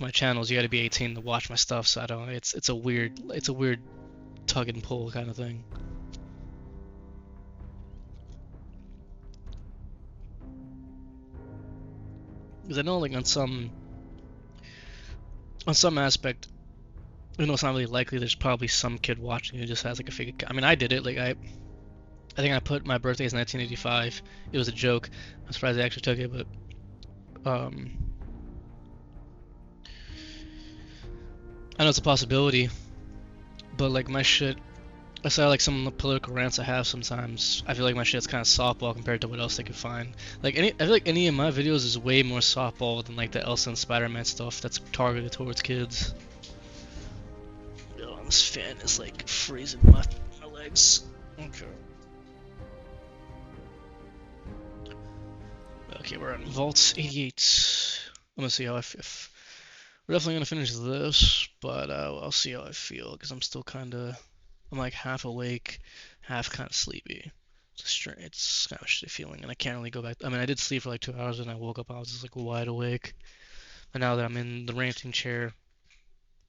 my channels, you got to be 18 to watch my stuff. So I don't. It's a weird tug and pull kind of thing. Because I know like on some aspect, even though it's not really likely, there's probably some kid watching who just has like a fake account. I mean, I did it. Like I think I put my birthday as 1985. It was a joke. I'm surprised they actually took it, but I know it's a possibility. But like my shit, aside like some of the political rants I have sometimes, I feel like my shit's kind of softball compared to what else they could find. I feel like any of my videos is way more softball than like the Elsa and Spider-Man stuff that's targeted towards kids. Oh, this fan is like freezing my legs. Okay. Okay, we're on Vault 88. I'm gonna see how if we're definitely gonna finish this, but I'll see how I feel because I'm still I'm like half awake, half kind of sleepy. It's kind of a shitty feeling, and I can't really go back. I mean, I did sleep for like 2 hours, and I woke up, I was just like wide awake. And now that I'm in the ranting chair,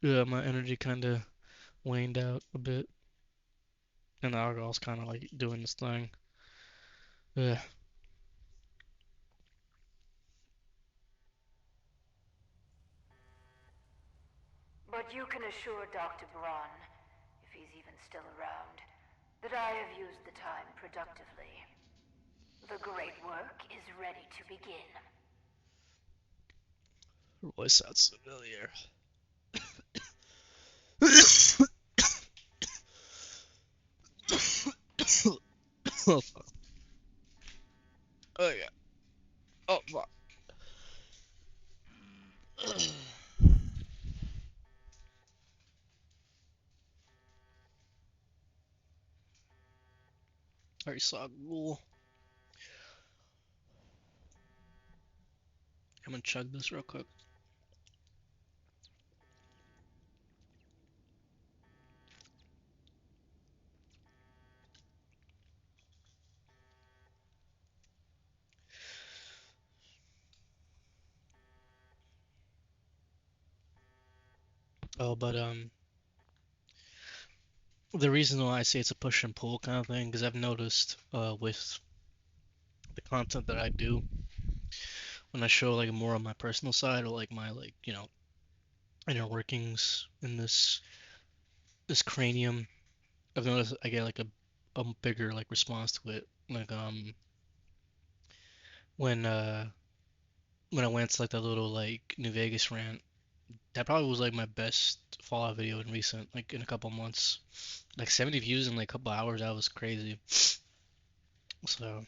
yeah, my energy kind of waned out a bit, and the alcohol's kind of like doing this thing. Yeah. But you can assure Dr. Braun, if he's even still around, that I have used the time productively. The great work is ready to begin. Her voice sounds familiar. Oh fuck. Oh yeah. Oh fuck. I already saw Ghoul. I'm gonna chug this real quick. Oh, but the reason why I say it's a push and pull kind of thing, because I've noticed with the content that I do, when I show like more on my personal side or like my like inner workings in this cranium, I've noticed I get like a bigger like response to it. Like when uh when I went to like that little like New Vegas rant, that probably was like my best Fallout video in recent like in a couple months. Like 70 views in like a couple hours, that was crazy. So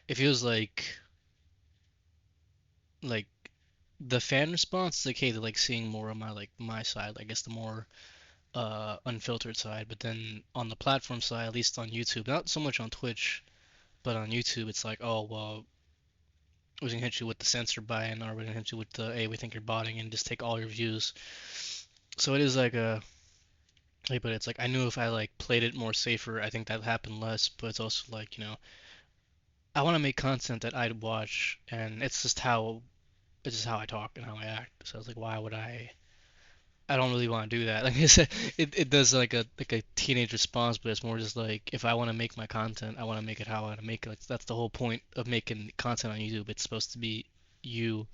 it feels like the fan response is like hey, they're like seeing more of my side, I guess the more unfiltered side. But then on the platform side, at least on YouTube, not so much on Twitch, but on YouTube, it's like, oh well, we're gonna hit you with the censor ban, or we're gonna hit you with the hey, we think you're botting, and just take all your views. So it is but it's like I knew if I like played it more safer, I think that would happen less. But it's also like I want to make content that I'd watch, and it's just how I talk and how I act. So it's like, why would I don't really want to do that. Like I said, it does like a teenage response, but it's more just like if I want to make my content, I want to make it how I want to make it. Like, that's the whole point of making content on YouTube. It's supposed to be you,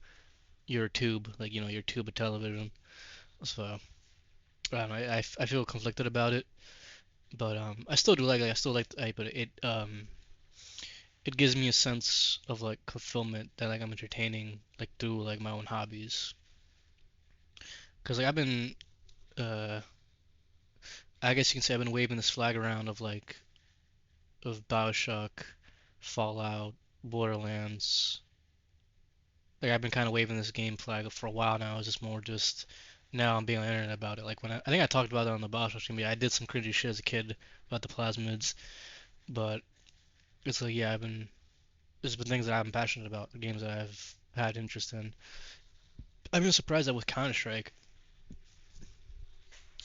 your tube, like your tube of television. So I don't know. I feel conflicted about it, but I still do like it. I still like but it gives me a sense of like fulfillment that like I'm entertaining like through like my own hobbies. Cause like I've been uh I guess you can say I've been waving this flag around of BioShock, Fallout, Borderlands. Like I've been kind of waving this game flag for a while now. It's just more just now I'm being on the internet about it. Like I think I talked about it on the BioShock stream. Yeah, I did some cringy shit as a kid about the plasmids, but it's like yeah, there's been things that I've been passionate about, the games that I've had interest in. I've been surprised that with Counter Strike,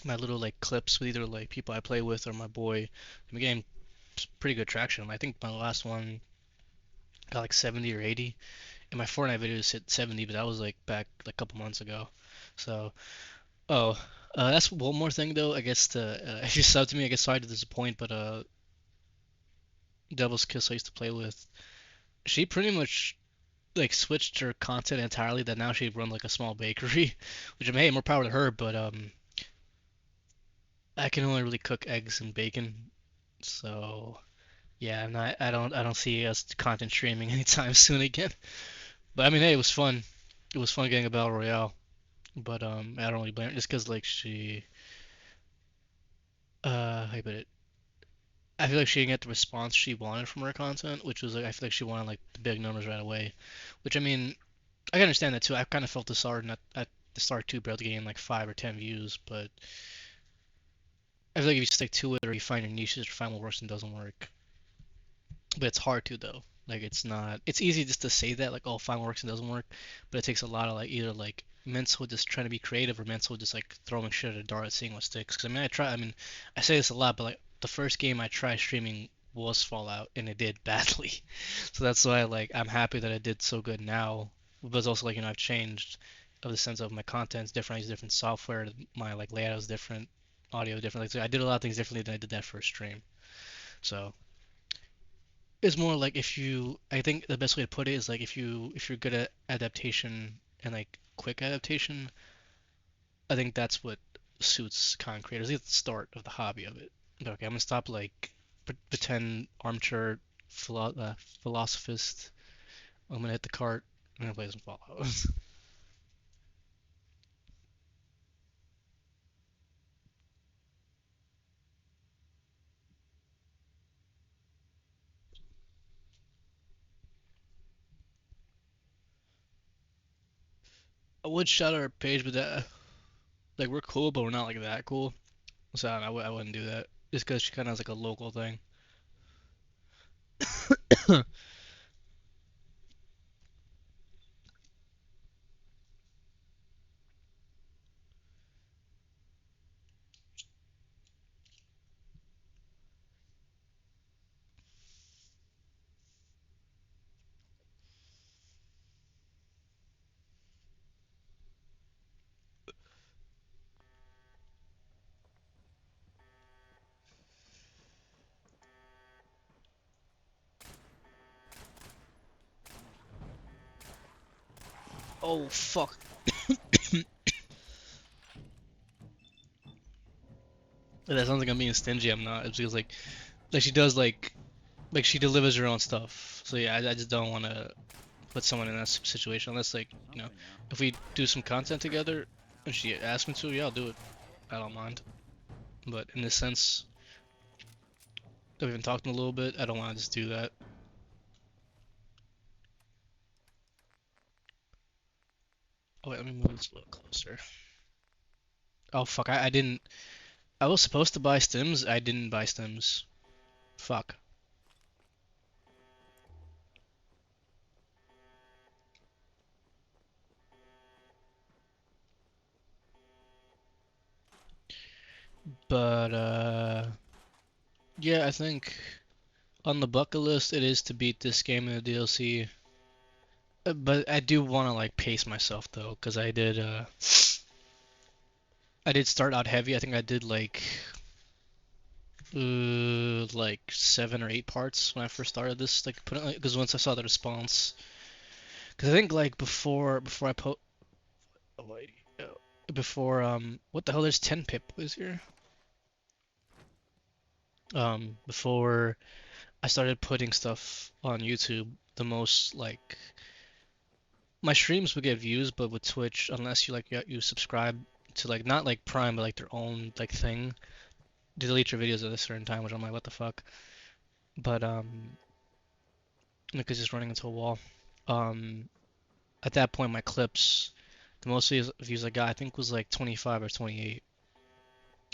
my little like clips with either like people I play with or my boy, I'm getting pretty good traction. I think my last one got like 70 or 80. And my Fortnite videos hit 70, but that was like back like a couple months ago. So, oh, that's one more thing though. I guess if you sub to me, I guess sorry to disappoint, but Devil's Kiss I used to play with, she pretty much like switched her content entirely. That now she runs like a small bakery, which I'm hey, more power to her. But I can only really cook eggs and bacon, so yeah, I don't see us content streaming anytime soon again. But I mean, hey, it was fun. It was fun getting a battle royale. But I don't really blame her just because like how you put it? I feel like she didn't get the response she wanted from her content, which was like I feel like she wanted like the big numbers right away. Which I mean, I can understand that too. I kind of felt disheartened at the start too, barely getting like 5 or 10 views. But I feel like if you stick to it or you find your niches or find what works and doesn't work, but it's hard to though. Like it's not. It's easy just to say that like oh fine works and doesn't work, but it takes a lot of like either like mental just trying to be creative or mental just like throwing shit at a dart seeing what sticks. Because I mean I try. I mean I say this a lot, but like the first game I tried streaming was Fallout and it did badly. So that's why like I'm happy that it did so good now. But it's also like I've changed of the sense of my content's different. I use different software. My like layout is different, audio different. Like so I did a lot of things differently than I did that first stream. So it's more like if you I think the best way to put it is like if you're good at adaptation and like quick adaptation, I think that's what suits content creators at the start of the hobby of it. Okay, I'm gonna stop like pretend armchair philosophist. I'm gonna hit the cart. I'm gonna play some Fallout. I would shout out our page, but that like we're cool, but we're not like that cool. So I wouldn't do that just because she kind of has like a local thing. Oh fuck. That sounds like I'm being stingy. I'm not. It's because like she does like she delivers her own stuff. So yeah, I just don't want to put someone in that situation unless like if we do some content together and she asks me to, yeah, I'll do it. I don't mind. But in this sense that we've been talking a little bit, I don't want to just do that. Oh wait, let me move this a little closer. Oh fuck, I didn't. I was supposed to buy stims. I didn't buy stims. Fuck. But yeah, I think on the bucket list it is to beat this game in the DLC. But I do want to like pace myself though, because I did start out heavy. I think I did like 7 or 8 parts when I first started this. Like put it because once I saw the response, because I think like before I put oh, wait, before what the hell? There's 10 pip boys here. Before I started putting stuff on YouTube, the most like my streams would get views, but with Twitch, unless you subscribe to like not like Prime, but like their own like thing, they delete your videos at a certain time, which I'm like, what the fuck? But because it's running into a wall. Um, at that point, my clips, the most views I got, I think was like 25 or 28.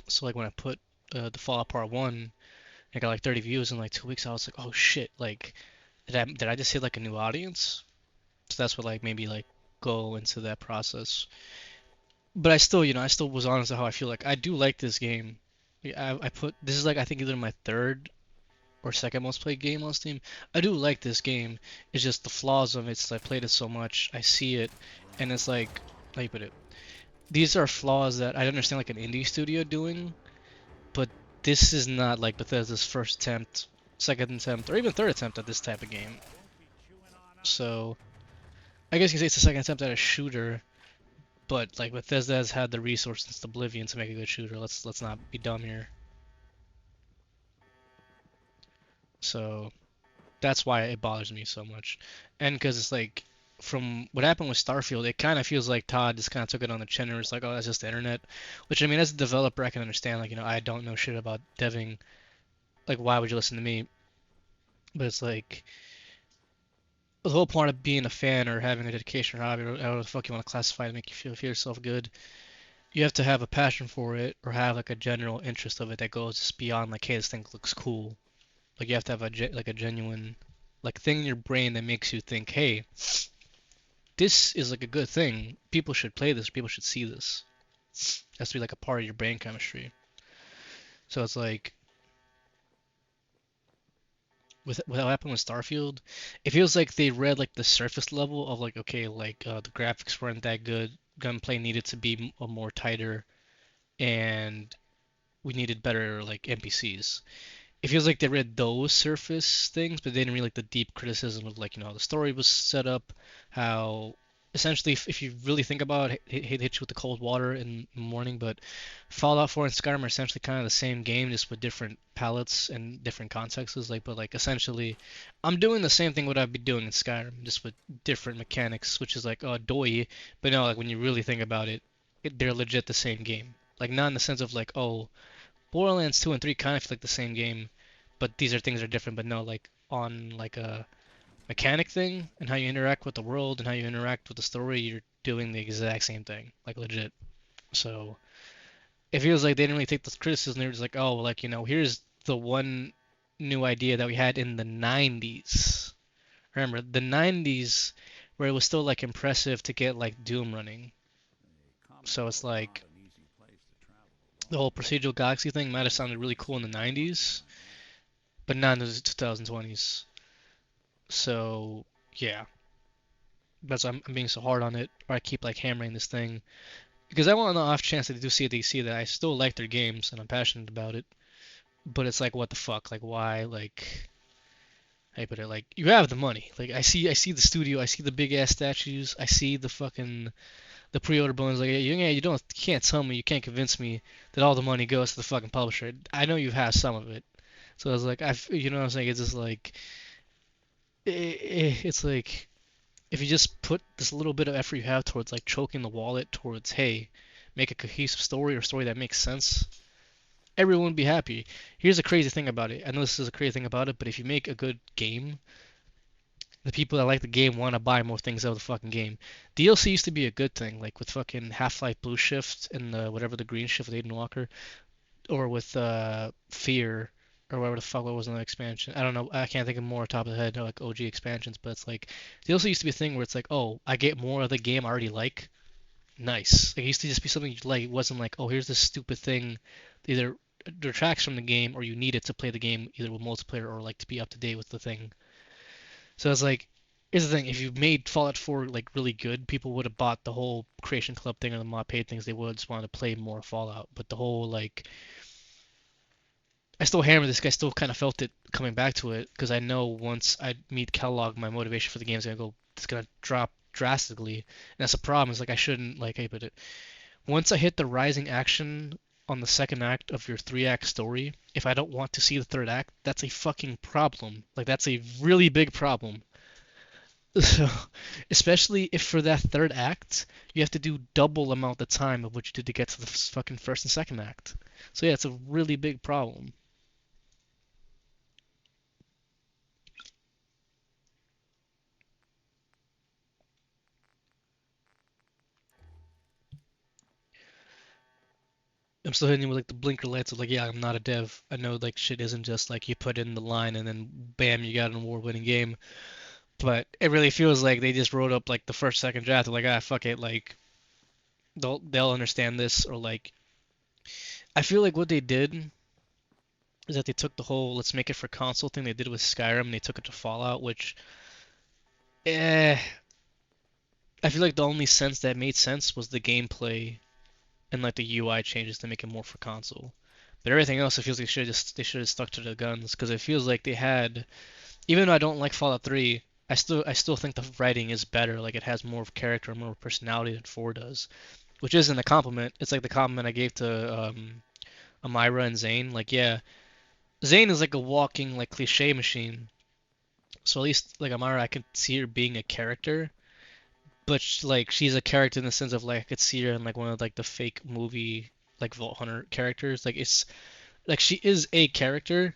So like when I put the Fallout Part One, I got like 30 views in like 2 weeks. I was like, oh shit, like did I just hit like a new audience? So that's what like maybe like go into that process. But I still was honest to how I feel. Like I do like this game. Yeah, I put this is like I think either my third or second most played game on Steam. I do like this game. It's just the flaws of it. Since I played it so much, I see it, and it's like how you put it. these are flaws that I understand like an indie studio doing, but this is not like Bethesda's first attempt, second attempt, or even third attempt at this type of game. So I guess you can say it's the second attempt at a shooter, but like Bethesda has had the resources since Oblivion to make a good shooter. Let's not be dumb here. So that's why it bothers me so much, and because it's like from what happened with Starfield, it kind of feels like Todd just kind of took it on the chin and was like, oh, that's just the internet. Which I mean, as a developer, I can understand. Like, I don't know shit about deving. Like, why would you listen to me? But it's like the whole point of being a fan or having a dedication or however the fuck you want to classify it to make you feel yourself good. You have to have a passion for it or have like a general interest of it that goes just beyond like, hey, this thing looks cool. Like you have to have like a genuine like thing in your brain that makes you think, hey, this is like a good thing. People should play this. People should see this. It has to be like a part of your brain chemistry. So it's like with what happened with Starfield, it feels like they read like the surface level of like, okay, like the graphics weren't that good. Gunplay needed to be more tighter, and we needed better like NPCs. It feels like they read those surface things, but they didn't read like the deep criticism of like, how the story was set up, how essentially if you really think about it, it hit you with the cold water in the morning. But Fallout 4 and Skyrim are essentially kind of the same game, just with different palettes and different contexts. Like, but like essentially, I'm doing the same thing what I'd be doing in Skyrim, just with different mechanics, which is like, oh, doy. But no, like when you really think about it, they're legit the same game. Like not in the sense of like, oh, Borderlands 2 and 3 kind of feel like the same game, but these are things that are different. But no, like on like a mechanic thing and how you interact with the world and how you interact with the story, you're doing the exact same thing, like legit. So it feels like they didn't really take this criticism. They were just like, oh, like here's the one new idea that we had in the 90s. Remember the 90s where it was still like impressive to get like Doom running. So it's like the whole procedural galaxy thing might have sounded really cool in the 90s, but not in the 2020s. So yeah, that's why I'm being so hard on it, or I keep like hammering this thing because I want on the off chance that they do see it, they see that I still like their games and I'm passionate about it. But it's like, what the fuck? Like, why? Like, I put it like you have the money. Like, I see the studio, I see the big ass statues, I see the fucking the pre-order bonus. Like, you don't, you can't tell me, you can't convince me that all the money goes to the fucking publisher. I know you have some of it. So I was like, you know what I'm saying? It's just like, it's like if you just put this little bit of effort you have towards like choking the wallet towards, hey, make a cohesive story or a story that makes sense, everyone would be happy. Here's the crazy thing about it. I know this is a crazy thing about it, but if you make a good game, the people that like the game want to buy more things out of the fucking game. DLC used to be a good thing, like with fucking Half-Life Blue Shift and the whatever the green shift with Aiden Walker, or with Fear, or whatever the fuck what was another expansion. I don't know. I can't think of more top of the head, like OG expansions, but it's like DLC used to be a thing where it's like, oh, I get more of the game I already like. Nice. Like, it used to just be something you like. It wasn't like, oh, here's this stupid thing that either detracts from the game or you need it to play the game either with multiplayer or like to be up to date with the thing. So it's like, here's the thing: if you made Fallout 4 like really good, people would have bought the whole Creation Club thing or the mod paid things. They would just want to play more Fallout. But the whole like, I still hammer this. I still kind of felt it coming back to it because I know once I meet Kellogg, my motivation for the game is gonna go. It's gonna drop drastically, and that's a problem. It's like I shouldn't like. Hey, but once I hit the rising action on the second act of your three-act story, if I don't want to see the third act, that's a fucking problem. Like that's a really big problem. So, especially if for that third act, you have to do double amount the time of what you did to get to the fucking first and second act. So yeah, it's a really big problem. I'm still hitting you with like the blinker lights of like, yeah, I'm not a dev. I know like shit isn't just like you put in the line and then bam, you got an award-winning game. But it really feels like they just wrote up like the first, second draft. They're like, ah, fuck it, like they'll understand this, or like I feel like what they did is that they took the whole let's make it for console thing they did with Skyrim and they took it to Fallout, which eh, I feel like the only sense that made sense was the gameplay and like the UI changes to make it more for console. But everything else, it feels like they should have stuck to the guns because it feels like they had. Even though I don't like Fallout 3, I still think the writing is better. Like it has more of character, more personality than 4 does, which isn't a compliment. It's like the compliment I gave to Amira and Zane. Like yeah, Zane is like a walking like cliche machine. So at least like Amira, I could see her being a character, but like she's a character in the sense of like I could see her in like one of like the fake movie like Vault Hunter characters. Like it's like she is a character,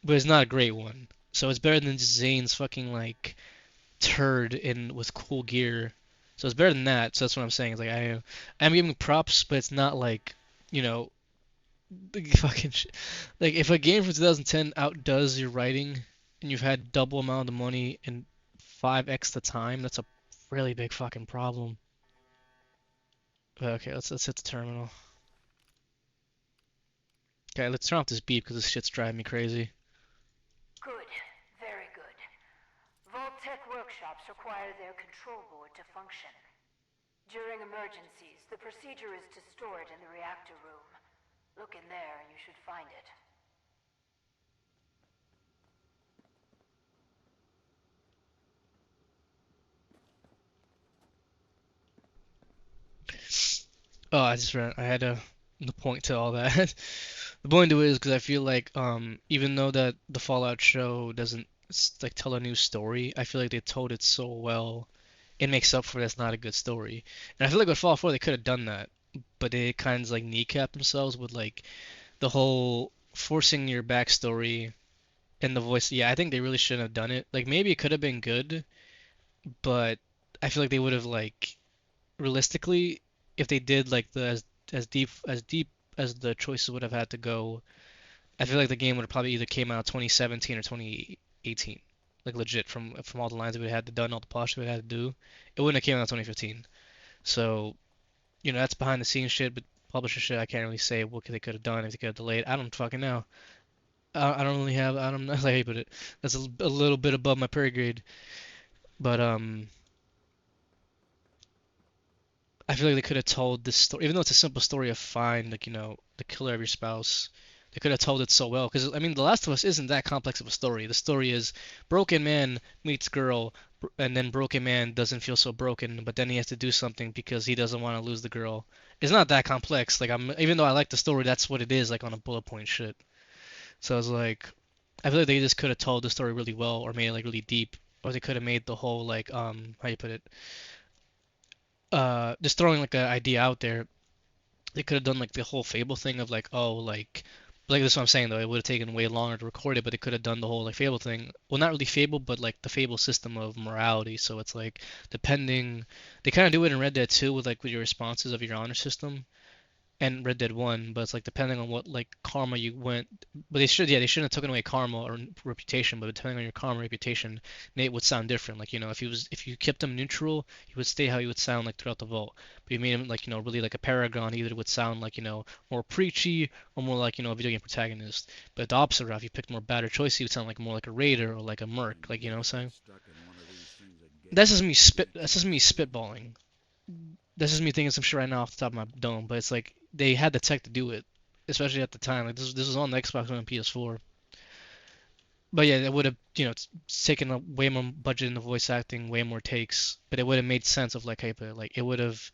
but it's not a great one. So it's better than Zane's fucking like turd in with cool gear. So it's better than that. So that's what I'm saying. It's like I'm giving props, but it's not like you know fucking like if a game from 2010 outdoes your writing and you've had double amount of money and 5x the time, that's a really big fucking problem. But okay, let's hit the terminal. Okay, let's turn off this beep because this shit's driving me crazy. Good. Very good. Vault-Tec workshops require their control board to function. During emergencies, the procedure is to store it in the reactor room. Look in there and you should find it. Oh, I just ran. I had the point to all that. The point to it is because I feel like even though that the Fallout show doesn't like tell a new story, I feel like they told it so well. It makes up for that's not a good story. And I feel like with Fallout 4 they could have done that, but they kind of like kneecap themselves with like the whole forcing your backstory and the voice. Yeah, I think they really shouldn't have done it. Like maybe it could have been good, but I feel like they would have like realistically, if they did like the as deep as the choices would have had to go, I feel like the game would have probably either came out 2017 or 2018. Like legit from all the lines that we had to done, all the polish we had to do, it wouldn't have came out 2015. So that's behind the scenes shit, but publisher shit, I can't really say what they could have done if they could have delayed. I don't fucking know. I don't really have. I don't know how you put it. That's a little bit above my pay grade, but I feel like they could have told this story, even though it's a simple story of fine, like the killer of your spouse. They could have told it so well, because I mean, The Last of Us isn't that complex of a story. The story is broken man meets girl, and then broken man doesn't feel so broken, but then he has to do something because he doesn't want to lose the girl. It's not that complex. Like even though I like the story, that's what it is, like on a bullet point shit. So it's like, I feel like they just could have told the story really well, or made it like really deep, or they could have made the whole like how you put it, just throwing like an idea out there. They could have done like the whole Fable thing of like, oh, like this is what I'm saying though. It would have taken way longer to record it, but they could have done the whole like Fable thing. Well, not really Fable, but like the Fable system of morality. So it's like depending, they kind of do it in Red Dead 2 with like with your responses of your honor system and Red Dead 1, but it's like depending on what like karma you went. But they shouldn't have taken away karma or reputation, but depending on your karma reputation, Nate would sound different. Like if you kept him neutral, he would stay how he would sound like throughout the vault. But you made him like really like a paragon, either it would sound like more preachy or more like a video game protagonist. But the opposite route, if you picked more better choice, he would sound like more like a raider or like a merc. Like what I'm saying. That's just me spitballing. This is me thinking some shit right now off the top of my dome, but it's like they had the tech to do it, especially at the time. Like this was on the Xbox One and PS4. But yeah, it would have taken a way more budget in the voice acting, way more takes, but it would have made sense of like how you put it. Like it would have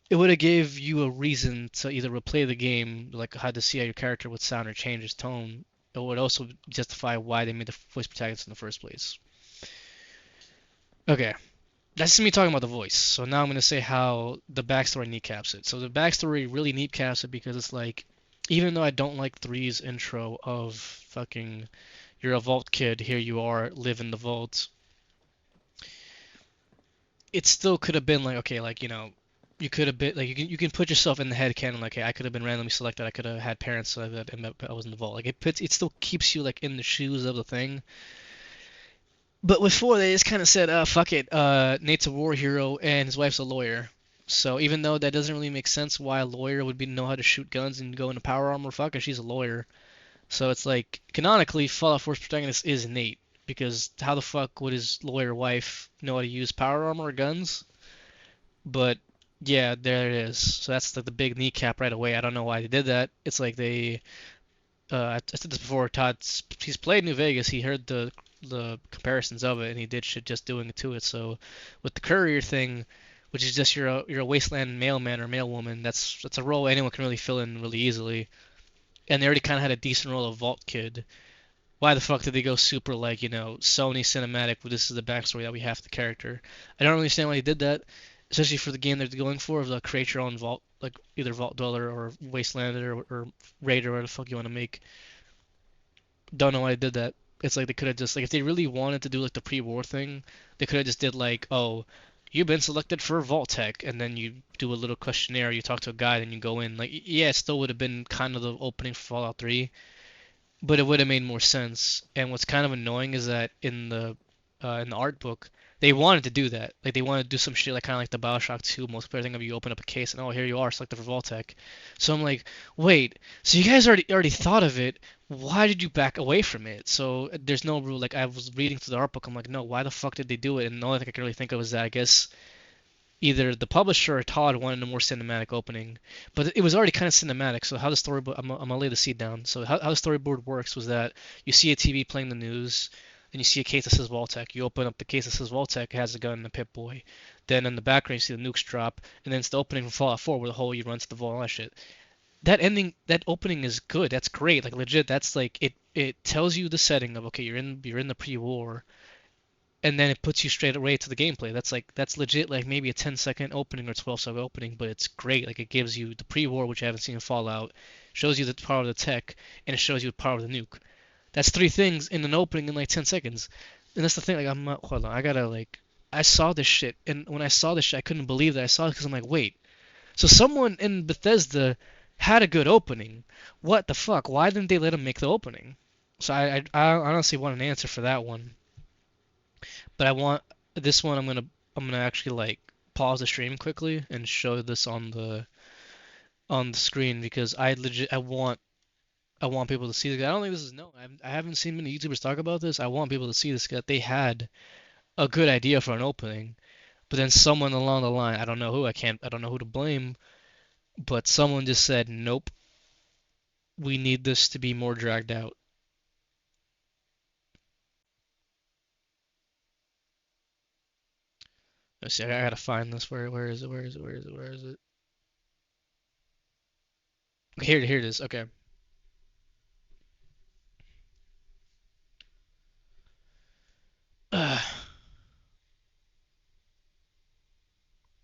gave you a reason to either replay the game, like how to see how your character would sound or change his tone. It would also justify why they made the voice protagonist in the first place. Okay, that's me talking about the voice. So now I'm gonna say how the backstory kneecaps it. So the backstory really kneecaps it because it's like, even though I don't like three's intro of fucking you're a vault kid, here you are, live in the vault, it still could have been like, okay, like you could have been like you can put yourself in the head canon like, hey, I could have been randomly selected, I could have had parents so that I was in the vault. Like it still keeps you like in the shoes of the thing. But with four, they just kind of said, fuck it. Nate's a war hero and his wife's a lawyer. So even though that doesn't really make sense why a lawyer would know how to shoot guns and go into power armor, fuck it, she's a lawyer. So it's like, canonically, Fallout 4's protagonist is Nate. Because how the fuck would his lawyer wife know how to use power armor or guns? But Yeah, there it is. So that's like the big kneecap right away. I don't know why they did that. It's like they I said this before. He's played New Vegas. He heard the comparisons of it, and he did shit just doing it to it. So with the courier thing, which is just you're a wasteland mailman or mailwoman, that's a role anyone can really fill in really easily. And they already kind of had a decent role of Vault Kid. Why the fuck did they go super like Sony cinematic? Well, this is the backstory that we have the character. I don't really understand why they did that, especially for the game they're going for of create your own vault, like either Vault Dweller or Wastelander or Raider, whatever the fuck you want to make. Don't know why they did that. It's like they could have just like if they really wanted to do like the pre-war thing, they could have just did like, oh, you've been selected for Vault Tech, and then you do a little questionnaire, you talk to a guide, and you go in. Like, yeah, it still would have been kind of the opening for Fallout 3, but it would have made more sense. And what's kind of annoying is that in the art book, they wanted to do that. Like they wanted to do some shit like kind of like the BioShock 2 multiplayer thing of you open up a case and oh here you are selected for Vault-Tec. So I'm like, wait, so you guys already thought of it. Why did you back away from it? So there's no rule. Like I was reading through the art book, I'm like, no, why the fuck did they do it? And the only thing I can really think of is that I guess either the publisher or Todd wanted a more cinematic opening, but it was already kind of cinematic. So how the storyboard, I'm gonna lay the seed down. So how the storyboard works was that you see a TV playing the news, and you see a case that says Vault-Tec. You open up the case that says Vault-Tec, it has a gun and a Pip-Boy. Then in the background you see the nukes drop, and then it's the opening from Fallout 4 where the whole you run to the vault and all that shit. That ending, that opening is good. That's great. Like legit, that's like it tells you the setting of okay, you're in the pre-war, and then it puts you straight away to the gameplay. That's legit like maybe a 10-second opening or 12-second opening, but it's great. Like it gives you the pre-war, which you haven't seen in Fallout, shows you the power of the tech, and it shows you the power of the nuke. That's three things in an opening in like 10 seconds. And that's the thing. Like I'm not. Hold on. I gotta like. I saw this shit, and when I saw this shit, I couldn't believe that I saw it because I'm like, wait. So someone in Bethesda had a good opening. What the fuck? Why didn't they let him make the opening? So I honestly want an answer for that one. But I want this one. I'm gonna actually like pause the stream quickly and show this on the screen because I want people to see this. I don't think this is known. I haven't seen many YouTubers talk about this. I want people to see this. That they had a good idea for an opening, but then someone along the line, I don't know who. I don't know who to blame, but someone just said, nope. We need this to be more dragged out. Let's see. I gotta find this. Where is it? Where is it? Where is it? Where is it? Here it is. Okay.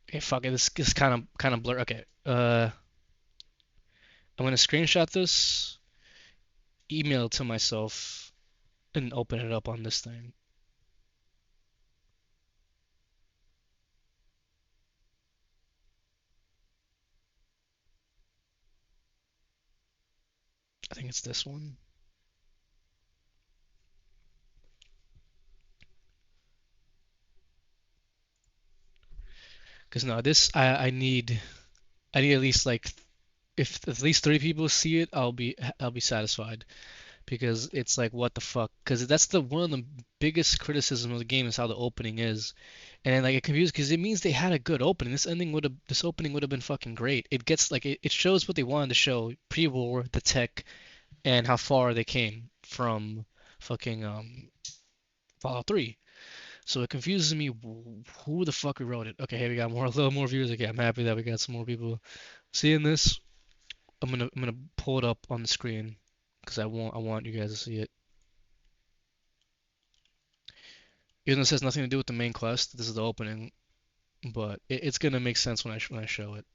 Okay, fuck it. This is kind of blur. Okay. I'm gonna screenshot this, email it to myself, and open it up on this thing. I think it's this one. Cause no, this I need at least like if at least three people see it, I'll be satisfied. Because it's like what the fuck? Because that's the one of the biggest criticism of the game is how the opening is, and like it confused because it means they had a good opening. This opening would have been fucking great. It gets like it shows what they wanted to show pre-war, the tech, and how far they came from fucking Fallout 3. So it confuses me who the fuck wrote it. Okay, hey, we got a little more viewers. Okay, I'm happy that we got some more people seeing this. I'm gonna pull it up on the screen because I want you guys to see it. Even though this has nothing to do with the main quest, this is the opening, but it's gonna make sense when I show it.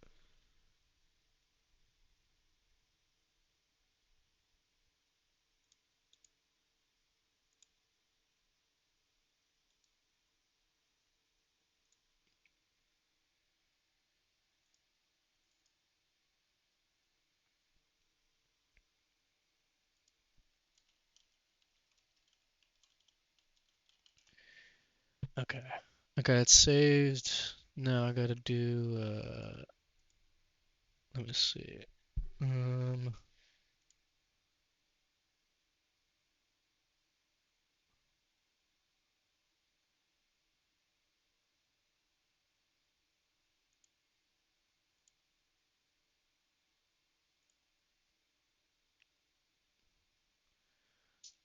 Okay. I got it saved. Now I gotta do. Let me see. Um.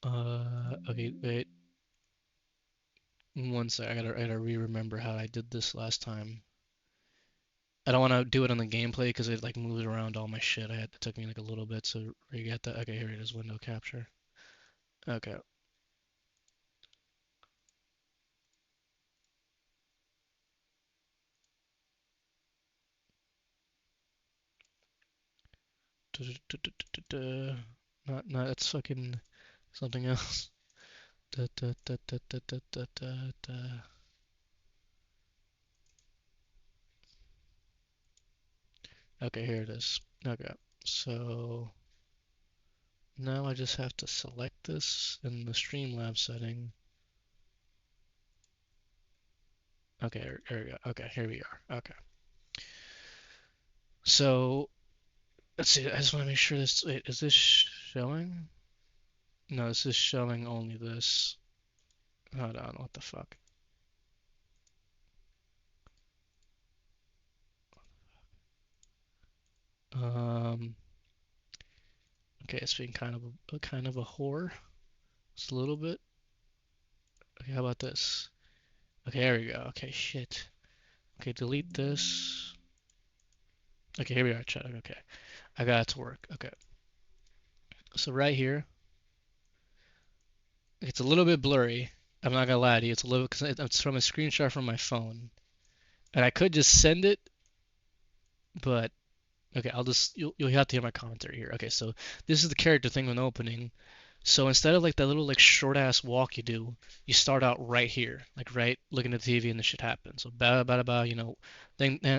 Okay, wait. One sec. I gotta re-remember how I did this last time. I don't want to do it on the gameplay because it like moves around all my shit. It took me like a little bit to re-get that. Okay, here it is, window capture. Okay. Not, it's fucking something else. Da, da, da, da, da, da, da, da, da. Okay, here it is. Okay, so now I just have to select this in the Streamlabs setting. Okay, here we go. Okay, here we are. Okay. So let's see. I just want to make sure this. Wait, is this showing? No, this is showing only this. Hold on. What the fuck? Um. Okay, it's being kind of a whore. Just a little bit. Okay, how about this? Okay, there we go. Okay, shit. Okay, delete this. Okay, here we are, chat. Okay, I got it to work. Okay, so right here, it's a little bit blurry. I'm not gonna lie to you. It's a little because it's from a screenshot from my phone, and I could just send it, but okay, you'll have to hear my commentary here. Okay, so this is the character thing when opening. So instead of like that little like short ass walk you do, you start out right here, like right looking at the TV and the shit happens. So ba ba ba,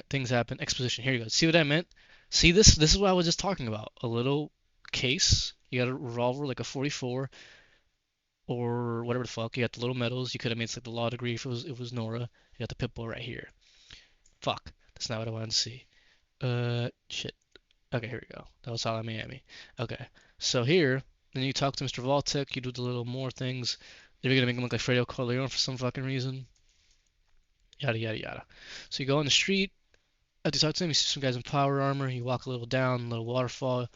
things happen. Exposition. Here you go. See what I meant? See this? This is what I was just talking about. A little case. You got a revolver like a 44 or whatever the fuck. You got the little medals. You could have made like the law degree if it was Nora. You got the pitbull right here. Fuck. That's not what I wanted to see. Shit. Okay, here we go. That was Holland, Miami. Okay, so here, then you talk to Mr. Voltic, you do the little more things. You're gonna make him look like Fredo Corleone for some fucking reason. Yada yada yada. So you go on the street. After you talk to him, you see some guys in power armor. You walk a little down, a little waterfall.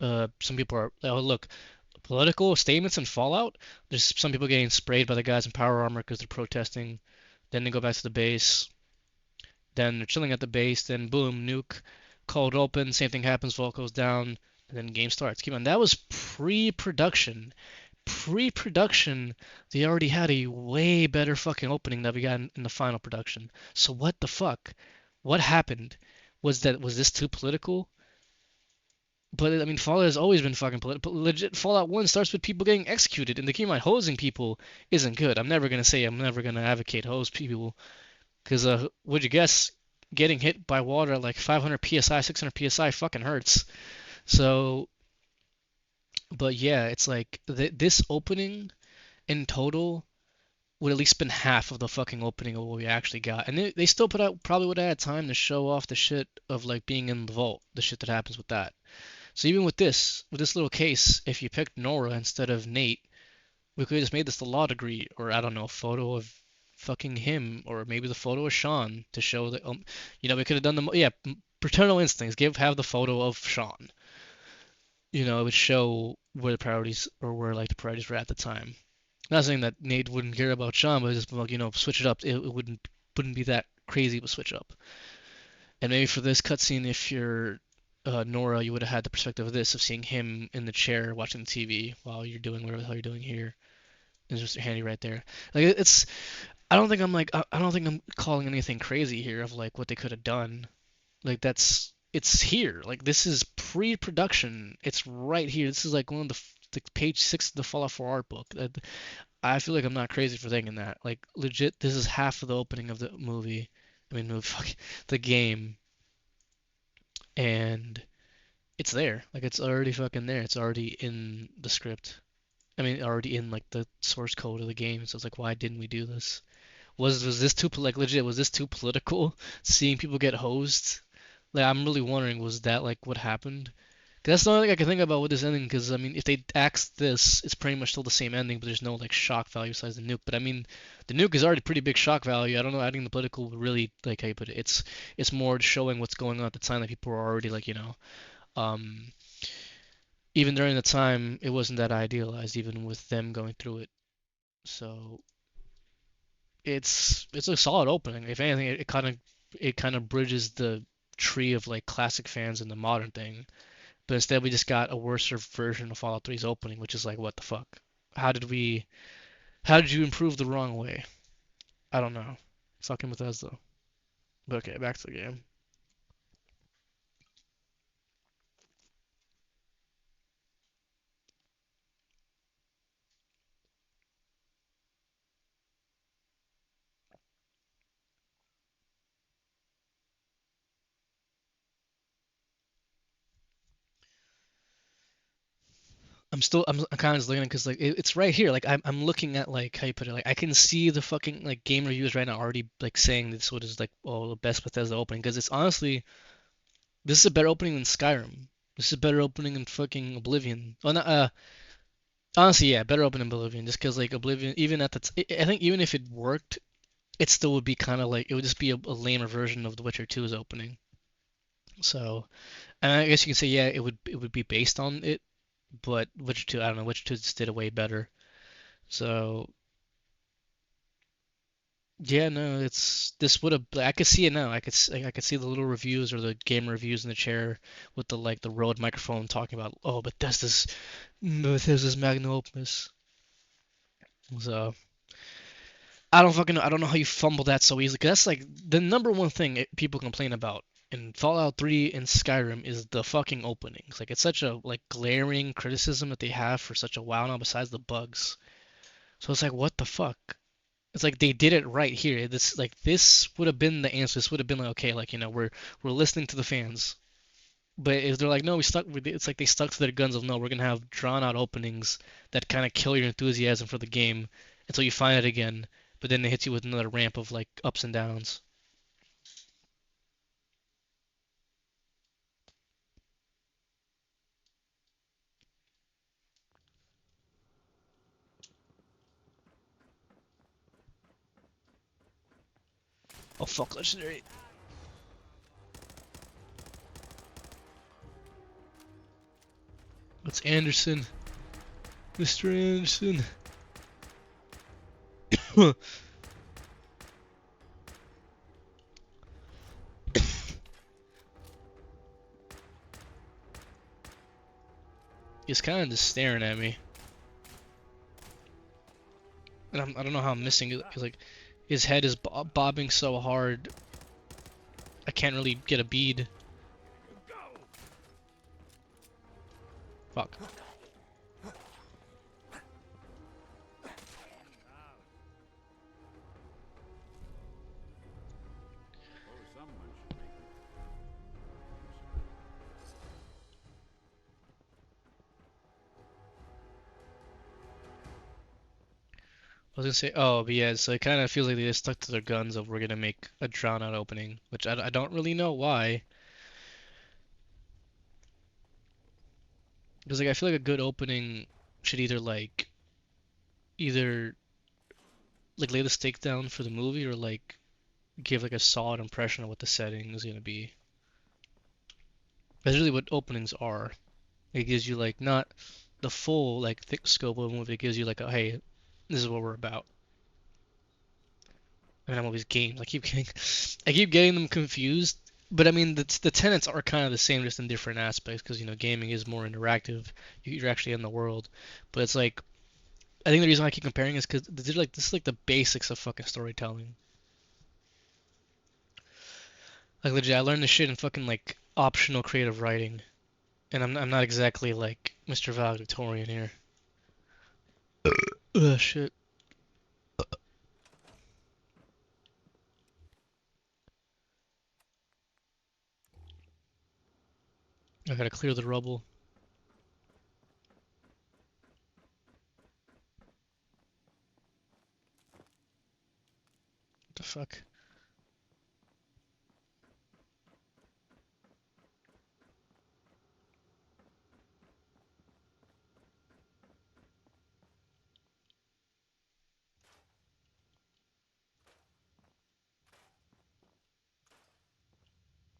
Some people are. Oh, look, political statements and Fallout. There's some people getting sprayed by the guys in power armor because they're protesting. Then they go back to the base. Then they're chilling at the base. Then boom, nuke, cold open. Same thing happens. Vault goes down, and then game starts. Keep on. That was pre-production. Pre-production, they already had a way better fucking opening that we got in the final production. So what the fuck? What happened? Was this too political? But I mean, Fallout has always been fucking political. Legit, Fallout 1 starts with people getting executed, and the keep in mind, hosing people isn't good. I'm never gonna advocate hose people. Because, would you guess, getting hit by water at like 500 psi, 600 psi fucking hurts. So, but yeah, it's like this opening in total would at least been half of the fucking opening of what we actually got. And they still put out, probably would have had time to show off the shit of like being in the vault, the shit that happens with that. So even with this little case, if you picked Nora instead of Nate, we could have just made this the law degree, or I don't know, a photo of fucking him, or maybe the photo of Sean to show that, we could have done the, yeah, paternal instincts. Have the photo of Sean. It would show where the priorities, or where like the priorities were at the time. Not saying that Nate wouldn't care about Sean, but just like, switch it up. It wouldn't be that crazy of a switch up. And maybe for this cutscene, if you're Nora, you would have had the perspective of this, of seeing him in the chair watching the TV while you're doing whatever the hell you're doing here. It's just handy right there. Like it's, I don't think I'm calling anything crazy here of like what they could have done. Like it's here. Like this is pre-production. It's right here. This is like one of the page 6 of the Fallout 4 art book. I feel like I'm not crazy for thinking that. Like legit, this is half of the opening of the movie. I mean, movie, fuck, the game, and it's there. Like it's already fucking there. It's already in the script. I mean, already in like the source code of the game. So it's like, why didn't we do this? Was this too like legit? Was this too political? Seeing people get hosed. Like I'm really wondering, was that like what happened? 'Cause that's the only thing I can think about with this ending. Because I mean, if they axed this, it's pretty much still the same ending, but there's no like shock value besides the nuke. But I mean, the nuke is already pretty big shock value. I don't know, adding the political would really like how you put it. It's more showing what's going on at the time that people are already like um even during the time, it wasn't that idealized, even with them going through it. So it's a solid opening. If anything, it kind of bridges the tree of like classic fans and the modern thing. But instead, we just got a worse version of Fallout 3's opening, which is like, what the fuck? How did we? How did you improve the wrong way? I don't know. Fucking Bethesda. But okay, back to the game. I'm kind of just looking at because like it's right here. Like I'm looking at like how you put it. Like I can see the fucking like game reviews right now already like saying this what is like oh the best Bethesda opening because it's honestly this is a better opening than Skyrim. This is a better opening than fucking Oblivion. Oh no, honestly yeah, better opening than Oblivion just because like Oblivion even at the I think even if it worked, it still would be kind of like it would just be a lamer version of The Witcher 2's opening. So and I guess you can say yeah it would be based on it, but Witcher 2 I don't know Witcher 2 just did it way better. So yeah, no, it's this would have. I could see it now. I could see the little reviews or the game reviews in the chair with the like the Rode microphone talking about oh Bethesda's magnum opus. So I don't fucking know. I don't know how you fumble that so easily. 'Cause that's like the number one thing people complain about in Fallout 3 and Skyrim is the fucking openings. Like it's such a like glaring criticism that they have for such a while now. Besides the bugs, so it's like what the fuck. It's like they did it right here. This would have been the answer. This would have been like okay, like we're listening to the fans. But if they're like no, we stuck with it, it's like they stuck to their guns of no, we're gonna have drawn out openings that kind of kill your enthusiasm for the game until you find it again. But then they hit you with another ramp of like ups and downs. Oh fuck, legendary. It's Anderson, Mr. Anderson. He's kind of just staring at me, and I don't know how I'm missing it. Cause like his head is bobbing so hard, I can't really get a bead. Fuck. I was gonna say, oh, but yeah, so it kind of feels like they just stuck to their guns of we're gonna make a drawn out opening, which I don't really know why. Because like I feel like a good opening should either like lay the stake down for the movie or like give like a solid impression of what the setting is gonna be. That's really what openings are. It gives you like not the full like thick scope of the movie. It gives you like a hey, this is what we're about. I mean, I'm always games. I keep getting them confused. But I mean, the tenets are kind of the same, just in different aspects. Because gaming is more interactive. You're actually in the world. But it's like I think the reason I keep comparing is because this is like the basics of fucking storytelling. Like legit, I learned this shit in fucking like optional creative writing, and I'm not exactly like Mr. Valedictorian here. Ugh, shit. I gotta clear the rubble. What the fuck?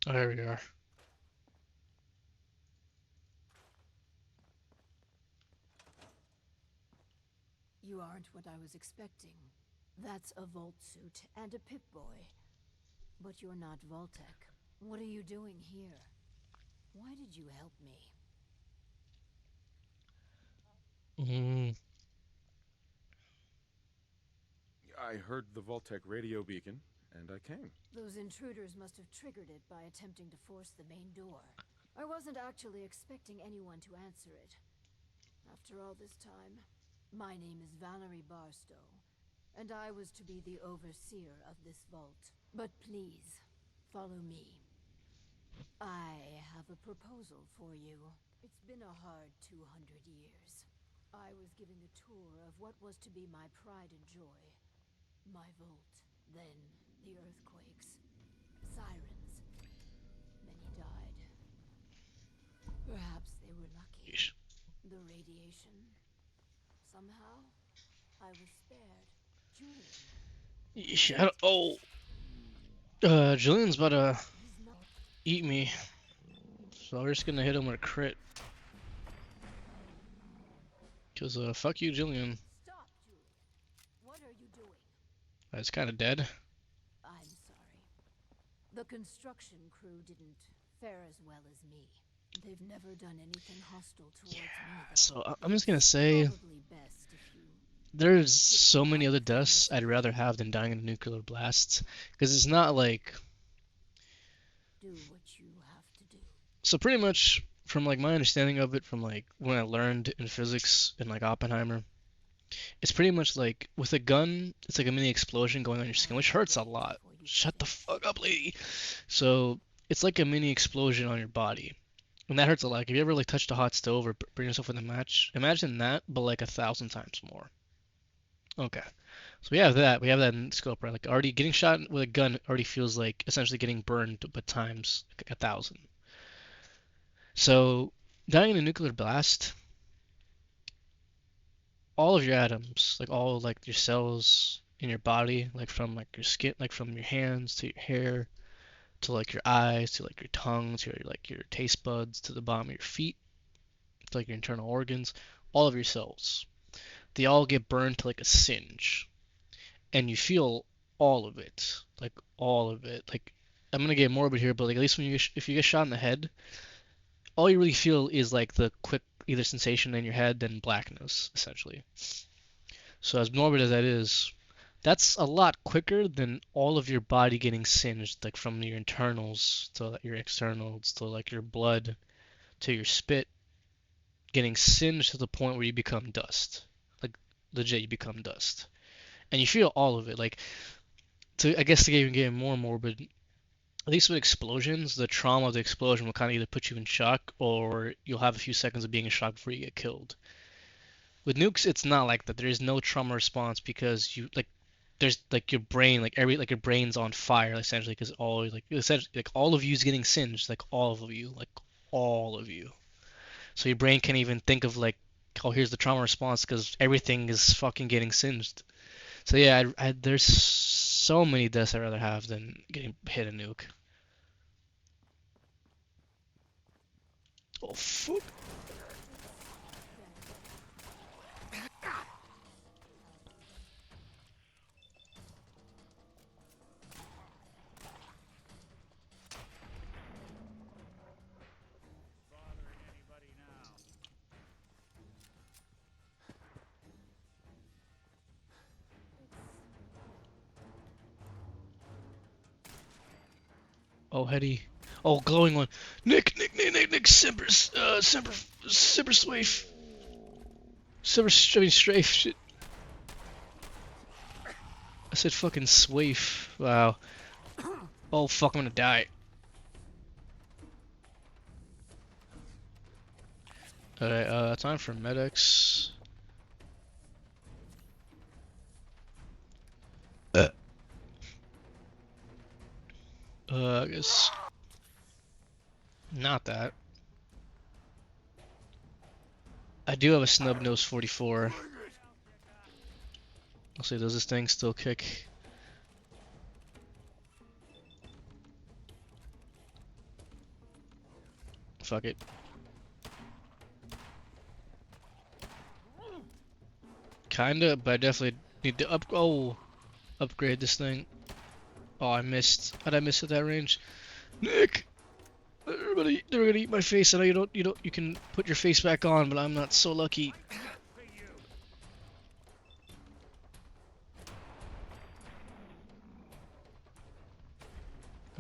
Oh, here we are. You aren't what I was expecting. That's a Vault suit and a Pip-Boy. But you're not Vault-Tec. What are you doing here? Why did you help me? Mm. I heard the Vault-Tec radio beacon, and I came. Those intruders must have triggered it by attempting to force the main door. I wasn't actually expecting anyone to answer it. After all this time, my name is Valerie Barstow, and I was to be the overseer of this vault. But please, follow me. I have a proposal for you. It's been a hard 200 years. I was giving a tour of what was to be my pride and joy. My vault. Then the earthquakes. Sirens. Many died. Perhaps they were lucky. Yeesh. The radiation. Somehow, I was spared. Julian. Yeesh, Julian's about to He's not. eat me, so we're just gonna hit him with a crit. Cause fuck you, Julian. Stop, Julian. What are you doing? It's kind of dead. I'm sorry. The construction crew didn't fare as well as me. They've never done anything hostile towards me. So I'm just gonna say Probably best if you there's so many other deaths I'd rather have than dying in a nuclear blast, because it's not like do what you have to do. so pretty much from like my understanding of it from like when I learned in physics in like Oppenheimer, it's pretty much like with a gun, it's like a mini explosion going on your skin, which hurts a lot. Shut the fuck up, lady. So it's like a mini explosion on your body. And that hurts a lot. Like, if you ever like touched a hot stove or burn yourself with a match, imagine that, but like 1,000 times more. Okay. So we have that. We have that in scope, right? Like already getting shot with a gun already feels like essentially getting burned, but times like 1,000. So dying in a nuclear blast, all of your atoms, like all like your cells in your body, like from like your skin, like from your hands to your hair, to like your eyes, to like your tongue, to like your taste buds, to the bottom of your feet, to like your internal organs, all of your cells, they all get burned to like a singe, and you feel all of it, like all of it. Like I'm gonna get morbid here, but like at least when if you get shot in the head, all you really feel is like the quick either sensation in your head, then blackness essentially. So as morbid as that is, that's a lot quicker than all of your body getting singed, like from your internals to like, your externals to like your blood to your spit getting singed to the point where you become dust. Like legit, you become dust, and you feel all of it. Like to I guess to even get more morbid, at least with explosions, the trauma of the explosion will kind of either put you in shock or you'll have a few seconds of being in shock before you get killed. With nukes, it's not like that. There is no trauma response because you like there's like your brain like your brain's on fire essentially because all like essentially like all of you is getting singed like all of you. So your brain can't even think of like oh here's the trauma response because everything is fucking getting singed. So yeah, there's so many deaths I'd rather have than getting hit a nuke. Oh fuck. Oh Hetty. Oh glowing one. Nick, Simper Swaif. I mean Strafe, shit. I said fucking Swaif. Wow. Oh fuck, I'm gonna die. Alright, time for medics. I guess not that. I do have a snub nose 44. I'll see, does this thing still kick? Fuck it. Kinda, but I definitely need to upgrade this thing. Oh, I missed. How'd I miss at that range? Nick! They're gonna eat my face. I know you can put your face back on, but I'm not so lucky.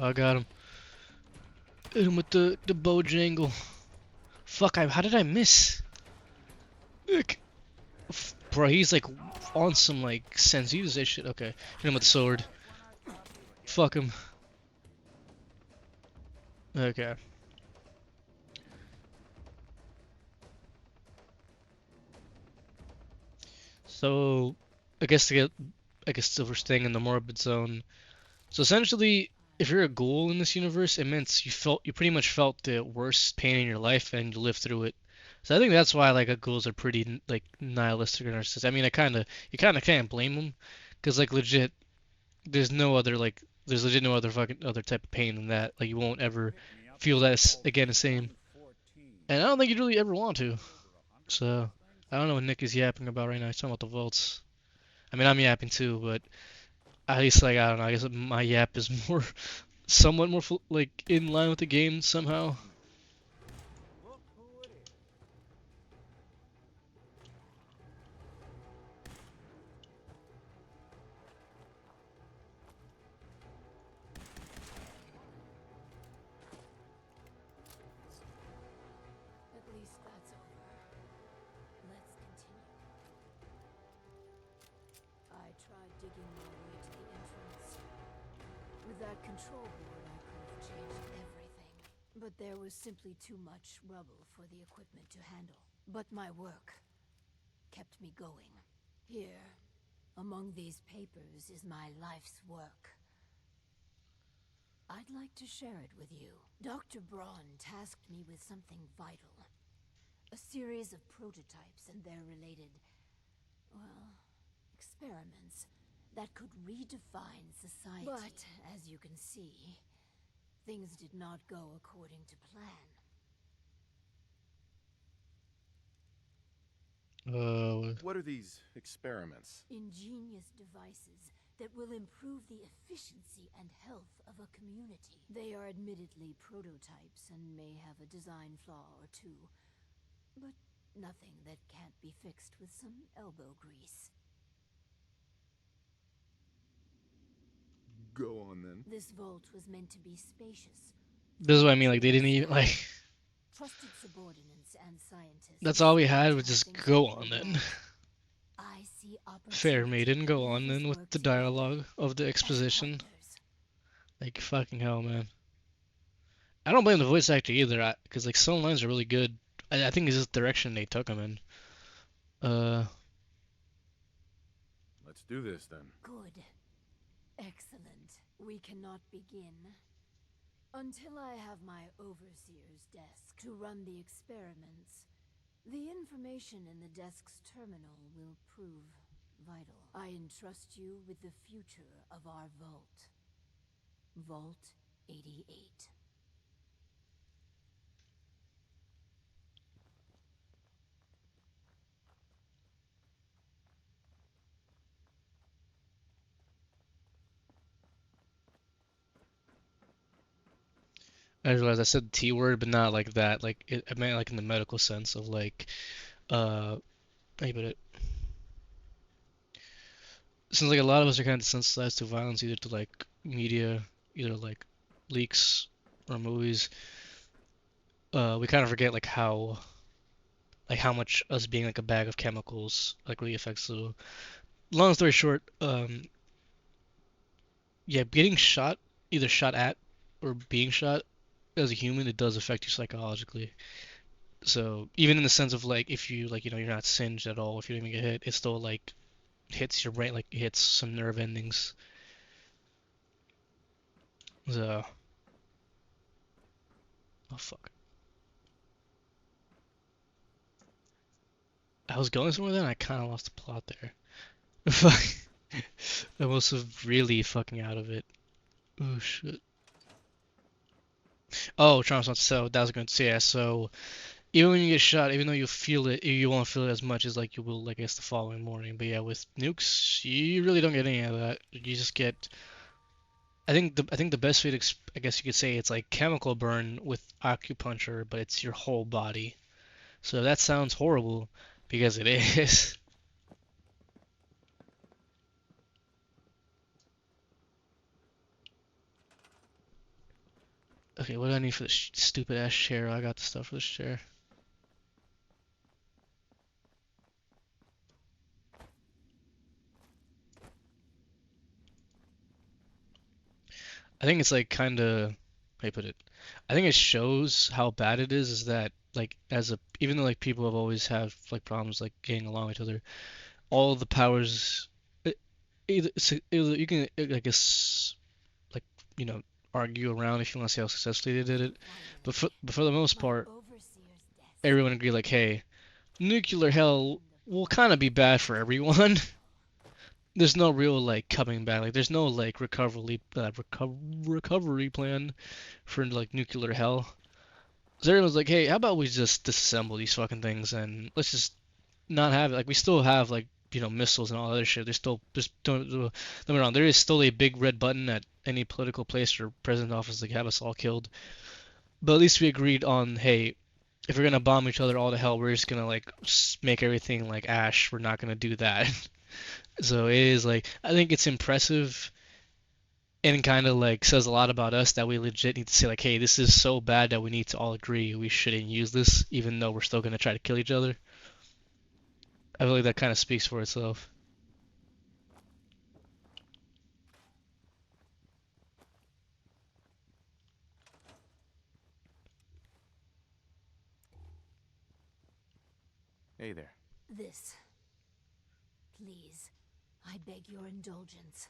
Oh, I got him. Hit him with the bow jangle. Fuck, how did I miss? Nick! Bro, he's like on some like Senzu's shit. Okay, hit him with the sword. Fuck him. Okay. So, I guess we're staying in the morbid zone. So essentially, if you're a ghoul in this universe, it means you pretty much felt the worst pain in your life and you lived through it. So I think that's why like ghouls are pretty like nihilistic or narcissistic. I mean, you kind of can't blame them, because like legit, there's legit no other fucking other type of pain than that. Like you won't ever feel that again the same. And I don't think you'd really ever want to. So I don't know what Nick is yapping about right now. He's talking about the vaults. I mean, I'm yapping too, but at least like I don't know. I guess my yap is more somewhat more like in line with the game somehow. At least that's over. Let's continue. I tried digging my way to the entrance. With that control board, I could have changed everything. But there was simply too much rubble for the equipment to handle. But my work kept me going. Here, among these papers, is my life's work. I'd like to share it with you. Dr. Braun tasked me with something vital. A series of prototypes and their related, well, experiments that could redefine society. But, as you can see, things did not go according to plan. What are these experiments? Ingenious devices that will improve the efficiency and health of a community. They are admittedly prototypes and may have a design flaw or two, but nothing that can't be fixed with some elbow grease. Go on then. This vault was meant to be spacious. This is what I mean. Like they didn't even like. Trusted subordinates and scientists. That's all we had was just go on then. I see Fair maiden, go on this then with work the together dialogue of the as exposition. partners. Like fucking hell, man. I don't blame the voice actor either, because like some lines are really good. I think it's just the direction they took them in. Let's do this then. Good. Excellent. We cannot begin until I have my overseer's desk to run the experiments. The information in the desk's terminal will prove vital. I entrust you with the future of our vault. Vault 88. I realized I said the T word, but not like that. Like I meant like in the medical sense of like, how you put it? Since like a lot of us are kind of desensitized to violence, either to like media, either like leaks or movies, we kind of forget like how much us being like a bag of chemicals like really affects. So long story short, yeah, getting shot, either shot at or being shot as a human, it does affect you psychologically. So even in the sense of like if you like you're not singed at all, if you don't even get hit, it still like hits your brain, like it hits some nerve endings. So oh fuck, I was going somewhere then. I kind of lost the plot there. Fuck, I must have really fucking out of it. Oh shit. Oh, Trauma. So that was going to say yeah. So Even when you get shot, even though you feel it, you won't feel it as much as like you will, like, I guess, the following morning. But yeah, with nukes, you really don't get any of that. You just get. I think the best way to, I guess you could say, it's like chemical burn with acupuncture, but it's your whole body. So that sounds horrible because it is. Okay, what do I need for this stupid ass chair? I got the stuff for this chair. I think it's like kind of, how do you put it? I think it shows how bad it is that, like, as a, even though like people have always have like problems like getting along with each other, all the powers, e- either you can, I guess, like, you know argue around if you want to see how successfully they did it, but Finally, for the most my part, overseer's everyone destiny agreed like, hey, will nuclear hell end the will kind of be founding bad of for everyone. Temple. There's no real like coming back. Like there's no like recovery plan for like nuclear hell. So everyone's like, hey, how about we just disassemble these fucking things and let's just not have it. Like we still have like missiles and all other shit. There's still just don't get me wrong. There is still a big red button at any political place or president office that can have us all killed. But at least we agreed on, hey, if we're gonna bomb each other all to hell, we're just gonna like make everything like ash. We're not gonna do that. So it is like, I think it's impressive and kind of like says a lot about us that we legit need to say like, hey, this is so bad that we need to all agree we shouldn't use this, even though we're still gonna try to kill each other. I feel like that kind of speaks for itself. Hey there. This, please, I beg your indulgence.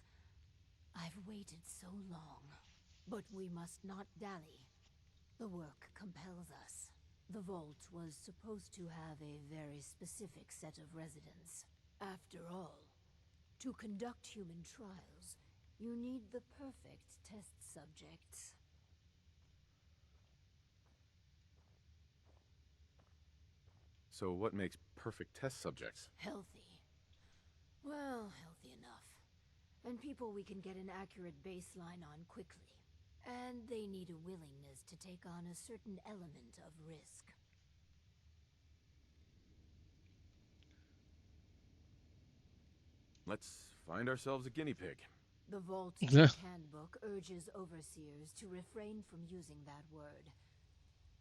I've waited so long, but we must not dally. The work compels us. The vault was supposed to have a very specific set of residents. After all, to conduct human trials, you need the perfect test subjects. So what makes perfect test subjects? Healthy. Well, healthy enough. And people we can get an accurate baseline on quickly. And they need a willingness to take on a certain element of risk. Let's find ourselves a guinea pig. The Vault Yeah. Tech Handbook urges overseers to refrain from using that word,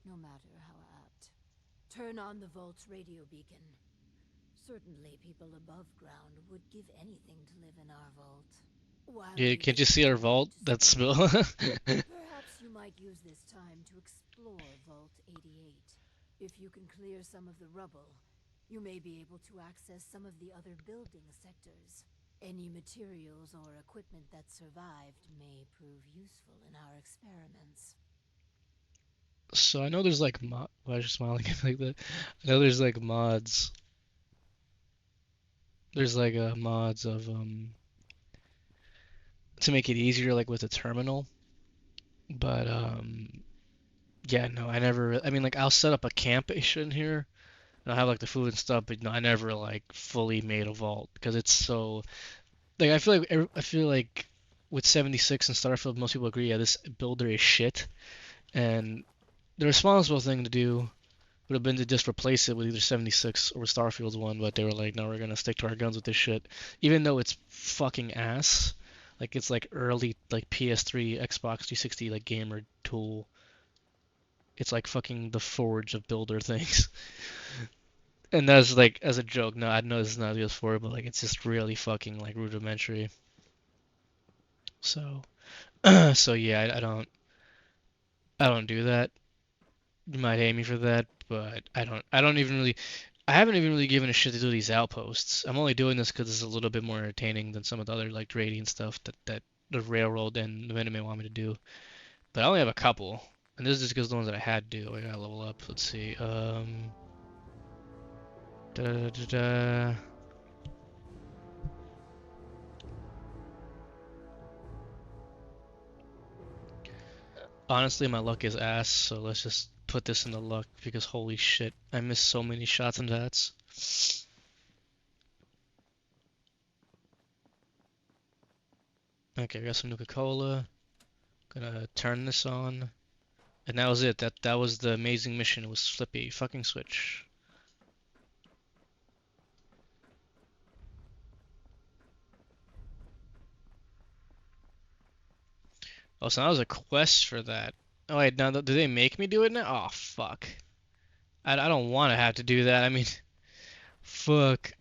no matter how apt. Turn on the Vault's radio beacon. Certainly people above ground would give anything to live in our vault. While Yeah, you can't you see our continue vault? to That's study, Bill. perhaps you might use this time to explore Vault 88. If you can clear some of the rubble, you may be able to access some of the other building sectors. Any materials or equipment that survived may prove useful in our experiments. So I know there's like why is she smiling like that? I know there's like mods. There's like mods of to make it easier like with a terminal. But yeah, no, I never. I mean, like I'll set up a camp in here and I'll have like the food and stuff, but no, I never like fully made a vault because it's so like I feel like with 76 and Starfield, most people agree, yeah, this builder is shit, and the responsible thing to do would have been to just replace it with either 76 or Starfield's one, but they were like, no, we're gonna stick to our guns with this shit, even though it's fucking ass. Like it's like early like PS3, Xbox 360 like gamer tool. It's like fucking the Forge of builder things. And that's like as a joke. No, I know this is not used for it, but like it's just really fucking like rudimentary. So, so yeah, I don't do that. You might hate me for that, but I don't even really I haven't even really given a shit to do these outposts. I'm only doing this because it's a little bit more entertaining than some of the other like trading stuff that the railroad and the Minutemen want me to do. But I only have a couple, and this is just because the ones that I had to do. I gotta level up. Let's see. Da, da, da, da. Honestly, my luck is ass, so let's just put this into luck because holy shit, I missed so many shots and that's. Okay, I got some Nuka-Cola. Gonna turn this on. And that was it. That was the amazing mission. It was flip a fucking switch. Oh, so that was a quest for that. Oh wait, now do they make me do it now? Oh fuck. I don't want to have to do that. I mean, fuck.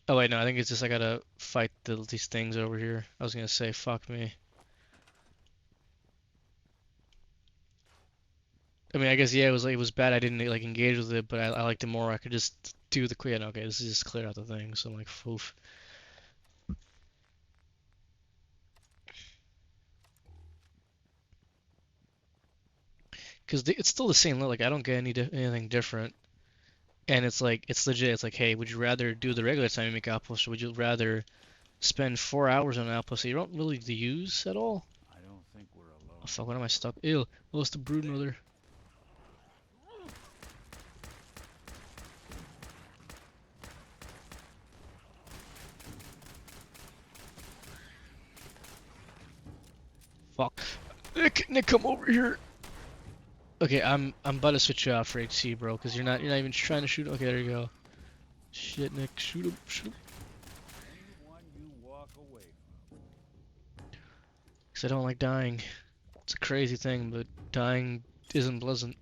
Oh wait, no, I think it's just I gotta fight these things over here. I was gonna say fuck me. I mean, I guess yeah, it was bad. I didn't like engage with it, but I liked it more. I could just do the clear. Okay, this is just clear out the thing. So I'm like, oof. Because it's still the same. Like I don't get anything different. And it's like it's legit. It's like, hey, would you rather do the regular time you make outposts, or would you rather spend 4 hours on an outpost that you don't really use at all? I don't think we're alone. Oh fuck, what am I stuck? Ew, what's the brood mother? Fuck. Nick, come over here. Okay, I'm about to switch you out for HC, bro, because you're not even trying to shoot. Okay, there you go. Shit, Nick, shoot him, shoot him. Anyone you walk away from. Because I don't like dying. It's a crazy thing, but dying isn't pleasant.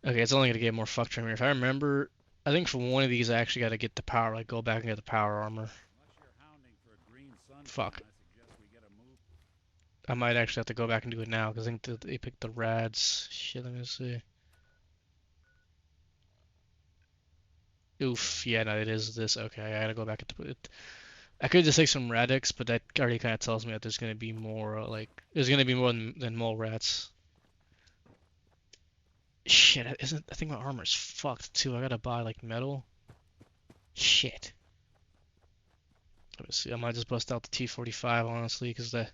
Okay, it's only gonna get more fucked from here. If I remember, I think for one of these I actually gotta get the power, like go back and get the power armor. Unless you're hounding for a green sunshine, Fuck. I suggest we get a move. I might actually have to go back and do it now, because I think that they picked the rads. Shit, let me see. Oof, yeah, no, it is this. Okay, I gotta go back and put it. I could just take some Radix, but that already kind of tells me that there's gonna be more, there's gonna be more than mole rats. Shit, isn't I think my armor's fucked too. I gotta buy like metal. Shit. Let me see. I might just bust out the T45 honestly, because the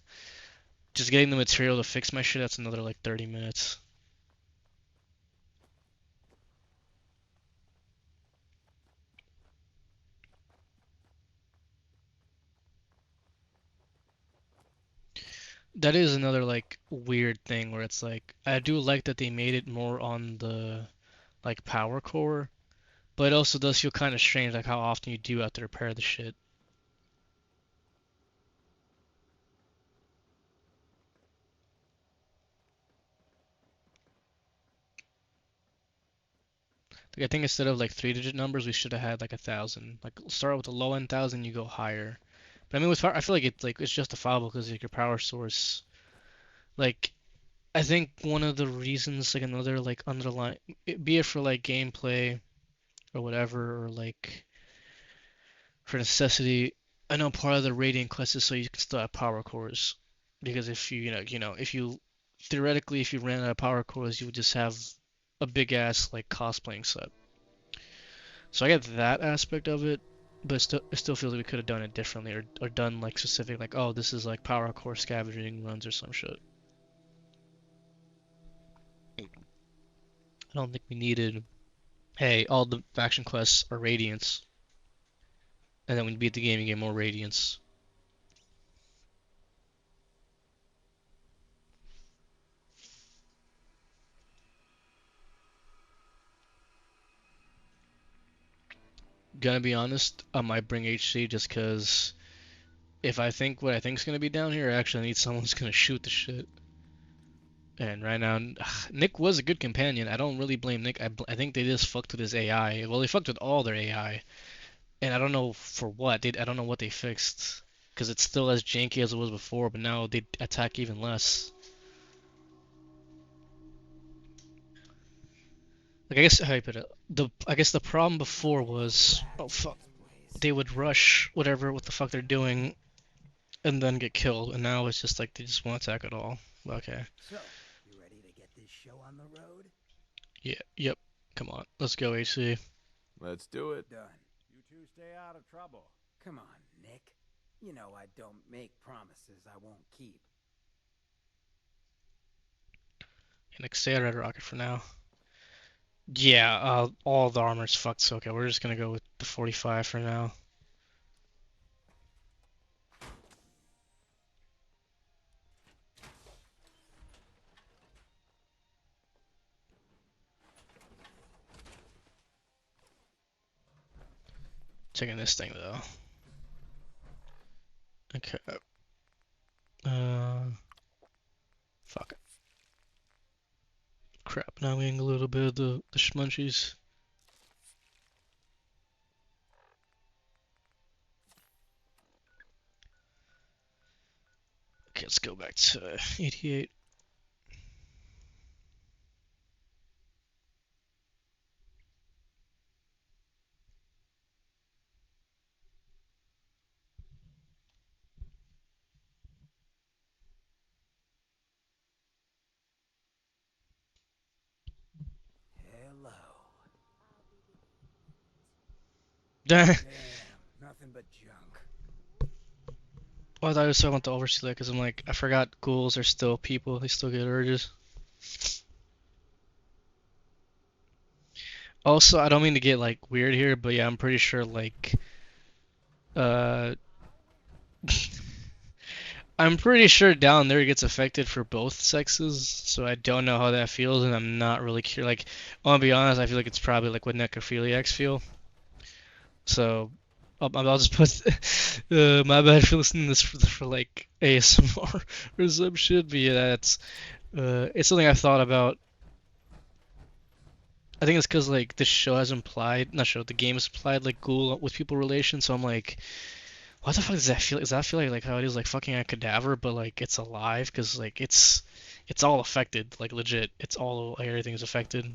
just getting the material to fix my shit, that's another like 30 minutes. That is another like weird thing where it's like I do like that they made it more on the like power core, but it also does feel kind of strange like how often you do have to repair the shit. Like I think instead of like 3-digit numbers, we should have had like 1,000. Like start with the low end 1,000, you go higher. But I mean, with power, I feel like it's justifiable because like your power source. Like I think one of the reasons, like another like underlying, be it for like gameplay or whatever, or like for necessity. I know part of the Radiant quest is so you can still have power cores, because if if you theoretically if you ran out of power cores, you would just have a big ass like cosplaying set. So I get that aspect of it, but it still feels like we could have done it differently, or done like specific like, oh, this is like power core scavenging runs or some shit. I don't think we needed, hey, all the faction quests are Radiance, and then when you beat the game, you get more Radiance. Gonna be honest, I might bring HC just because if I think what I think's gonna be down here, I actually need someone who's gonna shoot the shit. And right now, Nick was a good companion. I don't really blame Nick. I think they just fucked with his AI. Well, they fucked with all their AI, and I don't know for what. I don't know what they fixed, because it's still as janky as it was before, but now they attack even less. Like I guess how you put it, I guess the problem before was, oh fuck, they would rush whatever what the fuck they're doing and then get killed, and now it's just like they just won't attack at all. Okay. So, you ready to get this show on the road? Yeah. Yep. Come on, let's go, AC. Let's do it. Done. You two stay out of trouble. Come on, Nick. You know I don't make promises I won't keep. And stay at Red Rocket for now. Yeah, all the armor's fucked, so okay, we're just gonna go with the 45 for now. Taking this thing though. Okay. Fuck it. Crap, now I'm getting a little bit of the schmunchies. Okay, let's go back to 88. Hello. Damn, Damn, nothing but junk. oh, I thought I was talking about the oversee because I'm like, I forgot ghouls are still people, they still get urges. Also, I don't mean to get like weird here, but yeah, I'm pretty sure like uh I'm pretty sure down there it gets affected for both sexes, so I don't know how that feels, and I'm not really curious. Like, I want to be honest, I feel like it's probably like what necrophiliacs feel. So, I'll just put, my bad for listening to this for like ASMR or some shit, but yeah, it's something I thought about. I think it's because like this show has implied, not show, the game has implied like ghoul with people relation, so I'm like, what the fuck does that feel? Does that feel like how it is like fucking a cadaver, but like it's alive? Because like it's all affected, like legit. It's all like everything's affected.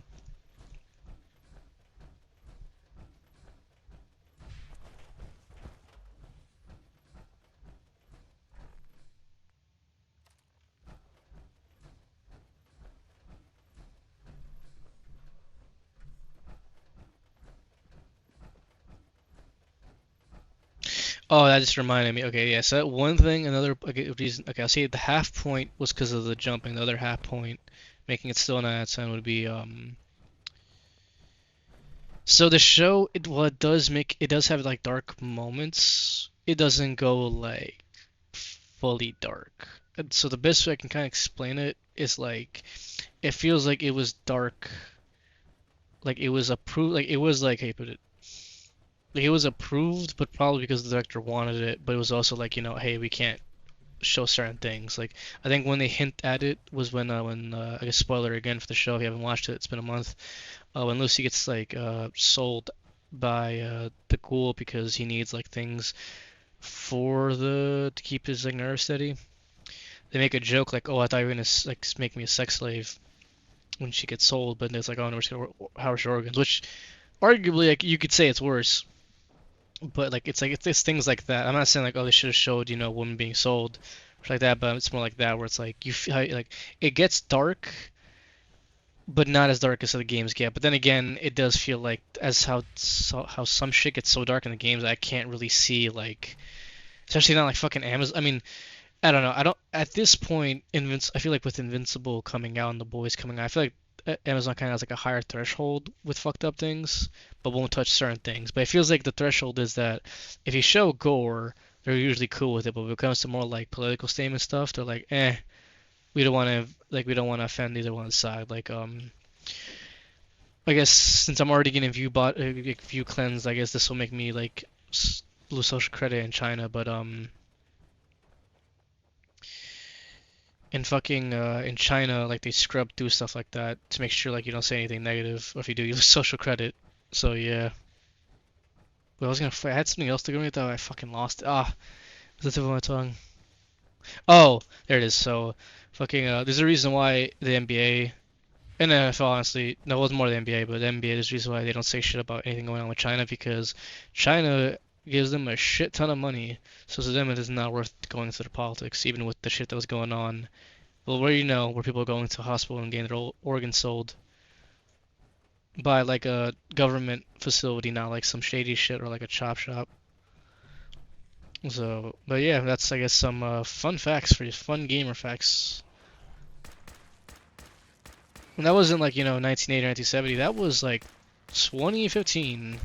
Oh, that just reminded me. Okay, yeah. So that one thing, another okay, reason. Okay, I'll say the half point was because of the jumping. The other half point, making it still 9 out of 10 would be So the show, it does make it does have like dark moments. It doesn't go like fully dark. And so the best way I can kind of explain it is like it feels like it was dark, like it was approved, like it was like how you put it, like it was approved, but probably because the director wanted it. But it was also like hey, we can't show certain things. Like I think when they hint at it was when I guess spoiler again for the show if you haven't watched it, it's been a month. When Lucy gets like sold by the ghoul because he needs like things for the to keep his like nerve steady. They make a joke like, "Oh, I thought you were gonna like make me a sex slave," when she gets sold, but it's like, "Oh no, we're just gonna harvest your organs," which arguably like you could say it's worse. But like it's things like that. I'm not saying like, oh, they should have showed a woman being sold or like that, but it's more like that where it's like you feel like it gets dark, but not as dark as the games get. But then again, it does feel like as how some shit gets so dark in the games, I can't really see like, especially not like fucking Amazon. I mean, I don't know. I don't at this point. I feel like with Invincible coming out and the boys coming out, I feel like Amazon kind of has like a higher threshold with fucked up things, but won't touch certain things. But it feels like the threshold is that if you show gore, they're usually cool with it. But when it comes to more like political statement stuff, they're like, we don't want to offend either one side. Like I guess since I'm already getting view cleansed, I guess this will make me like lose social credit in China. But in China, like they scrub through stuff like that to make sure like you don't say anything negative, or if you do, you lose social credit. So yeah. But I had something else to go with that I fucking lost it. Ah, it's the tip of my tongue. Oh, there it is. So there's a reason why the NBA and the NFL, honestly, no, it wasn't more the NBA, but the NBA, there's a reason why they don't say shit about anything going on with China because China gives them a shit ton of money. So to them, it is not worth going into the politics, even with the shit that was going on. Well, where people are going to hospital and getting their organs sold. by like a government facility, not like some shady shit or like a chop shop. So, but yeah, that's I guess some fun facts for you, fun gamer facts. And that wasn't like, 1980 or 1970. That was like 2015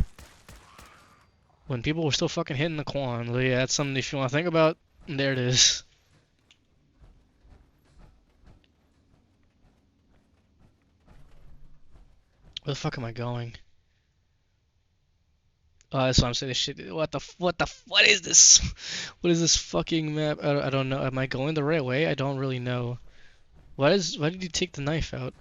when people were still fucking hitting the Quan. So yeah, that's something if you want to think about. There it is. Where the fuck am I going? That's what I'm saying. This shit. What is this? What is this fucking map? I don't know. Am I going the right way? I don't really know. Why did you take the knife out?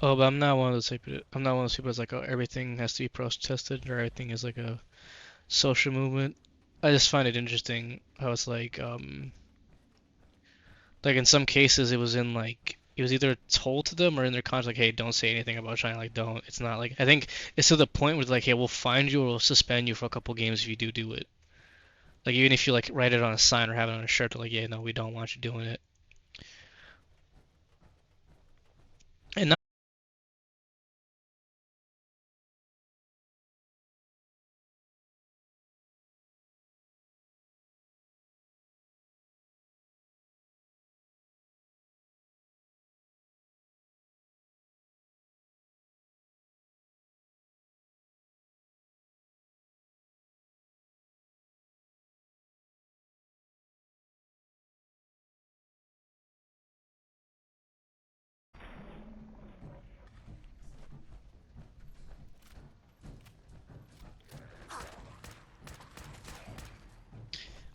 Oh, but I'm not one of those people. I'm not one of those people that's like, oh, everything has to be protested or everything is like a social movement. I just find it interesting how it's like in some cases it was in like it was either told to them or in their contract like, hey, don't say anything about China. Like, don't. It's not like I think it's to the point where it's like, hey, we'll find you or we'll suspend you for a couple games if you do it. Like even if you like write it on a sign or have it on a shirt, they're like, yeah, no, we don't want you doing it. And not,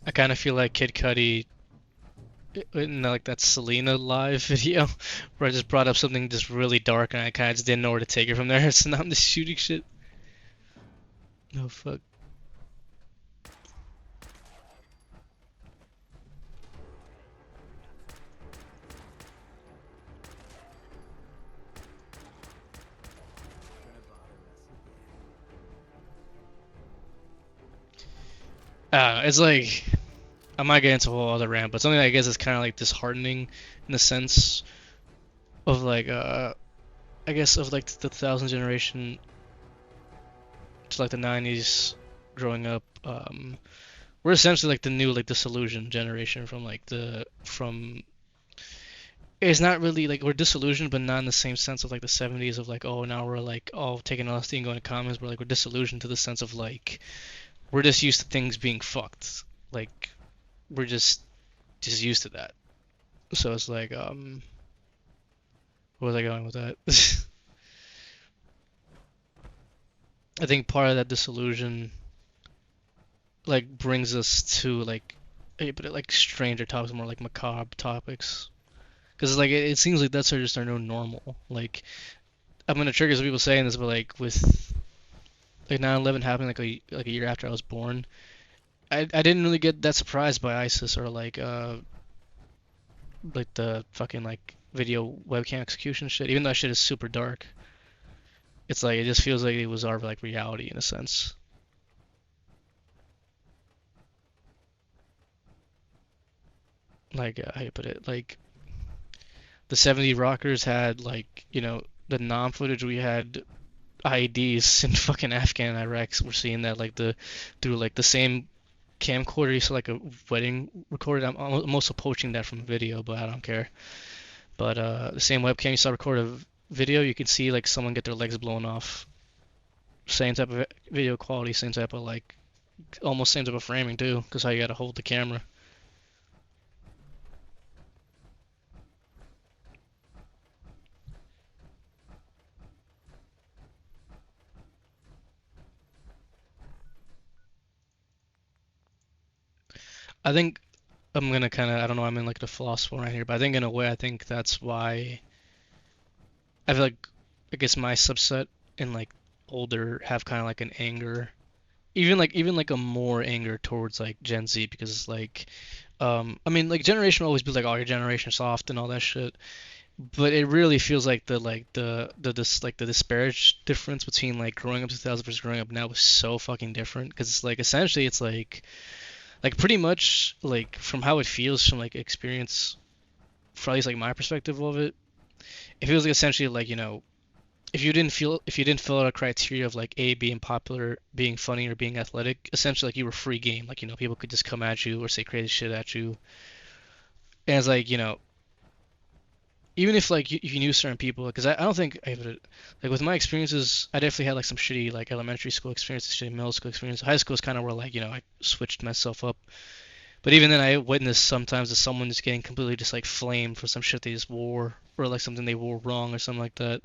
I kind of feel like Kid Cudi in like that Selena live video where I just brought up something just really dark and I kind of just didn't know where to take it from there. So now I'm just shooting shit. No fuck. It's like I might get into a whole other rant, but something that I guess is kind of like disheartening in the sense of like I guess of like the 2000 generation to like the 90s growing up. We're essentially like the new like disillusioned generation from like the from. It's not really like we're disillusioned, but not in the same sense of like the 70s of like, oh, now we're like all taking LSD and going to communes. We're disillusioned to the sense of like we're just used to things being fucked. Like we're just used to that. So it's like where was I going with that? I think part of that disillusion like brings us to like but like stranger topics, more like macabre topics. Because like it seems like that's just our new normal. Like I'm gonna trigger some people saying this, but like with like 9/11 happening like a year after I was born, I didn't really get that surprised by ISIS or like the fucking like video webcam execution shit. Even though that shit is super dark, it's like it just feels like it was our like reality in a sense. Like how you put it, like the 70 rockers had like the non footage we had IEDs in fucking Afghan and Iraq. So we're seeing that like the through like the same camcorder you saw like a wedding recorded. I'm also poaching that from video, but I don't care. But the same webcam you saw record a video, you can see like someone get their legs blown off. Same type of video quality, same type of like almost same type of framing too, because how you gotta hold the camera. I think I'm gonna kind of I don't know I'm in like the philosopher right here, but I think in a way I think that's why I feel like I guess my subset and like older have kind of like an anger. even like a more anger towards like Gen Z because it's like I mean like generation will always be like oh your generation soft and all that shit, but it really feels like the this like the disparage difference between like growing up 2000 versus growing up now was so fucking different because it's like essentially it's like pretty much like from how it feels from like experience from at least like my perspective of it, it feels like essentially like if you didn't fill out a criteria of like A being popular, being funny, or being athletic, essentially like you were free game. Like people could just come at you or say crazy shit at you, and it's like even if like if you knew certain people, because I don't think I would like with my experiences, I definitely had like some shitty like elementary school experiences, shitty middle school experience. High school is kind of where like I switched myself up. But even then, I witnessed sometimes that someone just getting completely just like flamed for some shit they just wore, or like something they wore wrong or something like that.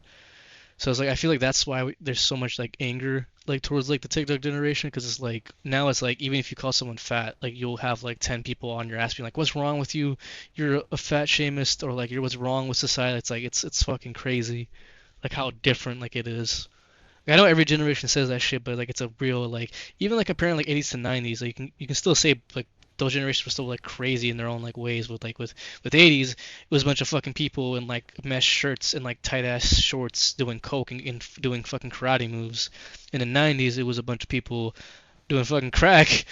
So it's like I feel like that's why there's so much like anger like towards like the TikTok generation because it's like now it's like even if you call someone fat, like you'll have like 10 people on your ass being like, "What's wrong with you? You're a fat shamist," or like, "You're what's wrong with society?" It's like it's fucking crazy, like how different like it is. Like, I know every generation says that shit, but like it's a real like even like comparing like 80s to 90s, like you can still say like those generations were still like crazy in their own like ways with like with 80s it was a bunch of fucking people in like mesh shirts and like tight ass shorts doing coke and doing fucking karate moves. In the 90s it was a bunch of people doing fucking crack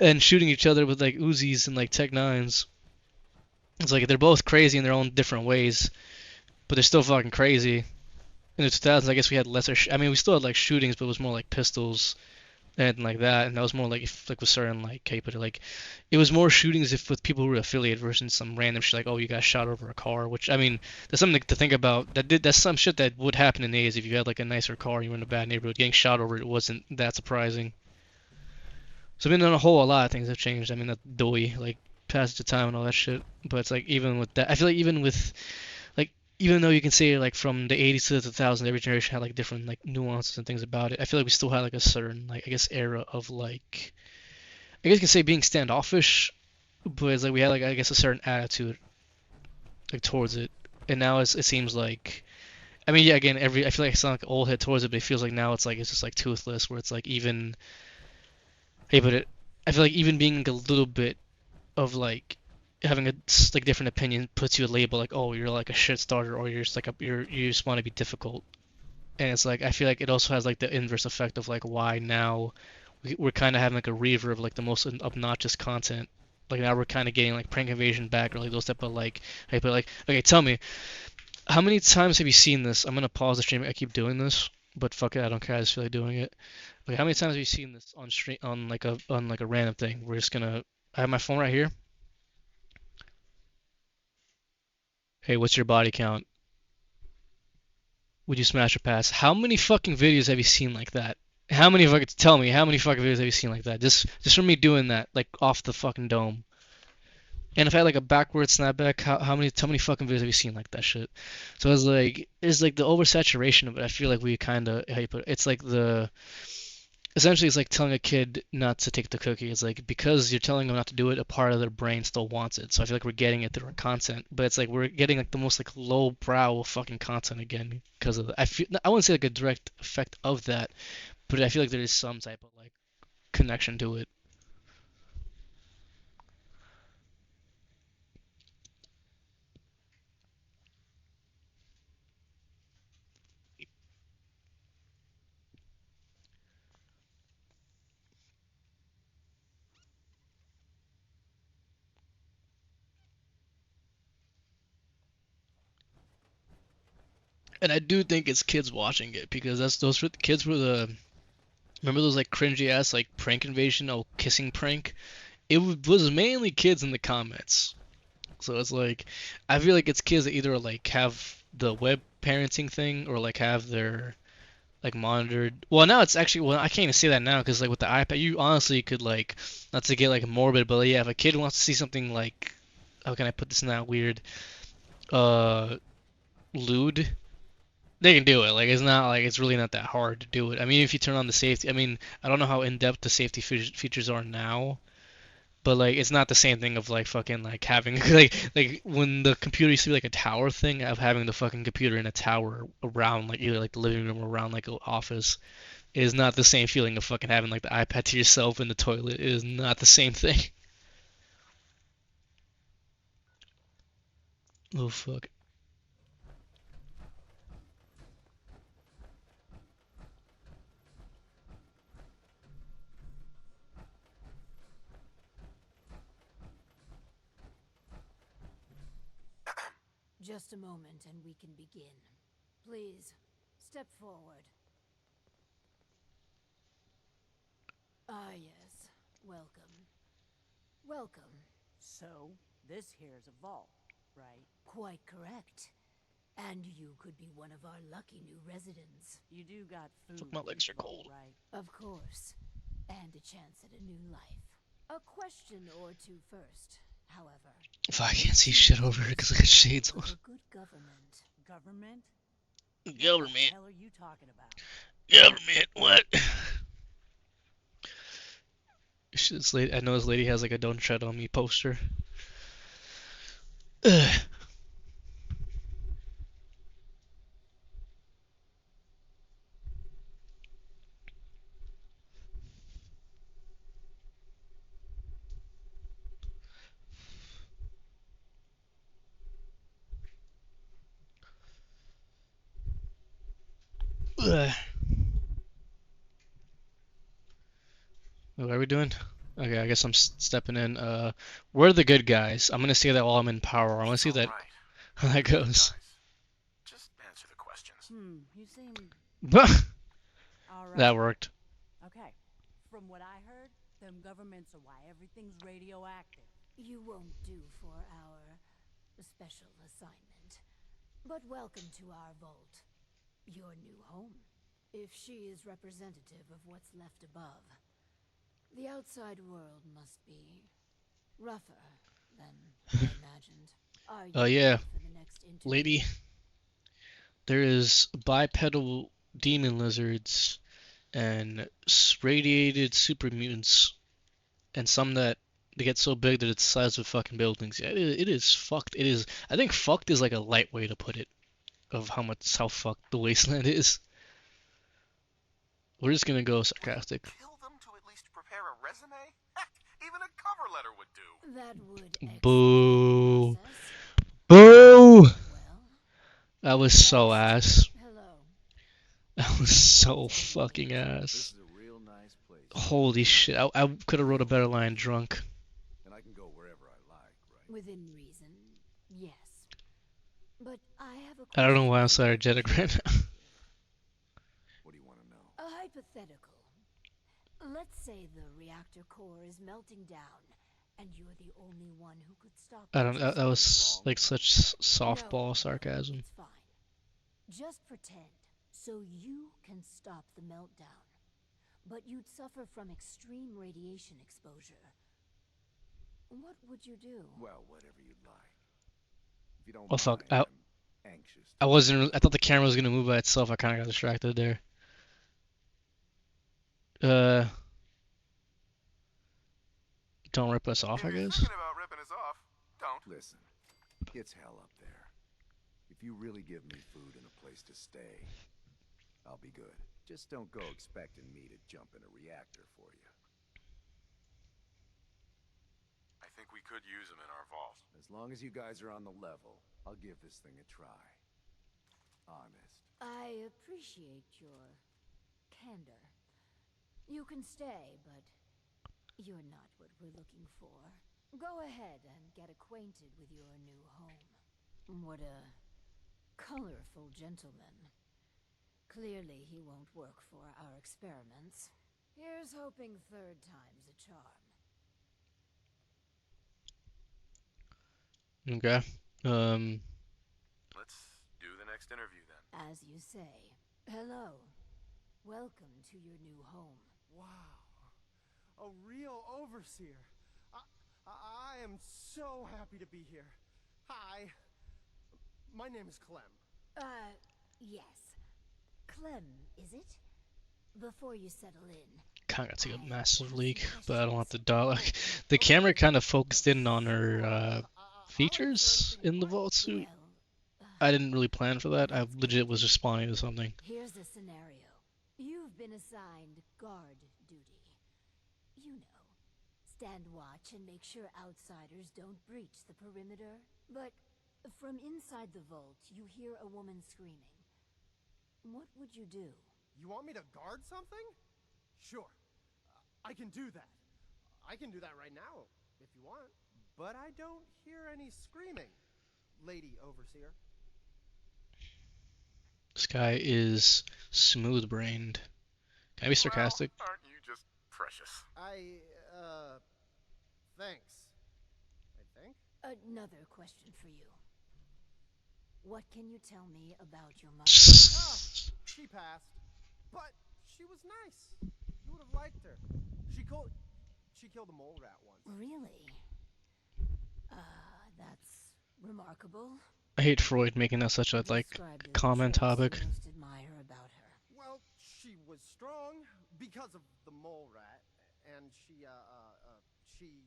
and shooting each other with like Uzis and like Tech Nines. It's like they're both crazy in their own different ways, but they're still fucking crazy. In the 2000s, I guess we had lesser. I mean, we still had like shootings, but it was more like pistols and like that, and that was more like if, like with certain like how you put it, like it was more shootings if with people who were affiliated versus some random shit like oh you got shot over a car, which I mean that's something to think about. That's some shit that would happen in the 80s if you had like a nicer car and you were in a bad neighborhood. Getting shot over it wasn't that surprising. So I mean on a whole a lot of things have changed. I mean that doy like passage of time and all that shit, but it's like even with that, I feel like even with like even though you can say like from the 80s to the 2000s every generation had like different like nuances and things about it, I feel like we still had like a certain like I guess era of like I guess you can say being standoffish, but it's like we had like I guess a certain attitude like towards it, and now it seems like I mean yeah again every I feel like I sound like an old head towards it, but it feels like now it's just like toothless where it's like even hey but it I feel like even being a little bit of like having a like different opinion puts you a label like oh you're like a shit starter or you're just like you just want to be difficult, and it's like I feel like it also has like the inverse effect of like why now we're kind of having like a reverb of like the most obnoxious content. Like now we're kind of getting like prank invasion back or like those type of like hey but like okay tell me how many times have you seen this? I'm gonna pause the stream. I keep doing this, but fuck it, I don't care. I just feel like doing it. Like how many times have you seen this on stream on like a random thing? We're just gonna I have my phone right here. Hey, what's your body count? Would you smash or pass? How many fucking videos have you seen like that? How many fucking tell me? How many fucking videos have you seen like that? Just from me doing that, like off the fucking dome. And if I had like a backward snapback, how many fucking videos have you seen like that shit? So it's like the oversaturation of it. I feel like we kind of how you put it, it's like the essentially it's like telling a kid not to take the cookie. It's like because you're telling them not to do it, a part of their brain still wants it. So I feel like we're getting it through our content, but it's like we're getting like the most like low brow fucking content again because of the, I wouldn't say like a direct effect of that, but I feel like there is some type of like connection to it. And I do think it's kids watching it because that's those kids were the remember those like cringy ass like prank invasion oh kissing prank. It was mainly kids in the comments. So it's like I feel like it's kids that either like have the web parenting thing or like have their like monitored. Well, now it's actually well I can't even say that now because like with the iPad you honestly could like not to get like morbid, but yeah, if a kid wants to see something like how can I put this in that weird uh lewd, they can do it. Like it's not like it's really not that hard to do it. I mean, if you turn on the safety, I mean, I don't know how in depth the safety features are now, but like it's not the same thing of like fucking like having like when the computer used to be like a tower thing of having the fucking computer in a tower around like either like the living room or around like an office. It is not the same feeling of fucking having like the iPad to yourself in the toilet. It is not the same thing. Oh fuck. Just a moment and we can begin. Please, step forward. Ah, yes. Welcome. Welcome. So, this here's a vault, right? Quite correct. And you could be one of our lucky new residents. You do got food. Fuck, my legs in are the vault, cold. right? Of course. And a chance at a new life. A question or two first, however. If I can't see shit over here because I got shades on. A good government. Government? What the Government. hell are you talking about? Government. What? This lady, I know this lady has like a "Don't Tread on Me" poster. Ugh. Ugh. What are we doing? Okay, I guess I'm stepping in. We're the good guys. I'm gonna say that while I'm in power. I wanna see that how that goes. Just answer the questions. You seem... That Alright. worked. Okay. From what I heard, them governments are why everything's radioactive. You won't do for our special assignment. But welcome to our vault. Your new home. If she is representative of what's left above, the outside world must be rougher than I imagined. Are you Yeah. ready for the next interview? Lady, there is bipedal demon lizards and radiated super mutants, and some that they get so big that it's the size of fucking buildings. Yeah, it is fucked. It is. I think fucked is like a light way to put it, of how fucked the wasteland is. We're just gonna go sarcastic. Kill them to at least prepare a resume? Heck, even a cover letter would do. That would expedite Boo. the process. Boo! Well, That was so next. ass. Hello. That was so fucking This ass. is a real nice place. Holy shit. I could have wrote a better line drunk. And I can go wherever I like, right? Within reason, yes. But I have a I don't know why I'm question so for you. energetic right now. What do you want to know? A hypothetical. Let's say the reactor core is melting down, and you're the only one who could stop I it. don't. That was like such softball No, sarcasm. it's fine. Just pretend, so you can stop the meltdown. But you'd suffer from extreme radiation exposure. What would you do? Well, whatever you'd like. If you don't Oh fuck. mind, I'm anxious. I wasn't. I thought the camera was gonna move by itself. I kind of got distracted there. Don't rip us off, I If you're guess. thinking about ripping us off, don't. Listen, it's hell up there. If you really give me food and a place to stay, I'll be good. Just don't go expecting me to jump in a reactor for you. I think we could use them in our vault. As long as you guys are on the level, I'll give this thing a try. Honest. I appreciate your candor. You can stay, but you're not what we're looking for. Go ahead and get acquainted with your new home. What a colorful gentleman. Clearly he won't work for our experiments. Here's hoping third time's a charm. Okay. Let's do the next interview then. As you say. Hello. Welcome to your new home. Wow. A real overseer. I am so happy to be here. Hi. My name is Clem. Yes. Clem, is it? Before you settle in. Kind of got to take a massive leak, but I don't want the dialogue. The camera kind of focused in on her features in the vault suit. Well, I didn't really plan for that. I legit was responding to something. here's a scenario. You've been assigned guard duty. You know, stand watch and make sure outsiders don't breach the perimeter. But from inside the vault, you hear a woman screaming. What would you do? You want me to guard something? Sure. I can do that. I can do that right now, if you want. But I don't hear any screaming, Lady Overseer. This guy is smooth-brained. Can I be sarcastic? Well, aren't you just precious? Thanks. I think. Another question for you. What can you tell me about your mother? She passed. But she was nice. You would have liked her. She killed a mole rat once. Really? That's remarkable. I hate Freud making that such a Describe the common traits topic. you most admire about her. Well, she was strong because of the mole rat, and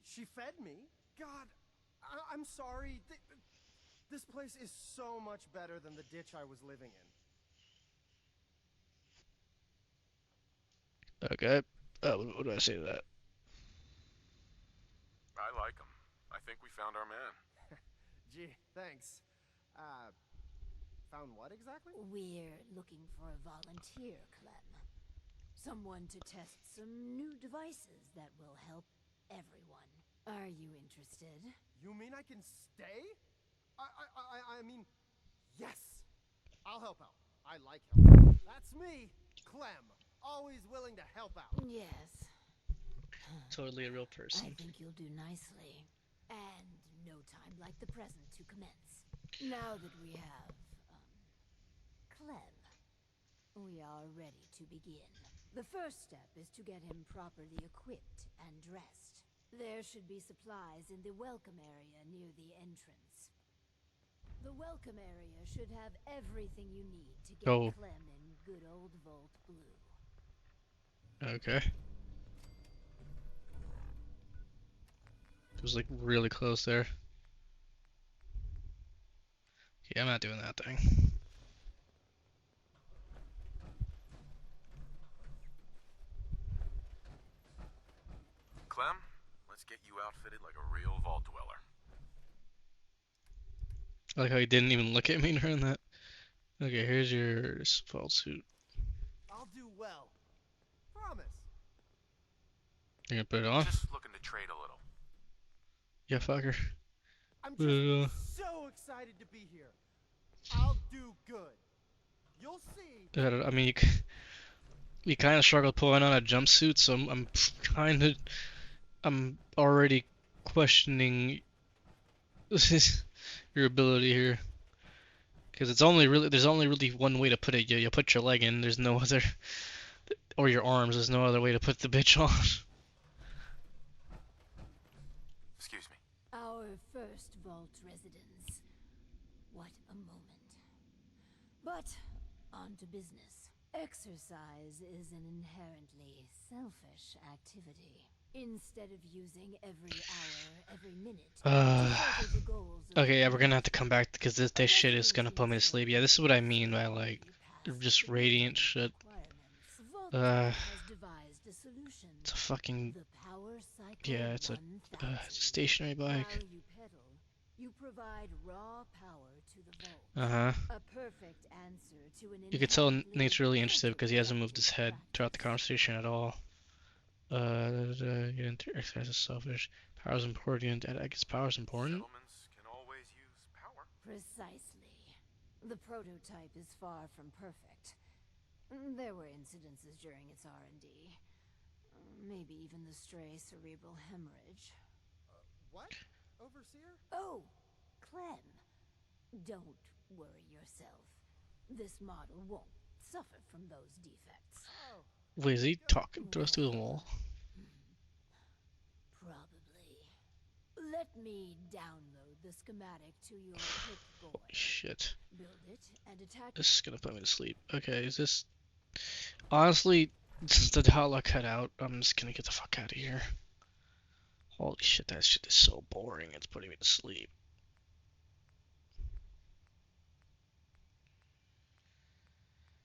she fed me. God, I'm sorry. This place is so much better than the ditch I was living in. Okay. What do I say to that? I like him. I think we found our man. Gee, thanks. Found what exactly? We're looking for a volunteer, Clem. Someone to test some new devices that will help everyone. Are you interested? You mean I can stay? I mean, yes. I'll help out. I like help. That's me, Clem. Always willing to help out. Yes. Totally a real I person. think you'll do nicely. And no time like the present to commence. Now that we have, Clem, we are ready to begin. The first step is to get him properly equipped and dressed. There should be supplies in the welcome area near the entrance. The welcome area should have everything you need to get Oh. Clem in good old Vault Blue. Okay. It was like really close there. Yeah, I'm not doing that thing. Clem, let's get you outfitted like a real vault dweller. I like how he didn't even look at me during that. Okay, here's your default suit. I'll do well. Promise. You're gonna put it on? Just looking to trade a little. Yeah, fucker. I'm Put it on. just so excited to be here. I'll do good. You'll see. I mean, you kind of struggled pulling on a jumpsuit, so I'm already questioning your ability here. Because there's only really one way to put it. You put your leg in. There's no other, or your arms. There's no other way to put the bitch on. Excuse me. Our first vault residence. What a moment. But, on to business. Exercise is an inherently selfish activity. Instead of using every hour, every minute, to further the goals of Okay, yeah, the we're gonna have to come back because this shit is gonna put me to sleep. Yeah, this is what I mean by like just radiant shit. It's a fucking yeah, it's a stationary bike. You provide raw power to the vault. Uh-huh. A perfect answer to an You could tell inherently Nate's really interested because he hasn't moved his head counterproductive throughout the conversation at all. Exercise is selfish. Power's important. I guess power's important. Settlements can always use power. Precisely. The prototype is far from perfect. There were incidences during its R&D. Maybe even the stray cerebral hemorrhage. What? Overseer? Oh, Clem. Don't worry yourself. This model won't suffer from those defects. Oh. Wait, is he talking to us through the wall? Probably. Let me download the schematic to your Pip-Boy. Holy shit. Build it and attach. This is gonna put me to sleep. Okay, is this... Honestly, since the outlook cut out, I'm just gonna get the fuck out of here. Holy shit, that shit is so boring, it's putting me to sleep.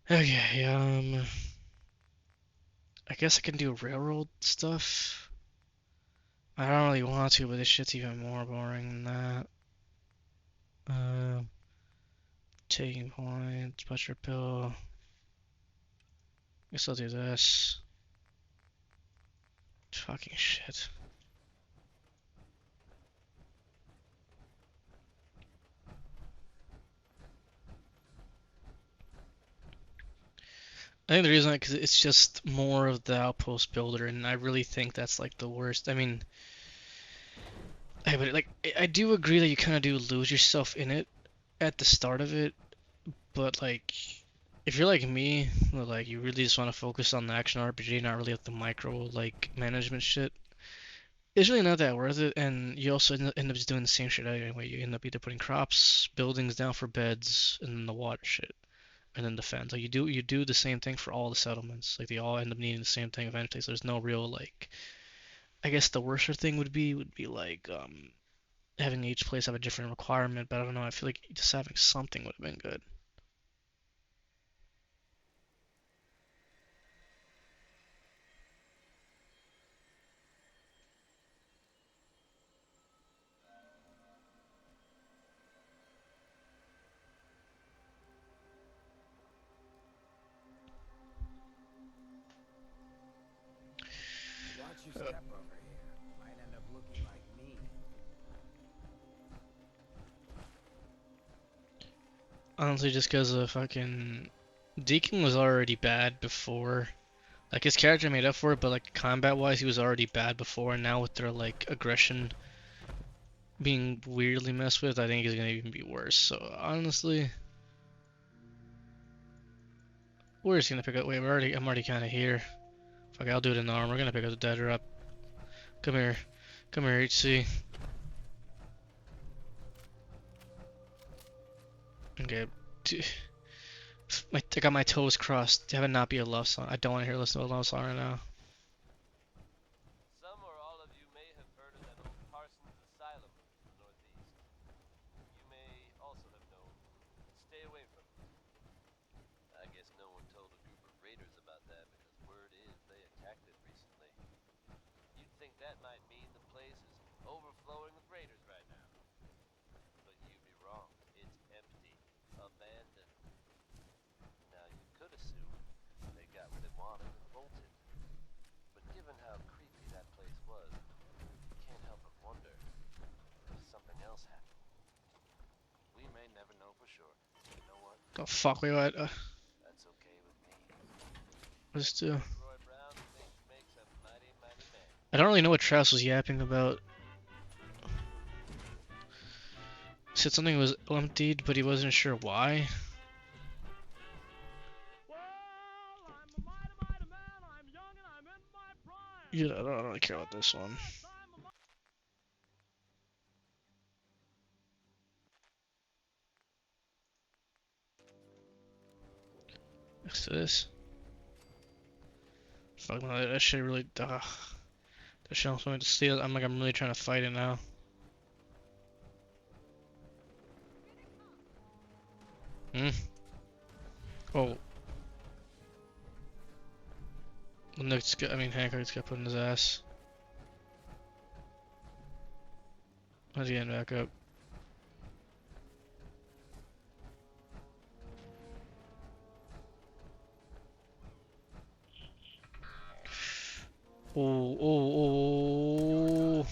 Okay, I guess I can do railroad stuff. I don't really want to, but this shit's even more boring than that. Taking points, butcher pill. Guess I'll do this. Fucking shit. I think the reason, because it's just more of the outpost builder, and I really think that's like the worst. I mean, but like I do agree that you kind of do lose yourself in it at the start of it, but like if you're like me, like you really just want to focus on the action RPG, not really like the micro like management shit, it's really not that worth it. And you also end up just doing the same shit anyway. You end up either putting crops, buildings down for beds, and then the water shit, and then defense. Like you do the same thing for all the settlements. Like they all end up needing the same thing eventually. So there's no real like. I guess the worser thing would be like having each place have a different requirement. But I don't know. I feel like just having something would have been good. Watch your step over here. Might end up looking like me. Honestly, just because the fucking Deacon was already bad before. Like his character made up for it, but like combat-wise, he was already bad before. And now with their like aggression being weirdly messed with, I think he's gonna even be worse. So honestly, we're just gonna pick up. Wait, I'm already kind of here. Fuck, I'll do it in the arm. We're gonna pick up the dead rep. Come here, come here, HC. Okay. I got my toes crossed. Have it not be a love song. I don't want to hear listen to a love song right now. Some or all of you may have heard of that old Parsons Asylum in the Northeast. You may also have known. Stay away from it. I guess no one told a group of raiders about that because word is they attacked it recently. You'd think that might mean the place is overflowing with raiders right now. But you'd be wrong. It's empty. Abandoned. Now you could assume they got what they wanted and bolted. But given how creepy that place was, you can't help but wonder if something else happened. We may never know for sure. You know what? Oh fuck, wait, what? That's okay with me. Let's do. Roy Brown thinks makes a mighty, mighty man. I don't really know what Travis was yapping about. He said something was emptied, but he wasn't sure why. Yeah, I don't really care about this one. Next to this. Fuck no, that shit really. That shit almost want me to steal. I'm really trying to fight it now. Hmm. Oh. Hancock's got put in his ass. How's he getting back up? Oh, oh, oh.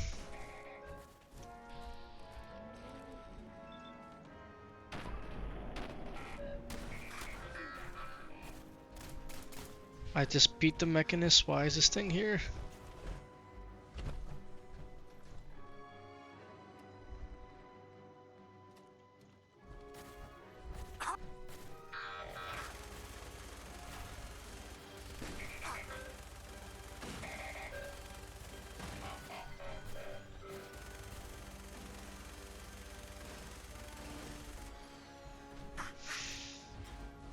I just beat the Mechanist. Why is this thing here?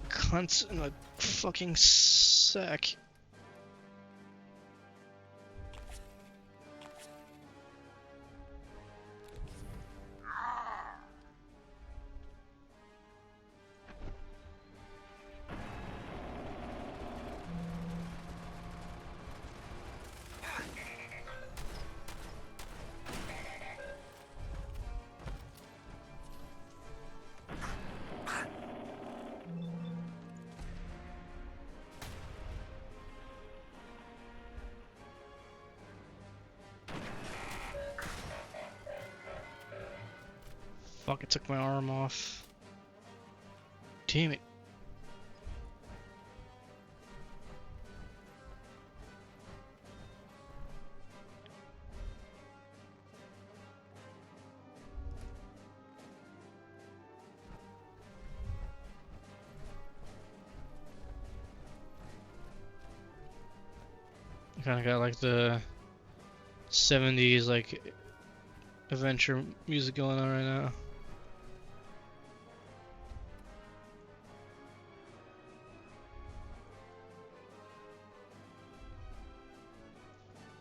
Cunts in a fucking sack. Fuck, it took my arm off. Damn it. Kind of got like the 70s like adventure music going on right now.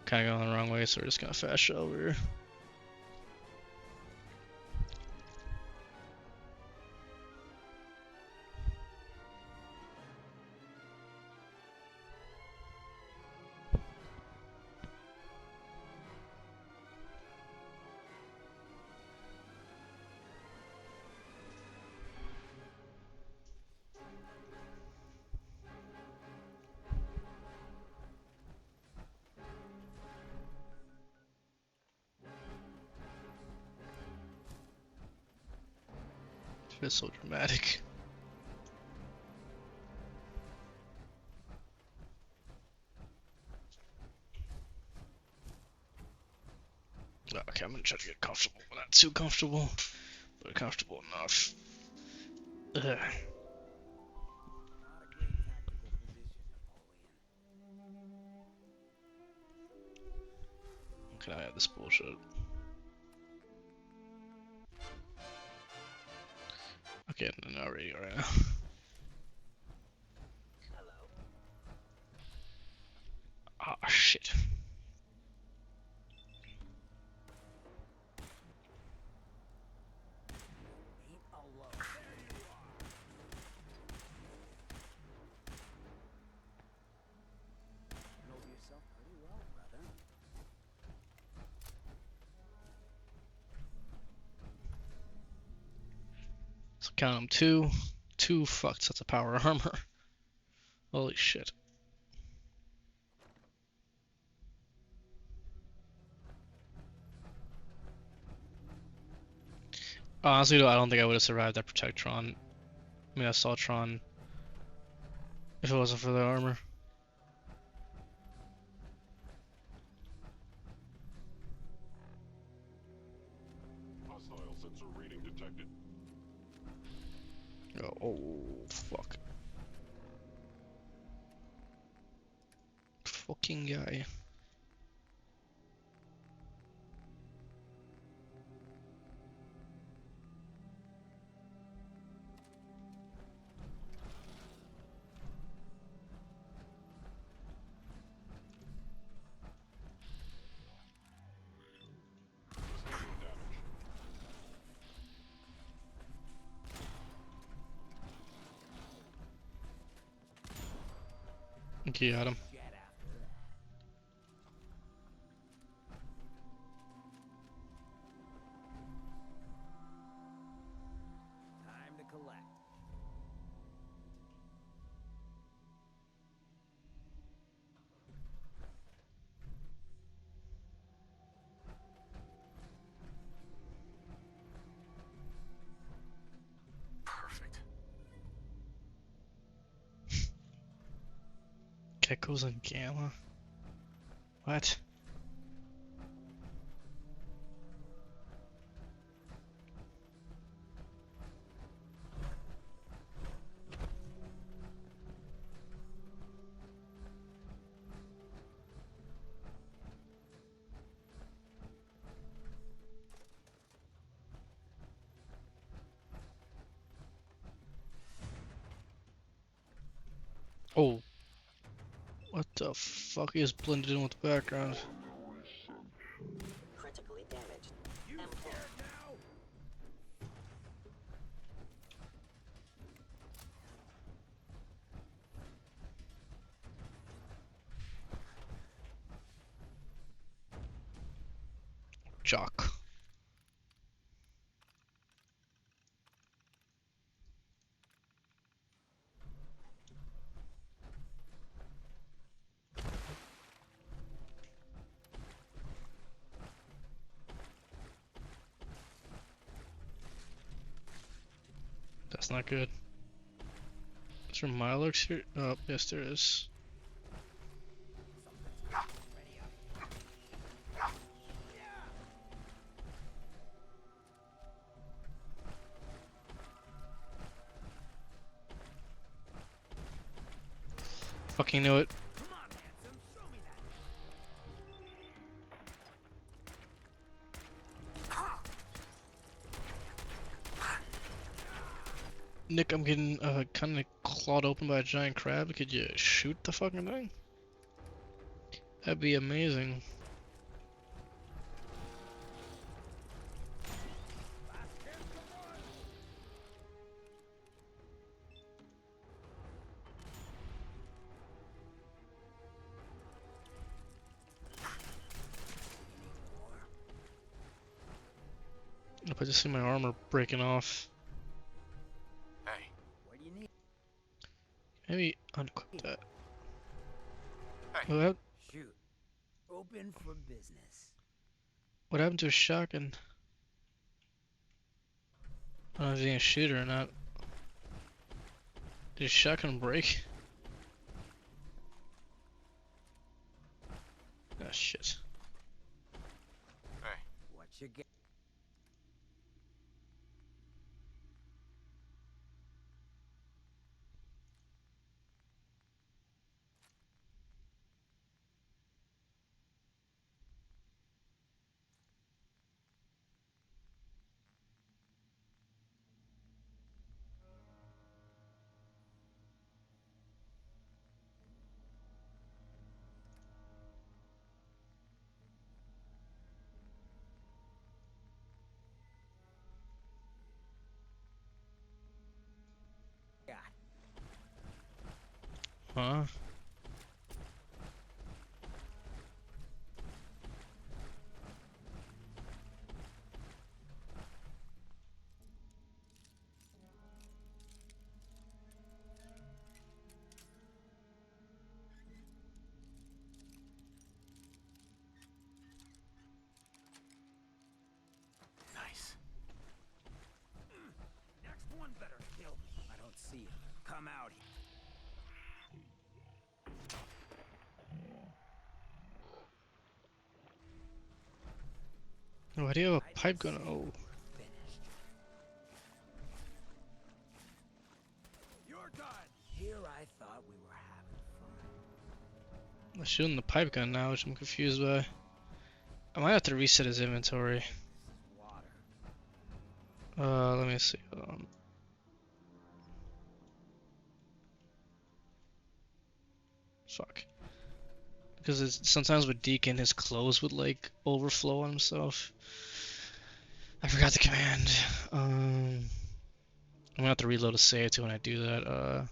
Kind of going the wrong way, so we're just gonna fast shell over here. It's so dramatic. Okay, I'm gonna try to get comfortable, but not too comfortable, but comfortable enough. Ugh. Not a great tactical position, Napoleon. Can I add this bullshit? Okay, I'm not ready right now. Ah, shit. Ain't alone. Know yourself pretty well, brother. So count them two fuck sets of power armor. Holy shit. Honestly though, I don't think I would have survived that Protectron. I mean, that Saltron, if it wasn't for the armor. Hostile sensor reading detected. Oh, fuck. Fucking guy. Got him. Jet after that. Time to collect. Perfect. Geckos and Gamma? What? Oh. What the fuck is blended in with the background? Critically damaged. You scared now? Jock. That's not good. Is there Milux here? Oh, yes there is. Fucking knew it. Nick, I'm getting kind of clawed open by a giant crab. Could you shoot the fucking thing? That'd be amazing. I just see my armor breaking off. Hey. What do you need? Maybe unequip that. Hey. Shoot. Open for business. What happened to a shotgun? I don't know if he's gonna shoot it or not. Did his shotgun break? Ah, shit. Hey. What you get? Huh? Nice. Next one better kill me. I don't see it. Come out here. Why do you have a pipe gun? Oh. Finished. You're done. Here I thought we were having fun. I'm shooting the pipe gun now, which I'm confused by. I might have to reset his inventory. This is water. Let me see. Fuck. Because it's, sometimes with Deacon, his clothes would like overflow on himself. I forgot the command. I'm gonna have to reload a save too when I do that.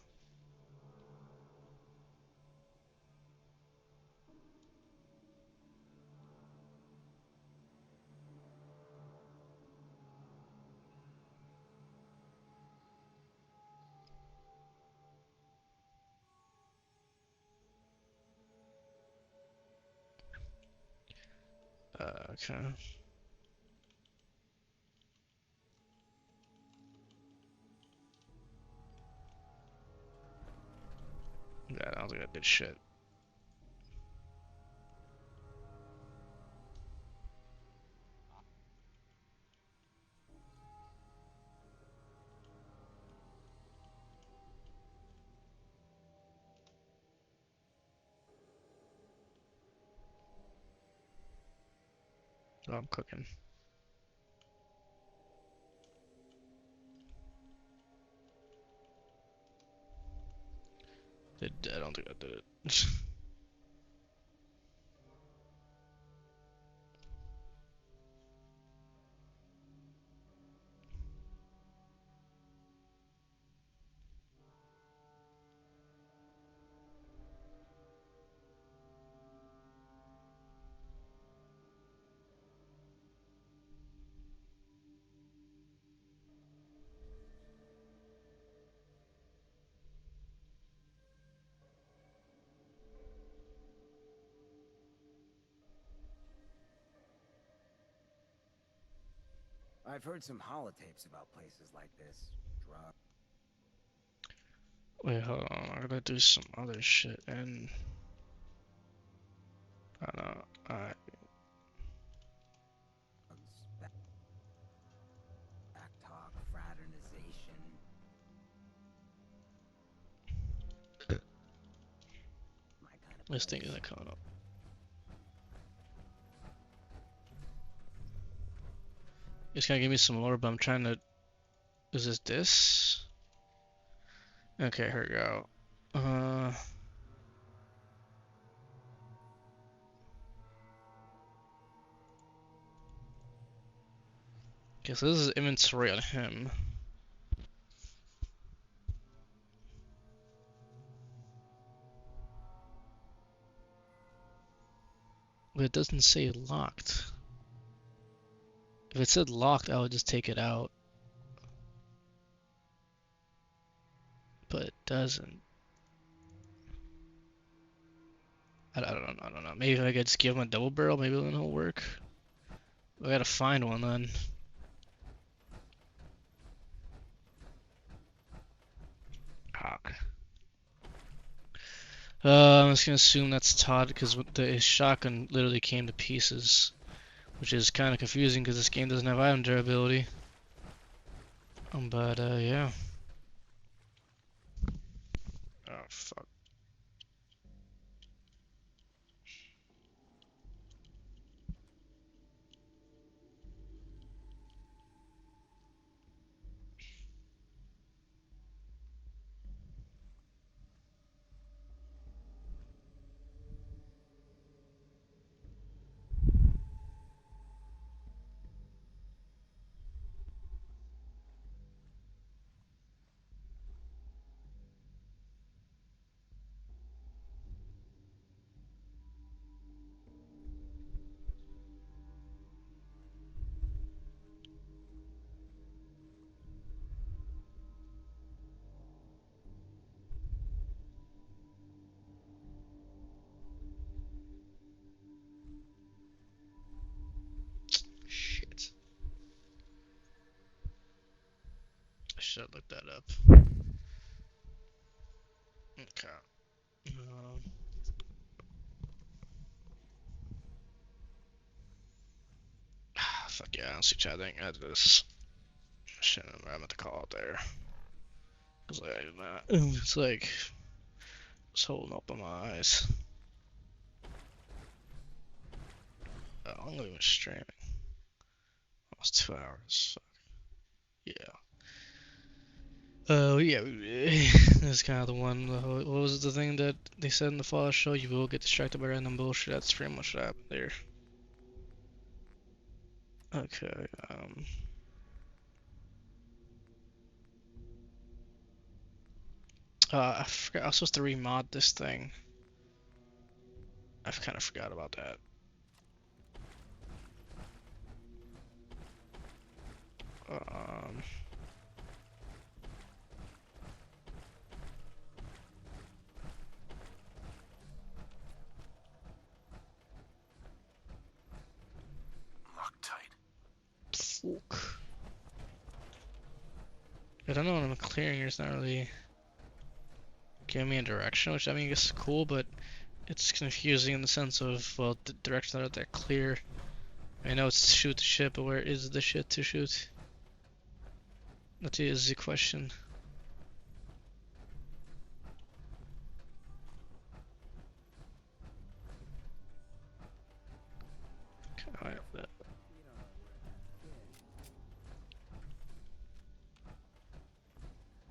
Okay. Yeah, I don't think I did shit. Oh, I'm cooking. I don't think I did it. I've heard some holotapes about places like this. Drug. Wait, hold on. I gotta do some other shit and I don't know. Alright. Back talk, fraternization. My kind of This thing place. isn't coming up. It's gonna give me some lore, but I'm trying to. Is this? Okay, here we go. Guess this is inventory on him. But it doesn't say locked. If it said locked, I would just take it out. But it doesn't. I don't know. Maybe if I could just give him a double barrel, maybe then it'll work. I gotta find one then. Cock. I'm just gonna assume that's Todd because his shotgun literally came to pieces, which is kind of confusing because this game doesn't have item durability. But yeah. Oh fuck. Shit. I should have looked that up. Okay. Fuck yeah, I don't see chatting at this. Shit, I'm at the call out there. Cause like, it's like, it's holding up on my eyes. Oh, I'm not even streaming. Almost 2 hours. Fuck. Yeah. Oh yeah, that's kind of the one. What was the thing that they said in the Fallout show? You will get distracted by random bullshit. That's pretty much what happened there. Okay. I forgot. I was supposed to remod this thing. I've kind of forgot about that. Um. Fuck. I don't know what I'm clearing. It's not really giving me a direction, which I mean is cool, but it's confusing in the sense of, well, the directions aren't that clear. I know it's shoot the shit, but where is the shit to shoot? That is the question. Okay,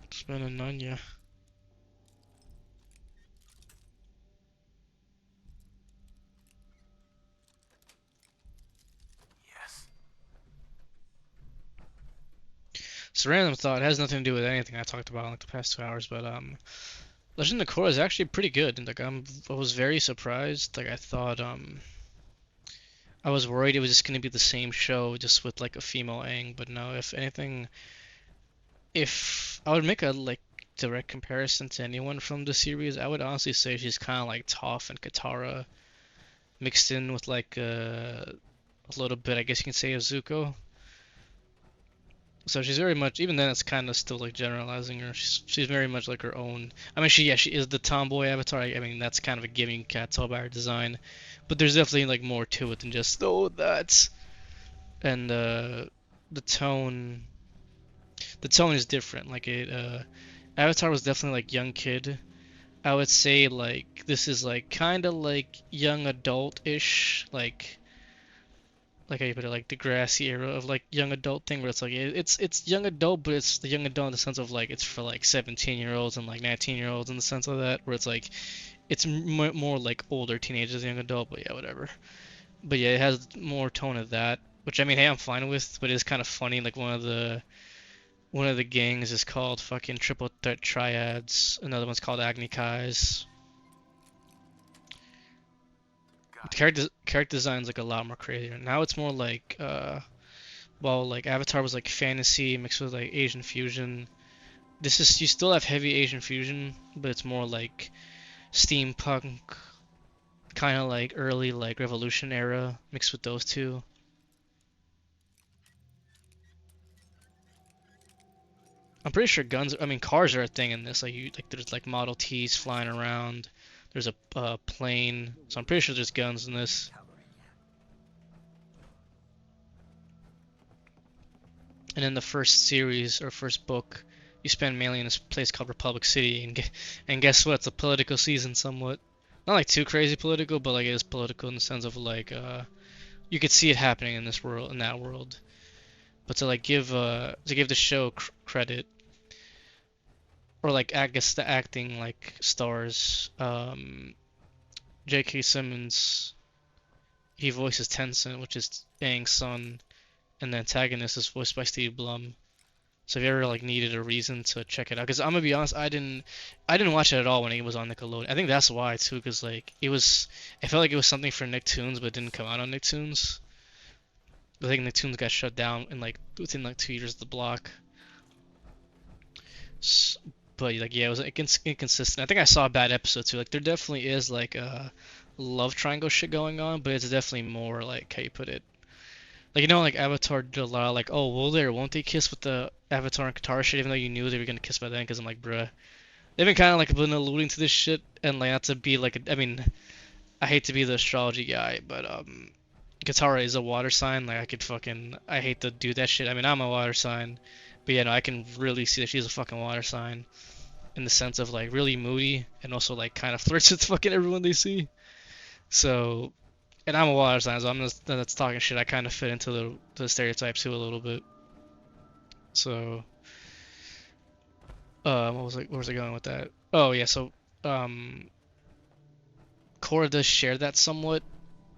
it's been a none, yeah. It's a random thought. It has nothing to do with anything I talked about in like the past 2 hours, but Legend of Korra is actually pretty good. And like I was very surprised. Like I thought I was worried it was just gonna be the same show just with like a female Aang, but no, if anything, if I would make a like direct comparison to anyone from the series, I would honestly say she's kind of like Toph and Katara mixed in with like a little bit, I guess you can say, of Zuko. So she's very much, even then, it's kind of still like generalizing her. She's very much like her own. I mean, she is the tomboy avatar. I mean, that's kind of a giving cat tell by her design, but there's definitely like more to it than just oh that. And the tone, the tone is different. Like Avatar was definitely like young kid. I would say like this is like kind of like young adult-ish, like how you put it, like the grassy era of like young adult thing, where it's like it's young adult, but it's the young adult in the sense of like it's for like 17-year-olds and like 19-year-olds in the sense of that, where it's like it's more like older teenagers, young adult, but yeah, whatever. But yeah, it has more tone of that, which I mean, hey, I'm fine with, but it's kind of funny. Like one of the gangs is called fucking Triple Threat Triads. Another one's called Agni Kais. Character design's like a lot more crazier. Now it's more like well, like Avatar was like fantasy mixed with like Asian fusion. This is, you still have heavy Asian fusion, but it's more like steampunk, kind of like early like Revolution era mixed with those two. I'm pretty sure guns. I mean, cars are a thing in this. Like there's like Model Ts flying around. There's a plane, so I'm pretty sure there's guns in this. And in the first series or first book, you spend mainly in this place called Republic City, and guess what? It's a political season somewhat. Not like too crazy political, but like it is political in the sense of like you could see it happening in this world, in that world. But to give the show credit, or like I guess the acting like stars, J.K. Simmons, he voices Tencent, which is Aang's son, and the antagonist is voiced by Steve Blum. So if you ever like needed a reason to check it out, because I'm gonna be honest, I didn't watch it at all when it was on Nickelodeon. I think that's why too, because like I felt like it was something for Nicktoons, but it didn't come out on Nicktoons. I think Nicktoons got shut down in like within like 2 years of the block. But like yeah, it was inconsistent. I think I saw a bad episode too. Like there definitely is like a love triangle shit going on, but it's definitely more like how you put it. Like like Avatar did a lot of like, oh, will they or won't they kiss with the Avatar and Katara shit, even though you knew they were gonna kiss by then? Because I'm like, bruh, they've been kind of like been alluding to this shit, and like not to be like, I mean, I hate to be the astrology guy, but Katara is a water sign. Like I hate to do that shit. I mean, I'm a water sign, but yeah, no, I can really see that she's a fucking water sign in the sense of like really moody and also like kind of flirts with fucking everyone they see. So, and I'm a water sign, so I'm just that's talking shit. I kind of fit into the stereotypes too a little bit. So, where was I going with that? Oh yeah, so um, Korra does share that somewhat,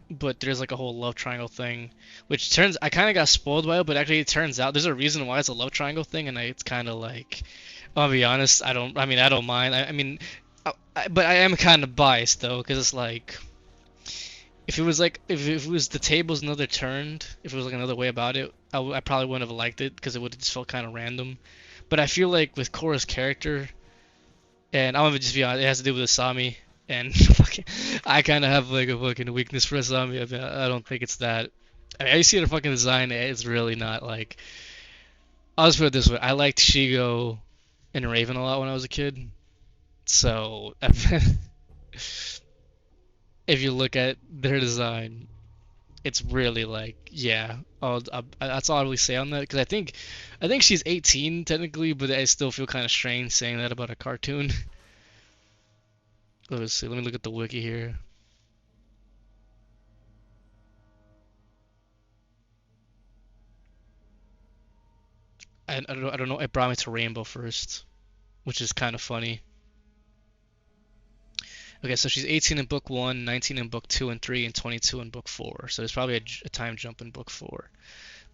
but there's like a whole love triangle thing, which I kind of got spoiled by it, but actually it turns out there's a reason why it's a love triangle thing, and it's kind of like, I'll be honest, I don't mind. I mean, but I am kind of biased though, because it's like, if it was like, if it was the tables another turned, if it was like another way about it, I probably wouldn't have liked it, because it would have just felt kind of random. But I feel like with Korra's character, and I'm gonna just be honest, it has to do with Asami. And fucking, I kind of have like a fucking weakness for Asami. I mean, I don't think it's that. I mean, I see the fucking design. It's really not like. I'll just put it this way. I liked Shigo and Raven a lot when I was a kid. So if you look at their design, it's really like, yeah. That's all I really say on that, because I think she's 18 technically, but I still feel kind of strange saying that about a cartoon. Let's see. Let me look at the wiki here. I don't know. It brought me to Rainbow first, which is kind of funny. Okay, so she's 18 in book 1, 19 in book 2 and 3, and 22 in book 4. So there's probably a time jump in book 4.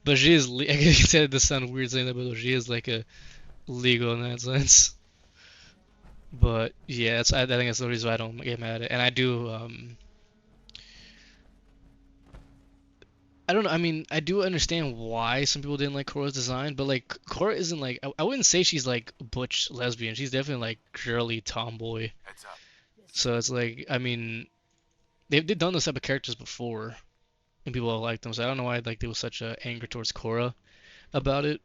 But she is, I said this sounds weird saying that, but she is like a legal in that sense. But yeah, I think that's the reason why I don't get mad at it. And I don't know. I mean, I do understand why some people didn't like Korra's design, but like Korra isn't like, I wouldn't say she's like butch lesbian. She's definitely like girly tomboy. Heads up. So it's like, I mean, they've done those type of characters before, and people have liked them. So I don't know why like there was such a anger towards Korra about it.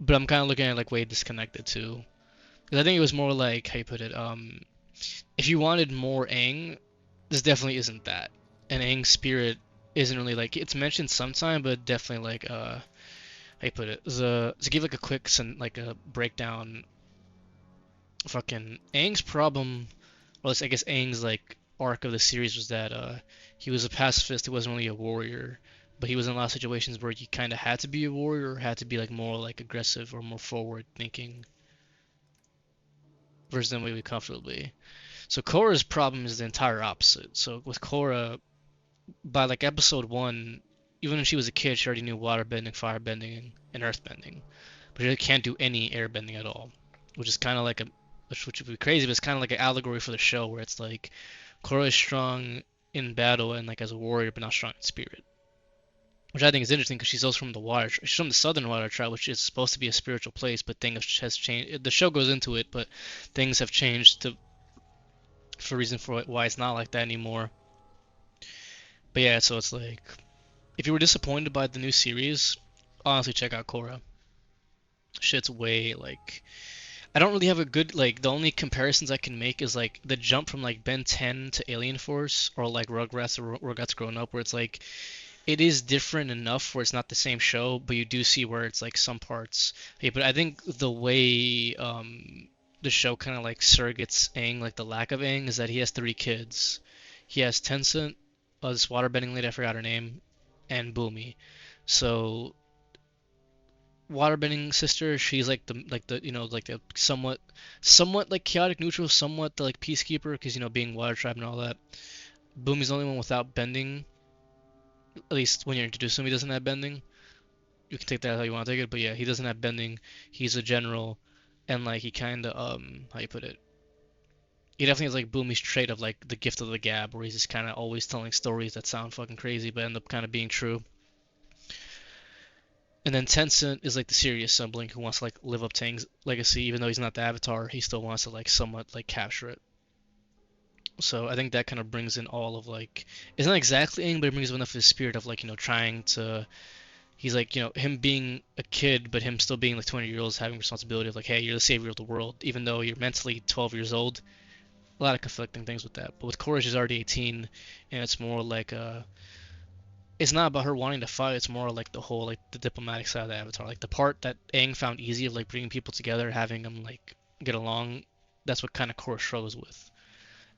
but I'm kind of looking at it like way disconnected too. Because I think it was more like how you put it. If you wanted more Aang, this definitely isn't that. And Aang's spirit isn't really like it's mentioned sometime, but definitely like how you put it. To give like a quick like a breakdown. Fucking Aang's problem, well, I guess Aang's like arc of the series was that he was a pacifist. He wasn't really a warrior, but he was in a lot of situations where you kind of had to be a warrior, or had to be like more like aggressive or more forward thinking versus than we would comfortably. So Korra's problem is the entire opposite. So with Korra, by like episode one, even when she was a kid, she already knew water bending, fire bending, and earth bending, but she can't do any air bending at all, which is kind of like a which would be crazy, but it's kind of like an allegory for the show where it's like Korra is strong in battle and like as a warrior, but not strong in spirit. Which I think is interesting because she's also from the water. She's from the Southern Water Tribe, which is supposed to be a spiritual place, but things has changed. The show goes into it, but things have changed to for a reason for why it's not like that anymore. But yeah, so it's like if you were disappointed by the new series, honestly check out Korra. Shit's way like I don't really have a good like the only comparisons I can make is like the jump from like Ben 10 to Alien Force or like Rugrats or Rugrats Grown Up where it's like it is different enough where it's not the same show, but you do see where it's like some parts. Hey, but I think the way the show kind of like surrogates Aang, like the lack of Aang, is that he has three kids. He has Tencent, this waterbending lady, I forgot her name, and Boomy. So waterbending sister, she's like the like the somewhat like chaotic neutral, somewhat the like peacekeeper because being water tribe and all that. Boomy's the only one without bending. At least when you're introduced to him, he doesn't have bending. You can take that how you want to take it, but yeah, he doesn't have bending. He's a general, and like he kind of how you put it. He definitely has like Boomy's trait of like the gift of the gab, where he's just kind of always telling stories that sound fucking crazy but end up kind of being true. And then Tencent is like the serious sibling who wants to like live up to Aang's legacy, even though he's not the Avatar, he still wants to like somewhat like capture it. So I think that kind of brings in all of like it's not exactly Aang, but it brings enough of his spirit of like trying to. He's like him being a kid, but him still being like 20 years old, having responsibility of like, hey, you're the savior of the world, even though you're mentally 12 years old. A lot of conflicting things with that. But with Korra, she's already 18, and it's more like it's not about her wanting to fight. It's more like the whole like the diplomatic side of the Avatar, like the part that Aang found easy of like bringing people together, having them like get along. That's what kind of Korra struggles with.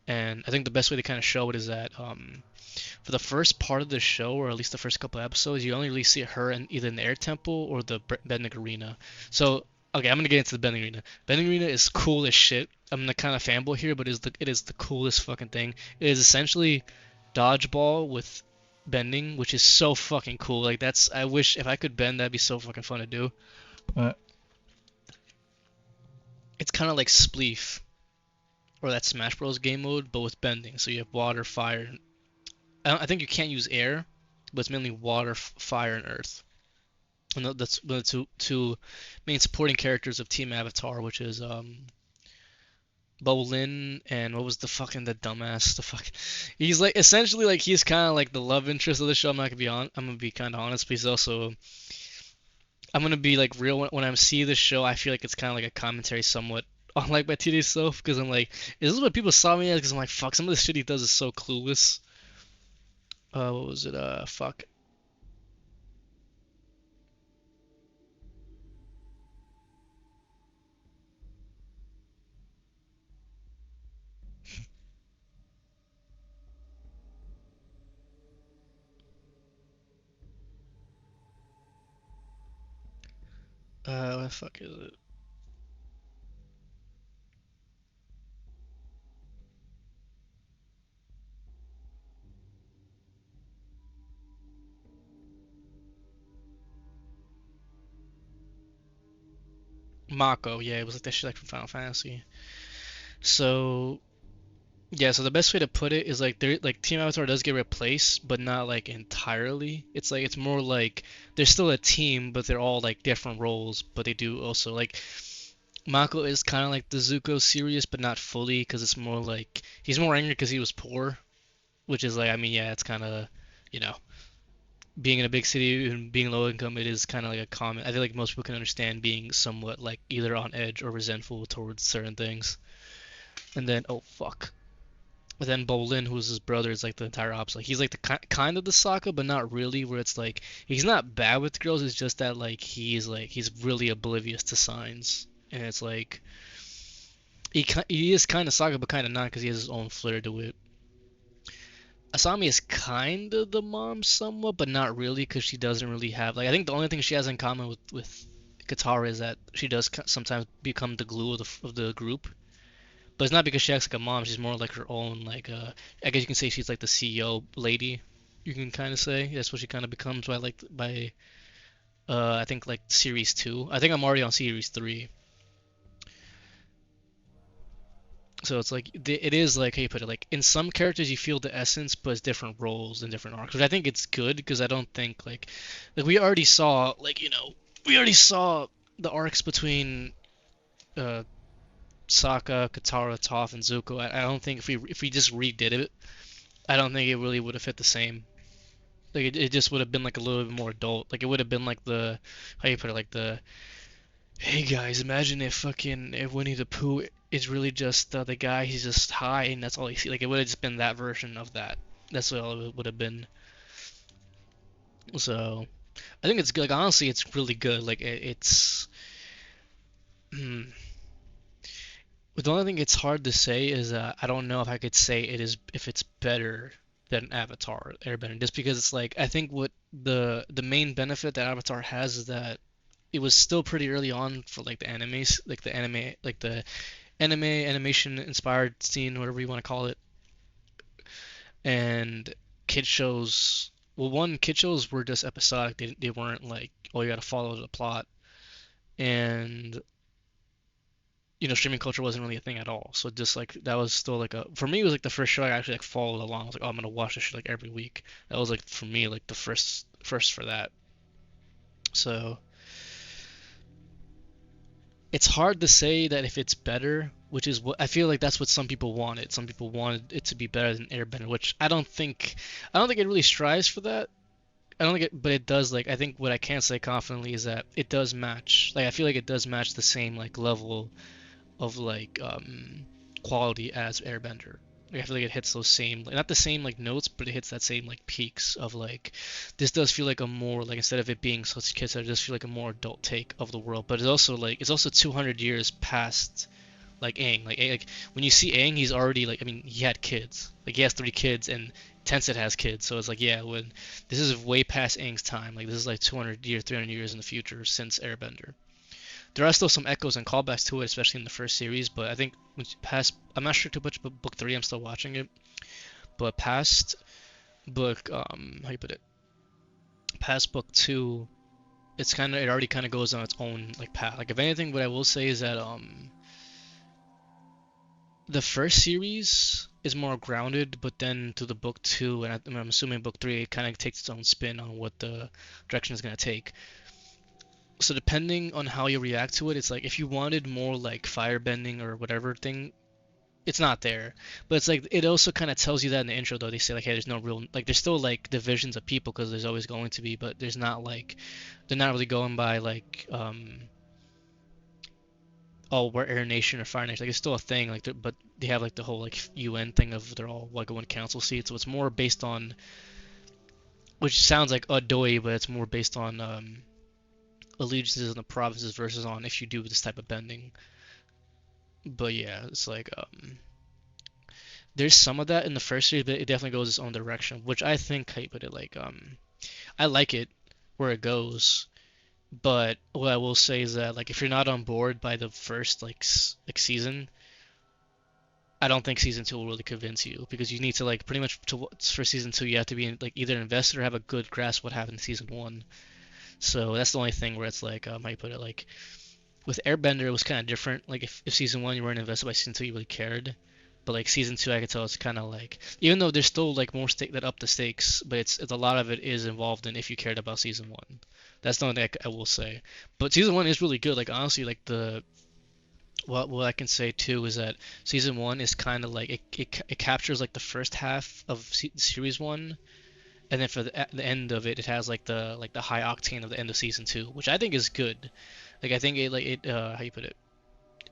And I think the best way to kind of show it is that for the first part of the show, or at least the first couple of episodes, you only really see her in either in the Air Temple or the Bending Arena. So, okay, I'm gonna get into the Bending Arena. Bending Arena is cool as shit. I'm the kind of fanboy here, but it is the coolest fucking thing. It is essentially dodgeball with bending, which is so fucking cool. Like I wish if I could bend, that'd be so fucking fun to do. But it's kind of like Spleef or that Smash Bros. Game mode, but with bending. So you have water, fire. I think you can't use air, but it's mainly water, fire, and earth. And that's the two main supporting characters of Team Avatar, which is Bolin and what was the dumbass, the fuck. He's like essentially like he's kind of like the love interest of the show. I'm gonna be kind of honest, but he's also I'm gonna be like real when I see the show. I feel like it's kind of like a commentary somewhat on like my teenage self because I'm like, is this what people saw me as? Because I'm like, fuck, some of the shit he does is so clueless. What was it? Fuck. What the fuck is it? Mako, yeah, it was like that shit like from Final Fantasy. So yeah, so the best way to put it is like Team Avatar does get replaced, but not like entirely. It's like it's more like they're still a team, but they're all like different roles, but they do also like Mako is kind of like the Zuko Sirius, but not fully because it's more like he's more angry because he was poor, which is like I mean yeah, it's kind of you know being in a big city and being low income, it is kind of like a common. I feel like most people can understand being somewhat like either on edge or resentful towards certain things. And then, oh fuck. But then Bolin, who's his brother, is like the entire opposite. Like, he's like the kind of the Sokka, but not really. Where it's like he's not bad with girls. It's just that he's really oblivious to signs, and it's like he is kind of Sokka, but kind of not because he has his own flair to it. Asami is kind of the mom somewhat, but not really because she doesn't really have like I think the only thing she has in common with Katara is that she does sometimes become the glue of the group. But it's not because she acts like a mom. She's more like her own like I guess you can say she's like the CEO lady. You can kind of say that's what she kind of becomes by I think like series 2. I think I'm already on series 3. So it's like it is like how you put it. Like in some characters you feel the essence, but it's different roles and different arcs. Which I think it's good because I don't think like we already saw we already saw the arcs between uh Sokka, Katara, Toph, and Zuko. I don't think if we just redid it, I don't think it really would have hit the same. Like it just would have been like a little bit more adult. Like it would have been like the how you put it like the hey guys, imagine if Winnie the Pooh is really just the guy. He's just high and that's all you see. Like it would have just been that version of that. That's what it would have been. So I think it's good. Like honestly, it's really good. Like it's. The only thing it's hard to say is I don't know if I could say it is if it's better than Avatar Airbender, just because it's like I think what the main benefit that Avatar has is that it was still pretty early on for like the animes, like the anime animation inspired scene, whatever you want to call it, and kid shows. Well, one kid shows were just episodic; they weren't like oh you got to follow the plot, and streaming culture wasn't really a thing at all. So just like that was still like a for me it was like the first show I actually like followed along. I was like, oh, I'm gonna watch this shit like every week. That was like for me like the first for that. So it's hard to say that if it's better, which is what I feel like that's what some people wanted. Some people wanted it to be better than Airbender, which I don't think it really strives for that. I don't think it, but it does. Like I think what I can say confidently is that it does match. Like I feel like it does match the same like level of like quality as Airbender. Like, I feel like it hits those same like not the same like notes, but it hits that same like peaks of like this does feel like a more like instead of it being such kids, it does feel like a more adult take of the world. But it's also 200 years past like Aang. Like when you see Aang, he's already like I mean he had kids. Like he has 3 kids and Tencent has kids, so it's like yeah, when this is way past Aang's time. Like this is like 200 years, 300 years in the future since Airbender. There are still some echoes and callbacks to it, especially in the first series. But I think past, I'm not sure too much about book 3. I'm still watching it, but past book, how you put it, past book 2, it already kind of goes on its own like path. Like if anything, what I will say is that the first series is more grounded, but then to the book 2, and I'm assuming book 3, it kind of takes its own spin on what the direction is gonna take. So depending on how you react to it, it's like if you wanted more like firebending or whatever thing, it's not there. But it's like it also kind of tells you that in the intro though. They say like, hey, there's no real like there's still like divisions of people because there's always going to be, but there's not like they're not really going by like oh we're Air Nation or Fire Nation. Like it's still a thing like but they have like the whole like UN thing of they're all like one council seat. So it's more based on which sounds like a doi, but it's more based on allegiances in the provinces versus on if you do this type of bending. But yeah, it's like there's some of that in the first series, but it definitely goes its own direction, which I think how you put it like I like it where it goes. But what I will say is that like if you're not on board by the first like season, I don't think season 2 will really convince you because you need to like pretty much for season 2 you have to be like either invested or have a good grasp of what happened in season 1. So that's the only thing where it's like how you put it like with Airbender, it was kind of different. Like if season 1 you weren't invested, by season 2 you really cared. But like season 2, I could tell it's kind of like even though there's still like more stake that up the stakes, but it's a lot of it is involved in if you cared about season 1. That's the only thing I will say. But season 1 is really good. Like honestly, like the what I can say too is that season 1 is kind of like it captures like the first half of series 1, and then for the end of it, it has like the high octane of the end of season two, which I think is good. Like I think how you put it,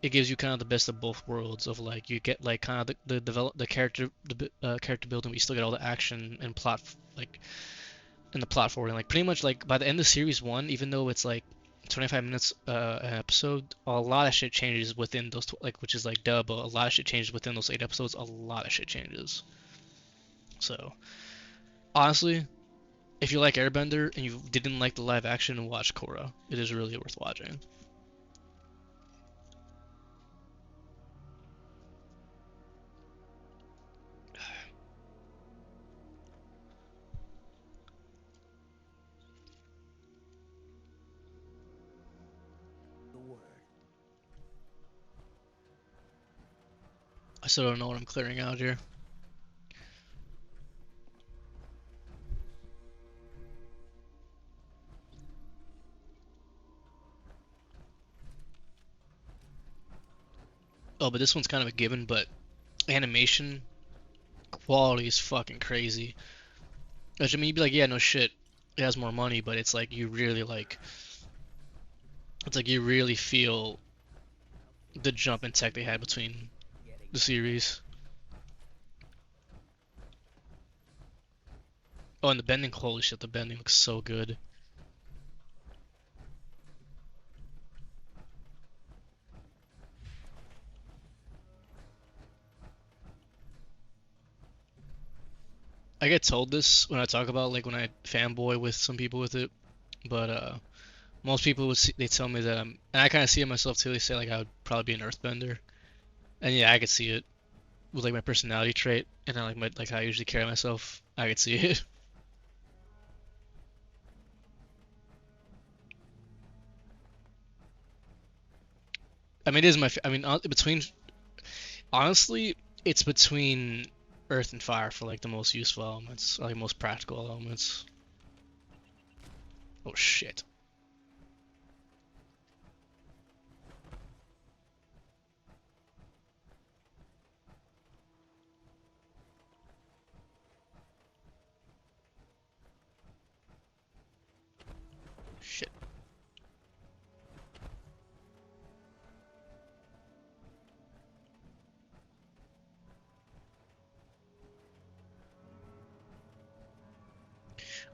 it gives you kind of the best of both worlds of like you get like kind of the character building, but you still get all the action and plot like and the plot forwarding. Like pretty much like by the end of series one, even though it's like 25 minutes an episode, a lot of shit changes within those like which is like dub, but a lot of shit changes within those 8 episodes. A lot of shit changes. So honestly, if you like Airbender and you didn't like the live action, watch Korra. It is really worth watching. The word. I still don't know what I'm clearing out here. Oh, but this one's kind of a given, but animation quality is fucking crazy. Which I mean, you'd be like, yeah, no shit, it has more money, but it's like you really like, it's like you really feel the jump in tech they had between the series. Oh, and the bending, holy shit, the bending looks so good. I get told this when I talk about like when I fanboy with some people with it, but most people they tell me that and I kind of see it myself too. They say like I would probably be an earthbender, and yeah, I could see it with like my personality trait and I like how I usually carry myself. I could see it. I mean, it is I mean, between honestly, it's between earth and fire for like the most useful elements, like most practical elements. Oh shit. Shit.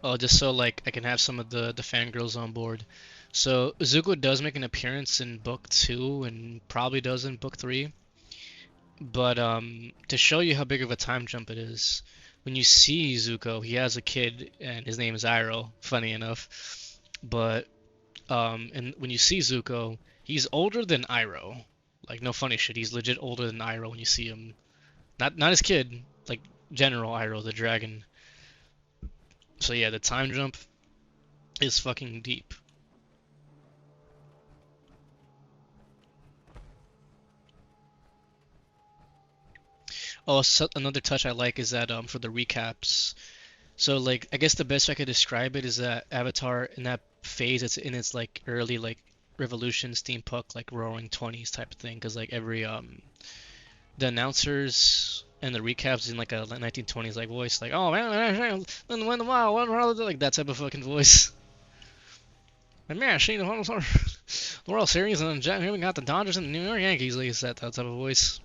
Oh, just so like I can have some of the fangirls on board. So Zuko does make an appearance in book two and probably does in book three. But to show you how big of a time jump it is, when you see Zuko, he has a kid and his name is Iroh, funny enough. But and when you see Zuko, he's older than Iroh. Like no funny shit, he's legit older than Iroh when you see him. Not his kid, like General Iroh, the dragon. So yeah, the time jump is fucking deep. Oh, so another touch I like is that for the recaps. So like I guess the best way I could describe it is that Avatar in that phase it's in its like early like revolution steampunk like roaring 20s type of thing because like every the announcers and the recaps in like a 1920s like voice like oh man when the wow like that type of fucking voice. And man, she the World Series and then here we got the Dodgers and the New York Yankees like that type of voice.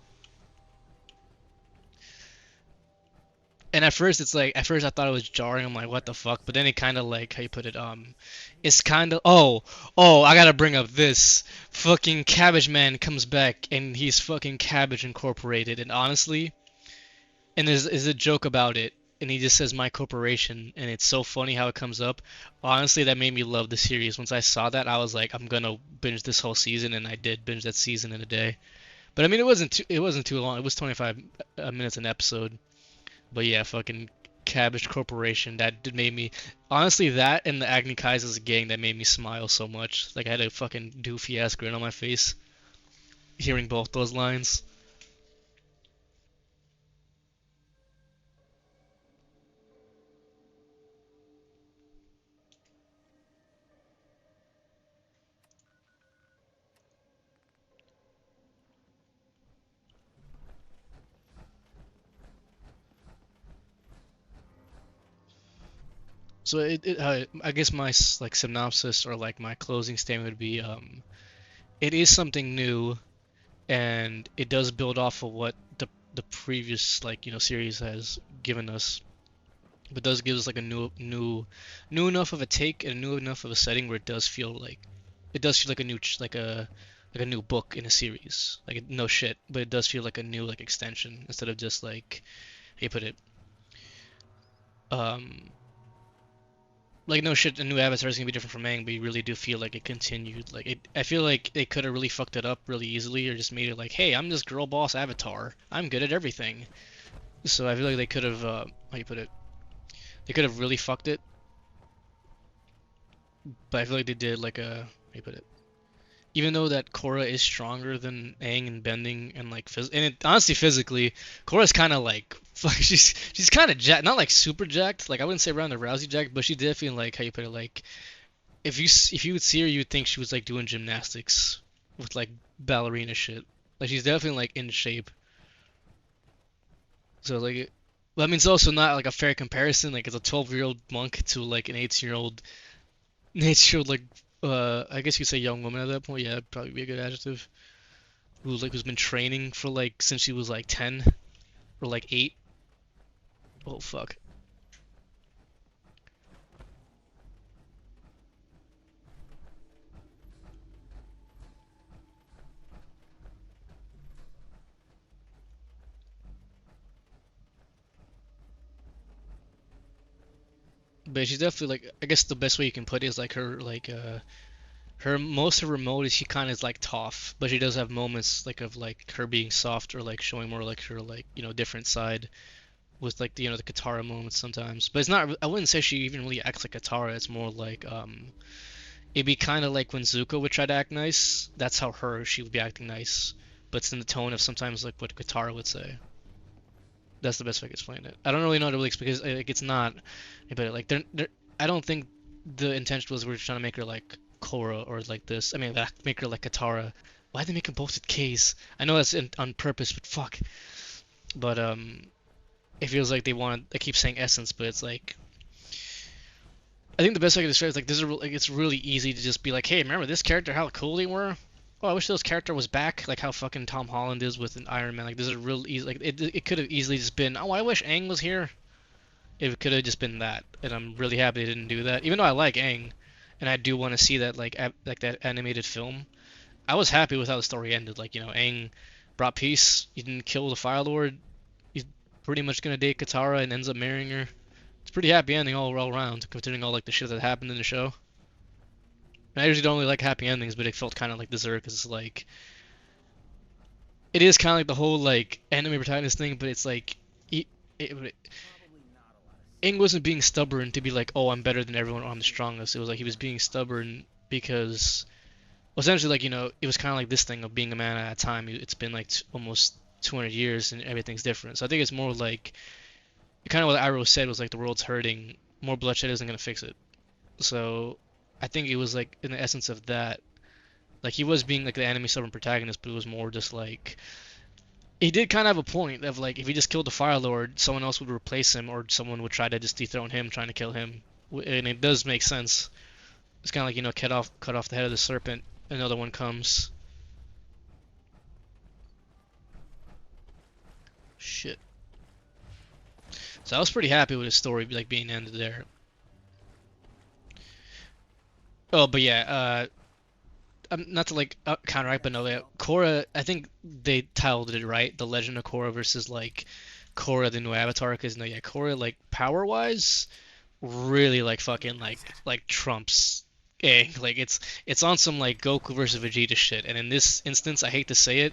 And at first it's like at first I thought it was jarring. I'm like, what the fuck? But then it kind of like how you put it. It's kind of I gotta bring up this fucking Cabbage Man comes back and he's fucking Cabbage Incorporated. And honestly, and there's a joke about it. And he just says my corporation, and it's so funny how it comes up. Honestly, that made me love the series. Once I saw that, I was like, I'm gonna binge this whole season, and I did binge that season in a day. But I mean, it wasn't too long. It was 25 minutes an episode. But yeah, fucking Cabbage Corporation. That did made me honestly that and the Agni Kaiser's gang that made me smile so much. Like I had a fucking doofy ass grin on my face hearing both those lines. So I guess my like synopsis or like my closing statement would be it is something new, and it does build off of what the previous like series has given us, but does give us like a new enough of a take and new enough of a setting where it does feel like a new like a new book in a series. Like no shit, but it does feel like a new like extension instead of just like how you put it um like no shit, a new Avatar is gonna be different from Aang, but you really do feel like it continued. Like it, I feel like they could have really fucked it up really easily, or just made it like, hey, I'm this girl boss Avatar. I'm good at everything. So I feel like they could have, how you put it, they could have really fucked it. But I feel like they did like a, how you put it, even though that Korra is stronger than Aang in bending and like and honestly physically, Korra's kind of like she's kind of jacked, not like super jacked. Like I wouldn't say Ronda Rousey jacked, but she definitely like how you put it, like if you would see her, you would think she was like doing gymnastics with like ballerina shit. Like she's definitely like in shape. So like, but I mean, it's also not like a fair comparison. Like it's a 12-year-old monk to like an 18-year-old, like I guess you could say young woman at that point. Yeah, that'd probably be a good adjective. Who's been training for like since she was like 10 or like 8. Oh fuck. But she's definitely like, I guess the best way you can put it is like her most of her mode is she kind of is like tough, but she does have moments like of like her being soft or like showing more like her like different side with like the Katara moments sometimes. But it's not, I wouldn't say she even really acts like Katara. It's more like it'd be kind of like when Zuko would try to act nice. That's how she would be acting nice, but it's in the tone of sometimes like what Katara would say. That's the best way I can explain it. I don't really know how to really explain because like it's not, but like they're I don't think the intention was we're trying to make her like Korra or like this. I mean, make her like Katara. Why'd they make them both with K's? I know that's on purpose, but fuck. But it feels like they want. I keep saying essence, but it's like I think the best way I can describe it is like like it's really easy to just be like, hey, remember this character? How cool they were. Oh, I wish this character was back, like how fucking Tom Holland is with an Iron Man. Like, this is real easy. Like, it could have easily just been, oh, I wish Aang was here. It could have just been that, and I'm really happy they didn't do that. Even though I like Aang, and I do want to see that like that animated film. I was happy with how the story ended. Like, Aang brought peace. He didn't kill the Fire Lord. He's pretty much gonna date Katara and ends up marrying her. It's a pretty happy ending all around, considering all like the shit that happened in the show. And I usually don't really like happy endings, but it felt kind of like deserved because it's like it is kind of like the whole like anime protagonist thing, but it's like Aang wasn't being stubborn to be like, oh, I'm better than everyone, or I'm the strongest. It was like he was being stubborn because, well, essentially, like it was kind of like this thing of being a man at a time. It's been like almost 200 years, and everything's different. So I think it's more like kind of what Iroh said was like the world's hurting. More bloodshed isn't gonna fix it. So I think it was like in the essence of that. Like he was being like the anime stubborn protagonist, but it was more just like he did kind of have a point of like if he just killed the Fire Lord, someone else would replace him, or someone would try to just dethrone him, trying to kill him, and it does make sense. It's kind of like cut off the head of the serpent, another one comes. Shit. So I was pretty happy with his story like being ended there. Oh, but yeah, not to like counteract, but no, yeah, Korra. I think they titled it right, The Legend of Korra versus like Korra the New Avatar. Because no, yeah, Korra like power wise, really like fucking like trumps Aang. Like it's on some like Goku versus Vegeta shit. And in this instance, I hate to say it,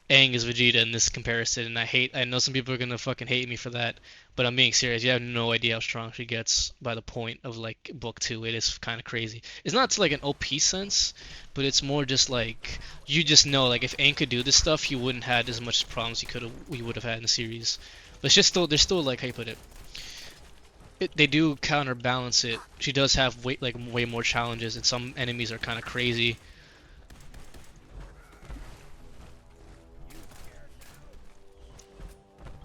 Aang is Vegeta in this comparison, and I know some people are gonna fucking hate me for that, but I'm being serious. You have no idea how strong she gets by the point of like book 2. It is kind of crazy. It's not to like an OP sense, but it's more just like you just know like if Aang could do this stuff, he wouldn't have had as much problems we would have had in the series. But it's just still there's still like how you put it. They do counterbalance it. She does have way more challenges, and some enemies are kind of crazy.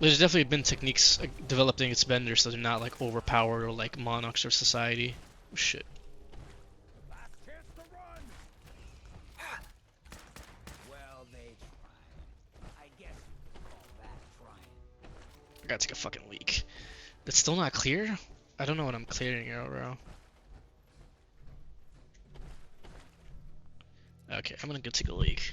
There's definitely been techniques developed against benders so they're not like overpowered or like monarchs of society. Shit. Last chance to run. Well, they tried. I guess you could call that trying. I gotta take a fucking leak. It's still not clear? I don't know what I'm clearing here, bro. Okay, I'm gonna go take a leak.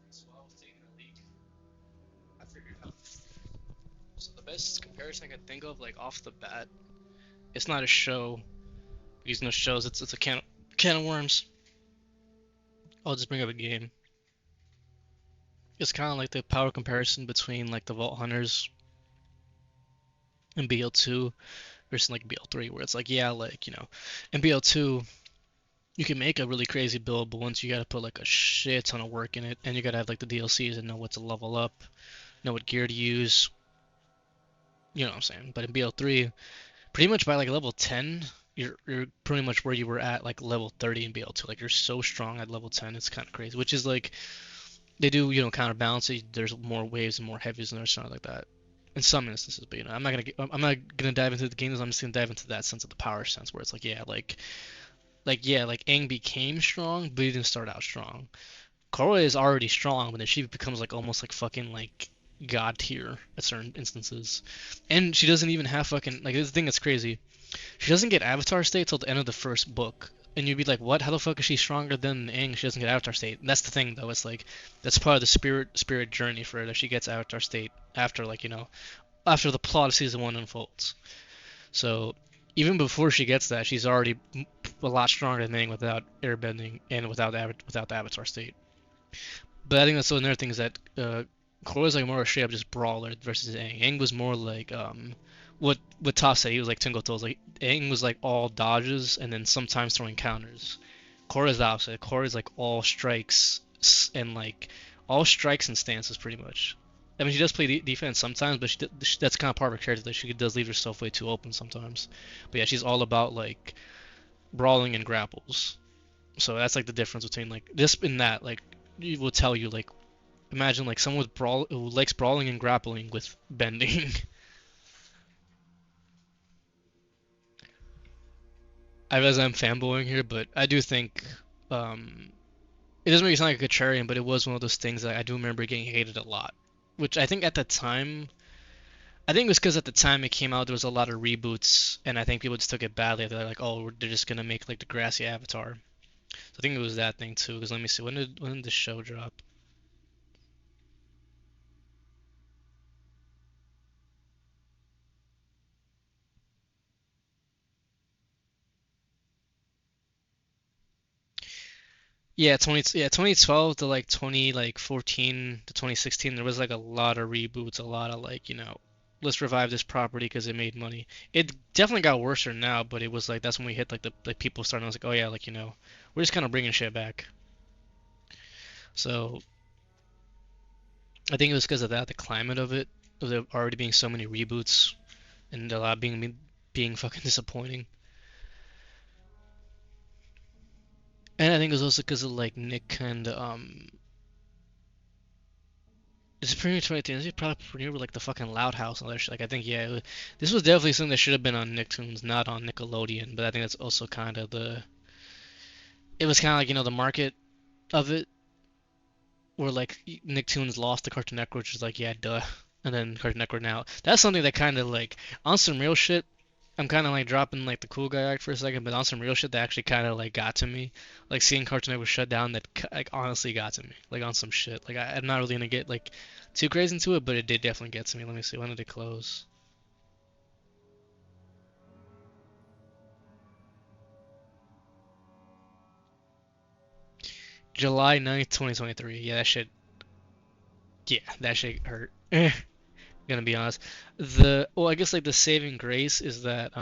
So I was taking a leak. I figured out. So the best comparison I could think of, like off the bat, it's not a show. Because no shows, it's a can of worms. I'll just bring up a game. It's kind of like the power comparison between like the Vault Hunters and BL2 versus like BL3, where it's like, yeah, like, you know, in BL2, you can make a really crazy build, but once you gotta put like a shit ton of work in it, and you gotta have like the DLCs and know what to level up, know what gear to use, you know what I'm saying? But in BL3, pretty much by like level 10, you're pretty much where you were at like level 30 in BL2. Like you're so strong at level 10, it's kind of crazy. Which is like they do, you know, counterbalance it. There's more waves and more heavies and something like that. In some instances, but you know, I'm not gonna dive into the games. I'm just gonna dive into that sense of the power sense, where it's like, yeah, like Aang became strong, but he didn't start out strong. Korra is already strong, but then she becomes like almost like fucking like god tier at certain instances, and she doesn't even have fucking like this thing that's crazy. She doesn't get Avatar state till the end of the first book. And you'd be like, what? How the fuck is she stronger than Aang? She doesn't get Avatar state. And that's the thing, though. It's like that's part of the spirit journey for her that she gets Avatar state after, like, you know, after the plot of season one unfolds. So even before she gets that, she's already a lot stronger than Aang without airbending and without the Avatar state. But I think that's another thing is that Korra's like more a straight up just brawler versus Aang. Aang was more like what Toph said. He was like Tingle Like Aang was like all dodges and then sometimes throwing counters. Korra's the opposite. Korra's like all strikes and like all strikes and stances pretty much. I mean, she does play defense sometimes, but that's kind of part of her character that she does leave herself way too open sometimes. But yeah, she's all about like brawling and grapples. So that's like the difference between like just in that like it will tell you like imagine like someone with who likes brawling and grappling with bending. I realize I'm fanboying here, but I do think it doesn't make it sound like a contrarian, but it was one of those things that I do remember getting hated a lot. Which I think at the time, I think it was because at the time it came out, there was a lot of reboots, and I think people just took it badly. They're like, oh, they're just gonna make like the grassy Avatar. So I think it was that thing too. Because let me see, when did the show drop? Yeah, 2012 to like 14 to 2016, there was like a lot of reboots, a lot of like, you know, let's revive this property because it made money. It definitely got worse now, but it was like that's when we hit like the like people starting. I was like, oh yeah, like you know, we're just kind of bringing shit back. So I think it was because of that, the climate of it. of there already being so many reboots and a lot being fucking disappointing. And I think it was also because of like Nick kind of this premiere 2010. This is probably premiere with like the fucking Loud House and all that shit. Like I think yeah, this was definitely something that should have been on Nicktoons, not on Nickelodeon. But I think that's also kind of the it was kind of like the market of it, where like Nicktoons lost to Cartoon Network, which is like yeah, duh. And then Cartoon Network now. That's something that kind of like on some real shit. I'm kind of like dropping like the cool guy act for a second, but on some real shit that actually kind of like got to me. Like seeing Cartoon Network shut down, that like honestly got to me. Like on some shit. Like I'm not really gonna get like too crazy into it, but it did definitely get to me. Let me see, when did it close? July 9th, 2023. Yeah, that shit. Yeah, that shit hurt. Gonna be honest. Well, I guess like the saving grace is that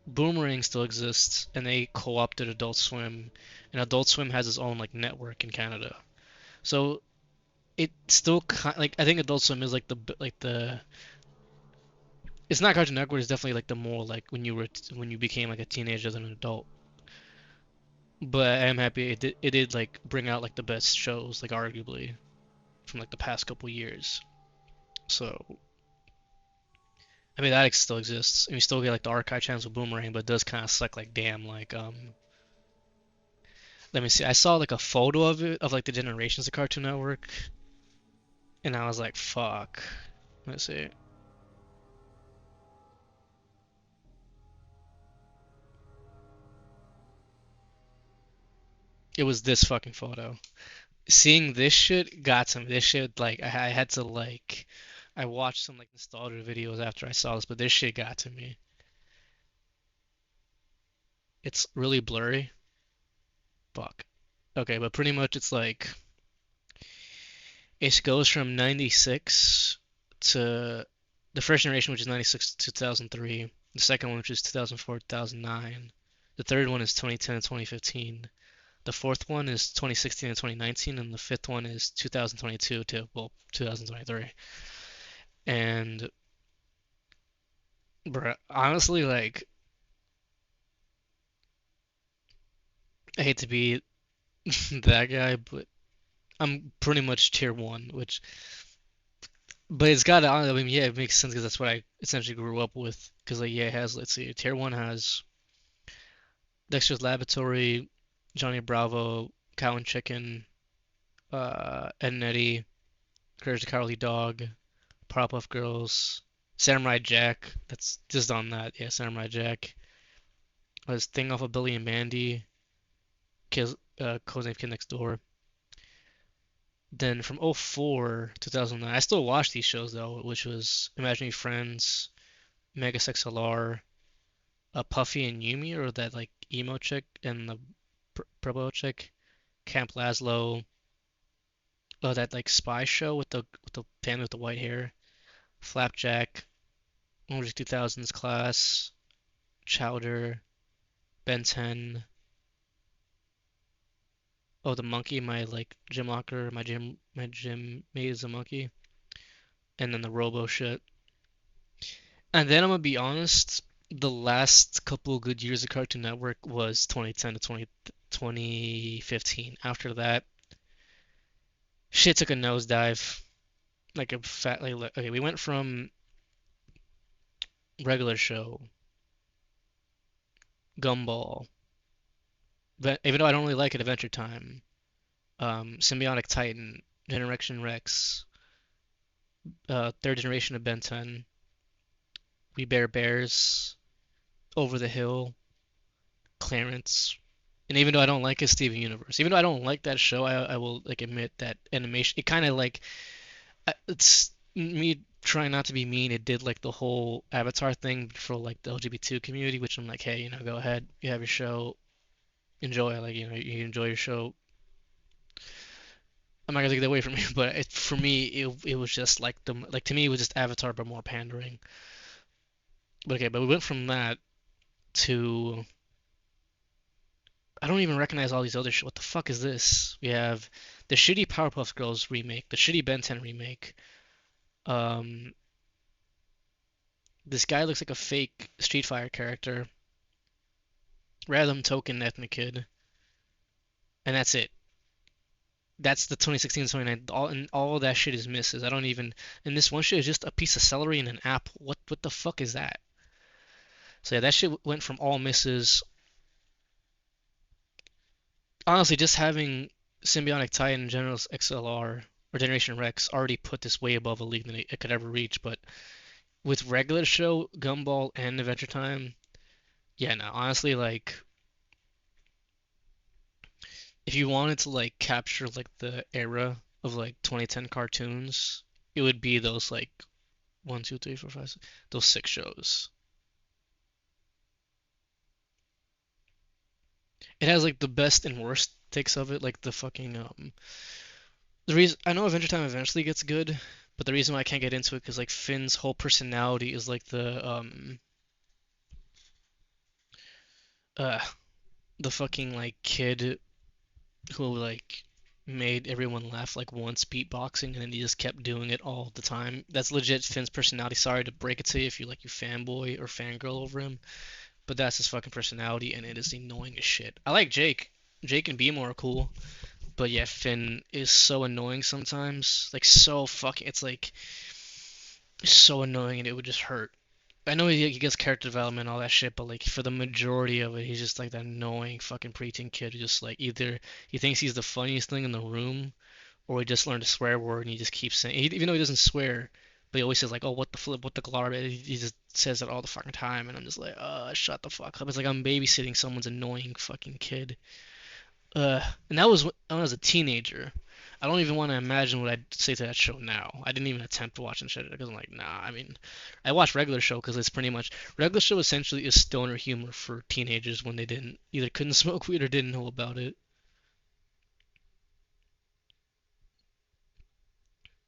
Boomerang still exists, and they co-opted Adult Swim, and Adult Swim has its own like network in Canada. So it still like I think Adult Swim is like the it's not Cartoon Network. It's definitely like the more like when you became like a teenager than an adult. But I'm happy it did like bring out like the best shows like arguably from like the past couple years. So I mean that still exists, and we still get like the archive channels with Boomerang, but it does kind of suck like damn like let me see. I saw like a photo of it of like the generations of Cartoon Network, and I was like fuck. Let's see. It was this fucking photo. Seeing this shit got to me. This shit like I had to like I watched some like nostalgia videos after I saw this, but this shit got to me. It's really blurry. Fuck. Okay, but pretty much it's like it goes from 96 to the first generation, which is 96 to 2003. The second one, which is 2004 2009. The third one is 2010 and 2015. The fourth one is 2016 and 2019, and the fifth one is 2022 to well 2023. And bruh, honestly, like I hate to be that guy, but I'm pretty much tier one, which but it's got to, I mean, yeah, it makes sense because that's what I essentially grew up with. Because like, yeah, it has. Let's see, tier one has Dexter's Laboratory, Johnny Bravo, Cow and Chicken, Ed and Eddie, Courage the Cowardly Dog, Powerpuff Girls, Samurai Jack. That's just on that. Yeah, Samurai Jack. This thing off of Billy and Mandy, Codename Kid Next Door. Then from '04 2009, I still watch these shows though, which was Imaginary Friends, Mega Sex LR, Puffy and Yumi, or that like emo chick and the Probo chick, Camp Lazlo, that like spy show with the family with the white hair, Flapjack, Early 2000s Class, Chowder, Ben 10. Oh, the monkey, my like gym locker, my gym mate is a monkey, and then the Robo shit. And then I'm gonna be honest, the last couple good years of Cartoon Network was 2010 to 2015. After that, shit took a nosedive. Like a fat, like, okay, we went from regular show, Gumball, even though I don't really like it, Adventure Time, Symbiotic Titan, Generation Rex, third generation of Ben 10, We Bear Bears, Over the Hill, Clarence. And even though I don't like it, Steven Universe. Even though I don't like that show, I will like admit that animation. It kind of like it's me trying not to be mean. It did like the whole Avatar thing for like the LGBT community, which I'm like, hey, go ahead, you have your show, enjoy. Like, you enjoy your show. I'm not gonna take that away from you, but for me, it was just like to me, it was just Avatar but more pandering. But okay, but we went from that to I don't even recognize all these other shit. What the fuck is this? We have the shitty Powerpuff Girls remake, the shitty Ben 10 remake. Um, this guy looks like a fake Street Fighter character, random token ethnic kid, and that's it. That's the 2016 to 2019. All of that shit is misses. I don't even. And this one shit is just a piece of celery and an apple. What the fuck is that? So yeah, that shit went from all misses. Honestly, just having Symbiotic Titan and General XLR or Generation Rex already put this way above a league than it could ever reach. But with regular show, Gumball, and Adventure Time, yeah, no, honestly, like if you wanted to like capture like the era of like 2010 cartoons, it would be those like one, two, three, four, five, six, those six shows. It has like the best and worst takes of it, like the fucking the reason I know Adventure Time eventually gets good, but the reason why I can't get into it because like Finn's whole personality is like uh the fucking like kid who like made everyone laugh like once beatboxing and then he just kept doing it all the time. That's legit Finn's personality. Sorry to break it to you if you fanboy or fangirl over him, but that's his fucking personality and it is annoying as shit. I like Jake. Jake and Beemo are cool, but yeah, Finn is so annoying sometimes. Like so fucking it's like so annoying and it would just hurt. I know he gets character development and all that shit, but like for the majority of it, he's just like that annoying fucking preteen kid who just like either he thinks he's the funniest thing in the room, or he just learned a swear word and he just keeps saying, even though he doesn't swear, but he always says like, "Oh, what the flip, what the garbage." He just says it all the fucking time, and I'm just like, shut the fuck up. It's like I'm babysitting someone's annoying fucking kid. And that was when I was a teenager. I don't even want to imagine what I'd say to that show now. I didn't even attempt watching shit because I'm like, nah. I mean, I watched regular show because it's pretty much regular show essentially is stoner humor for teenagers when they didn't either couldn't smoke weed or didn't know about it.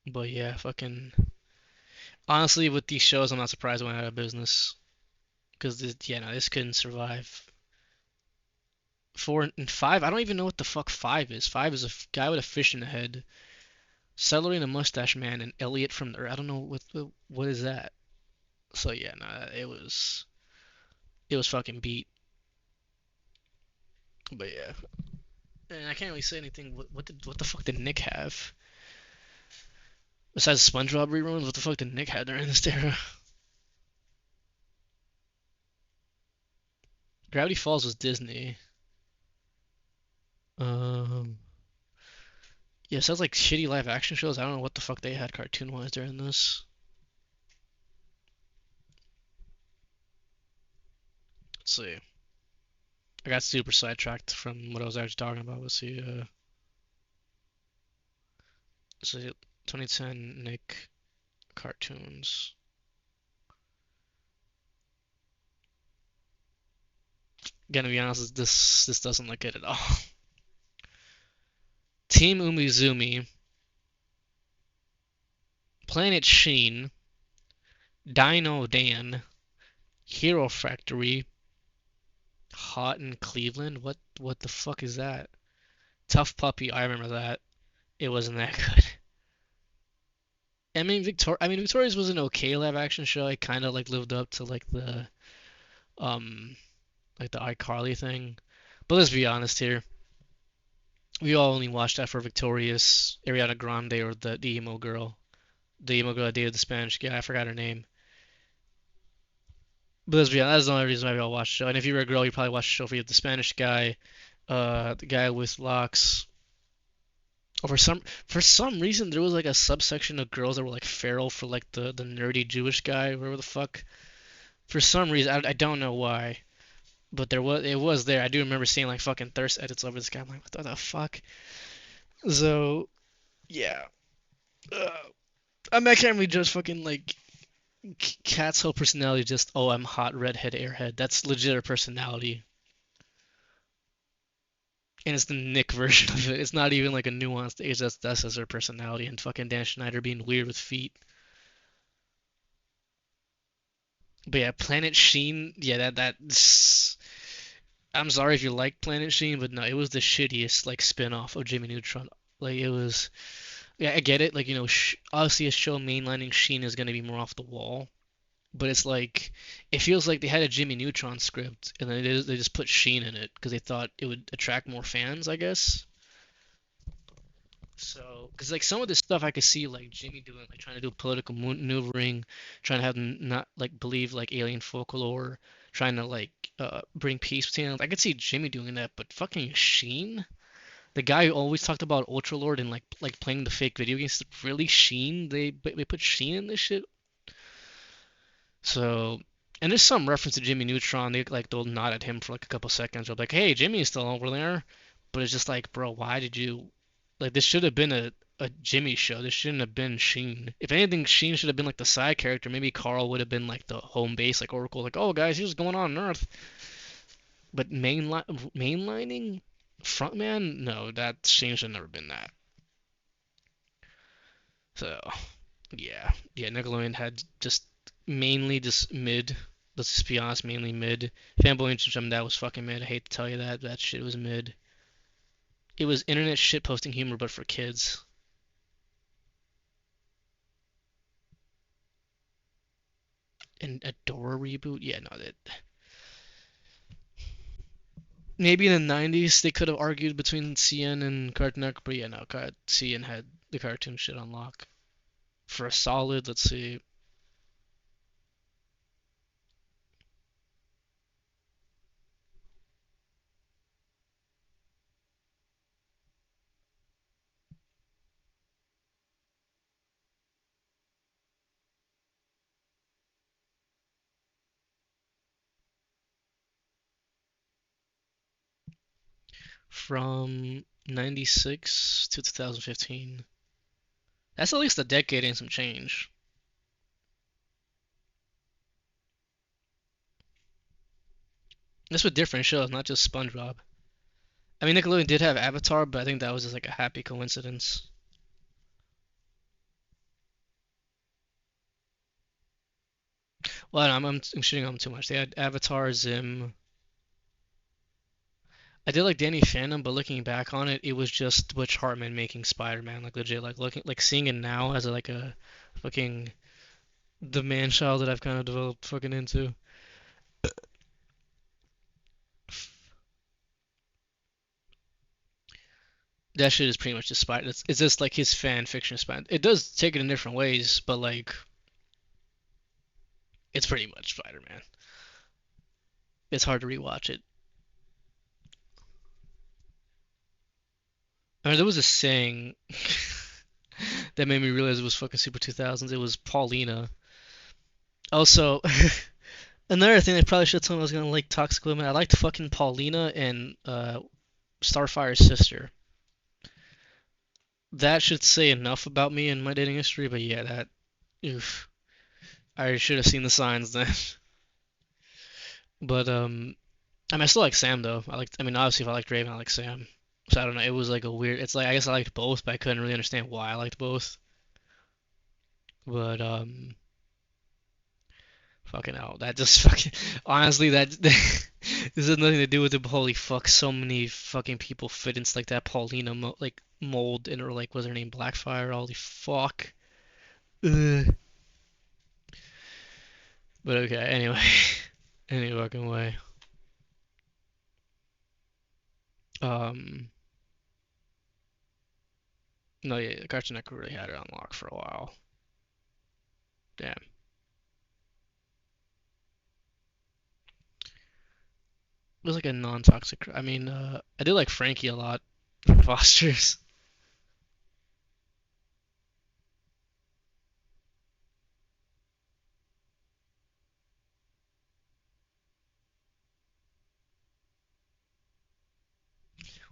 But yeah, fucking honestly, with these shows, I'm not surprised it went out of business because yeah, no, this couldn't survive. 4 and 5, I don't even know what the fuck 5 is. 5 is a guy with a fish in the head, celery and a mustache man, and Elliot from the. I don't know what is that. So yeah, no, it was fucking beat. But yeah, and I can't really say anything. What the fuck did Nick have besides SpongeBob reruns? What the fuck did Nick have during this era? Gravity Falls was Disney. Um, yeah, sounds like shitty live action shows. I don't know what the fuck they had cartoon wise during this. Let's see. I got super sidetracked from what I was actually talking about. Let's see 2010 Nick cartoons. Gonna be honest, this doesn't look good at all. Team Umizoomi, Planet Sheen, Dino Dan, Hero Factory, Hot in Cleveland. What the fuck is that? Tough Puppy, I remember that. It wasn't that good. Victoria's was an okay live action show. It kind of like lived up to um like the iCarly thing. But let's be honest here. We all only watched that for Victorious, Ariana Grande, or the emo girl. The emo girl that dated the Spanish guy. I forgot her name. But let's be honest, that's the only reason why we all watched the show. And if you were a girl, you probably watched the show for you. The Spanish guy, the guy with locks. Or for some reason there was like a subsection of girls that were like feral for like the nerdy Jewish guy, whatever the fuck. For some reason, I don't know why, but it was there. I do remember seeing like fucking thirst edits over this guy. I'm like, what the fuck? So yeah, uh, I can't really judge fucking like Cat's whole personality. Just I'm hot redhead airhead. That's legit her personality, and it's the Nick version of it. It's not even like a nuanced age. That's just her personality. And fucking Dan Schneider being weird with feet. But yeah, Planet Sheen. Yeah, that. I'm sorry if you like Planet Sheen, but no, it was the shittiest like spin-off of Jimmy Neutron. Like it was, yeah, I get it. Like obviously a show mainlining Sheen is gonna be more off the wall, but it's like it feels like they had a Jimmy Neutron script and then they just put Sheen in it because they thought it would attract more fans, I guess. So, because like some of this stuff I could see like Jimmy doing, like trying to do political maneuvering, trying to have them not like believe like alien folklore, trying to like bring peace between them. I could see Jimmy doing that, but fucking Sheen, the guy who always talked about Ultralord and like playing the fake video games, really Sheen? They put Sheen in this shit. So, and there's some reference to Jimmy Neutron. They'll nod at him for like a couple seconds. They'll be like, "Hey, Jimmy's still over there," but it's just like, bro, why did you like this? Should have been a Jimmy show. This shouldn't have been Sheen. If anything, Sheen should have been like the side character. Maybe Carl would have been like the home base, like Oracle, like, "Oh, guys, here's what's going on Earth." But mainlining frontman, no, that Sheen should have never been that. So yeah, Nickelodeon had just mainly just mid. Let's just be honest, mainly mid. Fanboy and Chum, that was fucking mid. I hate to tell you that, that shit was mid. It was internet shit posting humor, but for kids. And a Dora reboot, yeah, no, that maybe in the '90s they could have argued between CN and Cartoon Network, but yeah, no, CN had the cartoon shit on lock. For a solid, let's see, from '96 to 2015. That's at least a decade and some change. That's with different shows, not just SpongeBob. I mean, Nickelodeon did have Avatar, but I think that was just like a happy coincidence. Well, I'm shitting on them too much. They had Avatar, Zim. I did like Danny Phantom, but looking back on it, it was just Butch Hartman making Spider-Man. Like legit, like looking, like seeing it now as like a fucking the man child that I've kind of developed fucking into. That shit is pretty much just Spider. It's just like his fan fiction Spider. It does take it in different ways, but like it's pretty much Spider-Man. It's hard to rewatch it. I mean, there was a saying that made me realize it was fucking Super 2000s. It was Paulina. Also, another thing I probably should have told him I was gonna like Toxic Women. I liked fucking Paulina and Starfire's sister. That should say enough about me and my dating history, but yeah, that oof. I should have seen the signs then. But I mean I still like Sam though. I mean obviously if I liked Raven, I like Sam. So I don't know, it was like a weird it's like I guess I liked both, but I couldn't really understand why I liked both. But fucking hell, that just fucking honestly that this has nothing to do with it. But holy fuck, so many fucking people fit into like that Paulina like mold and or like what's her name Blackfire. Holy fuck. Ugh. But okay, anyway, any fucking way. Um, no, yeah, the Cartoon Network really had it on lock for a while. Damn. It was like a non-toxic. I mean, I did like Frankie a lot from Foster's.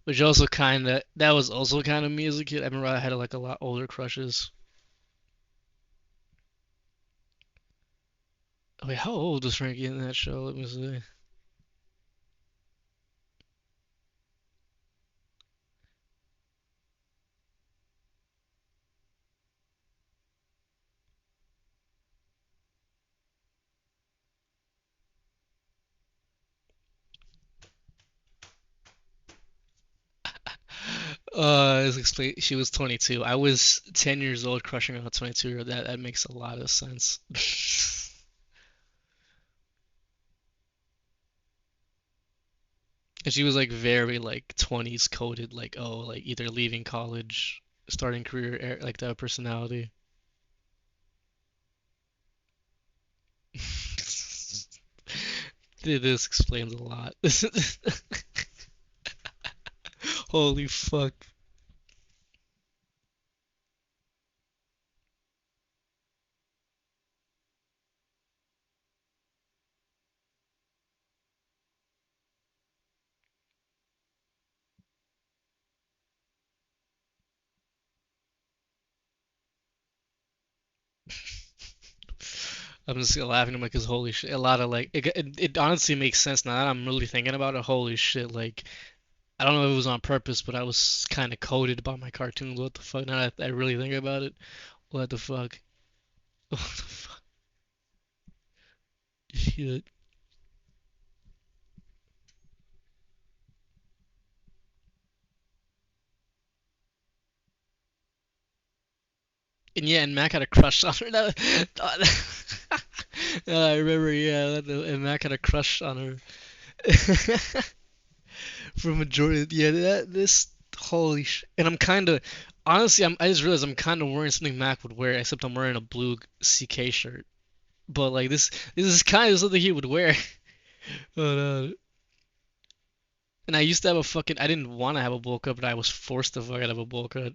Which also kind of that was also kind of me as a kid. I remember I had like a lot older crushes. Oh, wait, how old was Frankie in that show? Let me see. Let's explain. She was 22. I was 10 years old, crushing on a 22-year-old. That makes a lot of sense. And she was like very like 20s coded, like oh, like either leaving college, starting career, like that personality. This explains a lot. Holy fuck. I'm just laughing at him because holy shit, a lot of like it honestly makes sense now that I'm really thinking about it. Holy shit, like I don't know if it was on purpose, but I was kind of coded by my cartoons. What the fuck? Now that I really think about it, what the fuck? What the fuck? Shit. And yeah, and Mac had a crush on her. I remember, yeah, and Mac had a crush on her. For majority, yeah, that this holy sh. And I'm kind of honestly, I just realized I'm kind of wearing something Mac would wear, except I'm wearing a blue CK shirt. But like this is kind of something he would wear. But and I used to have a fucking. I didn't want to have a bowl cut, but I was forced to fucking have a bowl cut.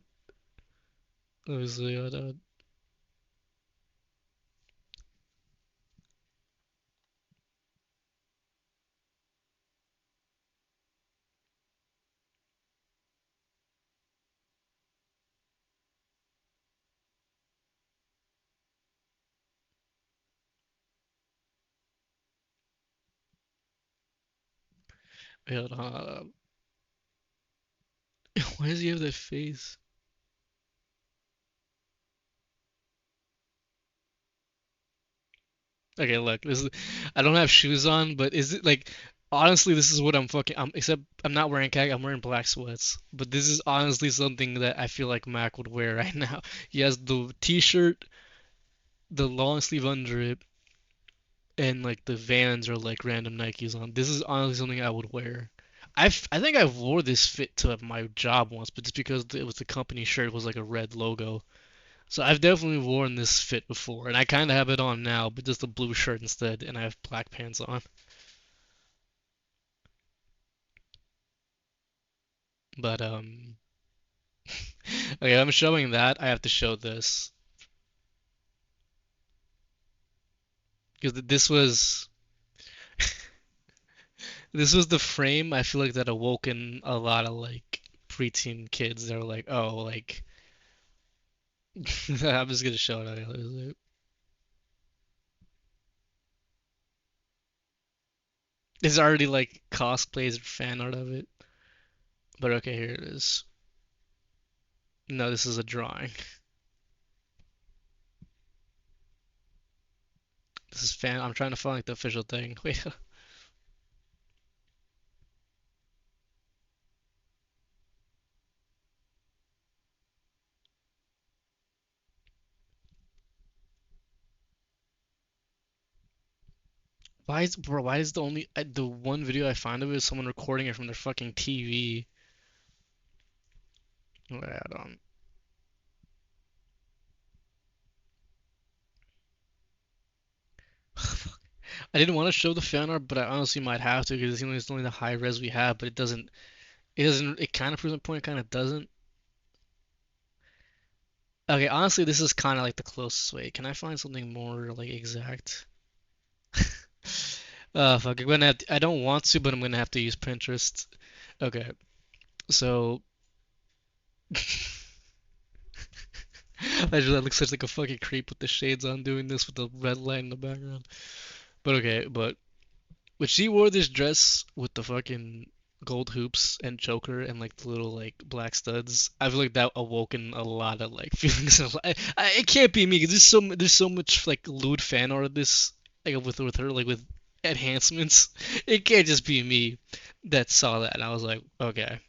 Obviously, hold on. Why does he have that face? Okay, look, this is. I don't have shoes on, but is it like? Honestly, this is what I'm fucking. Except I'm not wearing khaki. I'm wearing black sweats. But this is honestly something that I feel like Mac would wear right now. He has the t-shirt, the long sleeve under it, and like the Vans or like random Nikes on. This is honestly something I would wear. I think I wore this fit to my job once, but just because it was the company shirt, it was like a red logo. So I've definitely worn this fit before, and I kind of have it on now, but just a blue shirt instead, and I have black pants on. But okay, I'm showing that. I have to show this because this was the frame. I feel like that awoken a lot of like preteen kids. They're like, oh, like I'm just gonna show it. There's already like cosplays or fan art of it. But okay, here it is. No, this is a drawing. This is fan. I'm trying to find like the official thing. Wait, why is the one video I find of it is someone recording it from their fucking TV? Wait, hold on. I didn't want to show the fan art, but I honestly might have to because it's only the high res we have, but it kind of proves my point, it kind of doesn't. Okay, honestly, this is kind of like the closest way. Can I find something more like exact? Fuck, I don't want to, but I'm gonna have to use Pinterest. Okay, so I just I look such like a fucking creep with the shades on doing this with the red light in the background. But okay, but she wore this dress with the fucking gold hoops and choker and like the little like black studs. I feel like that awoken a lot of like feelings of it can't be me because there's so much like lewd fan art of this like with her like with enhancements. It can't just be me that saw that and I was like, okay.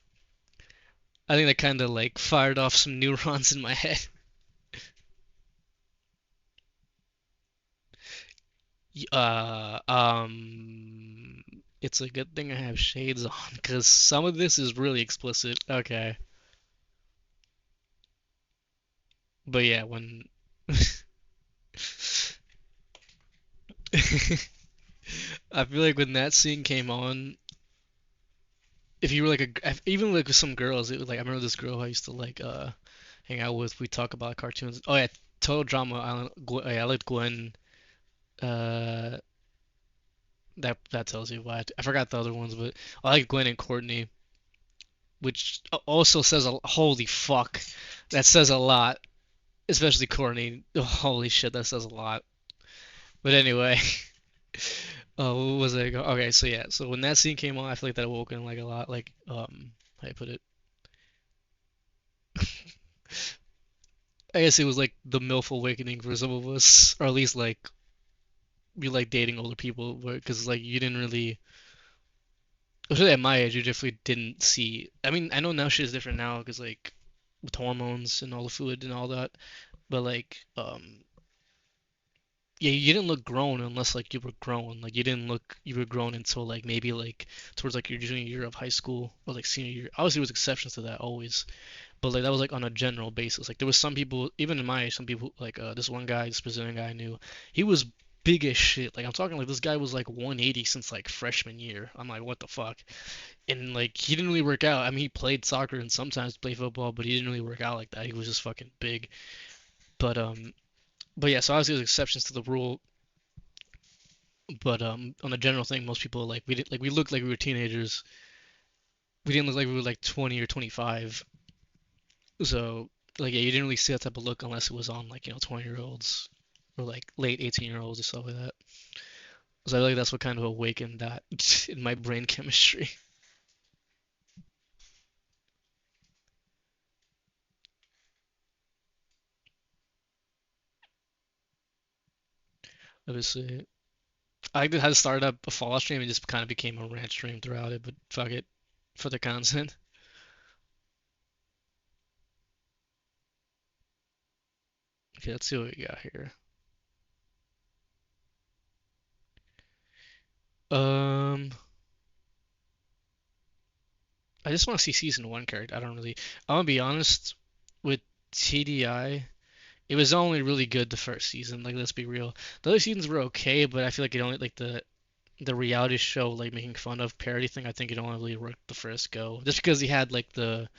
I think that kind of like fired off some neurons in my head. It's a good thing I have shades on because some of this is really explicit. Okay, but yeah, when I feel like when that scene came on, if you were like even like with some girls, it was like I remember this girl I used to like hang out with. We talk about cartoons. Oh yeah, Total Drama Island. Yeah, I liked Gwen. Uh, that tells you why. I forgot the other ones, but I like Gwen and Courtney, which also says a holy fuck. That says a lot, especially Courtney. Oh, holy shit, that says a lot. But anyway, what was I go? Okay, so yeah, so when that scene came on, I feel like that awoke in like a lot, like how you put it? I guess it was like the MILF awakening for some of us, or at least like we like dating older people, because like you didn't really, especially at my age, you definitely didn't see. I mean, I know now shit is different now because like with hormones and all the food and all that, but like yeah, you didn't look grown unless like you were grown. Like you didn't look you were grown until like maybe like towards like your junior year of high school or like senior year. Obviously, there was exceptions to that always, but like that was like on a general basis. Like there was some people, even in my age, some people like this one guy, this Brazilian guy I knew, he was big as shit. Like I'm talking like this guy was like 180 since like freshman year. I'm like, what the fuck? And like he didn't really work out. I mean, he played soccer and sometimes played football, but he didn't really work out like that. He was just fucking big. But but yeah, so obviously there's exceptions to the rule. But on the general thing, most people like we did like we looked like we were teenagers. We didn't look like we were like 20 or 25. So like yeah, you didn't really see that type of look unless it was on like 20-year-olds or like late 18-year-olds or stuff like that. So I feel like that's what kind of awakened that in my brain chemistry. Obviously, I had to start up a fall stream and just kind of became a rant stream throughout it. But fuck it, for the content. Okay, let's see what we got here. Um, I just want to see season one character. I don't really. I'm gonna be honest with TDI. It was only really good the first season. Like, let's be real. The other seasons were okay, but I feel like it only like the reality show like making fun of parody thing. I think it only really worked the first go, just because he had like the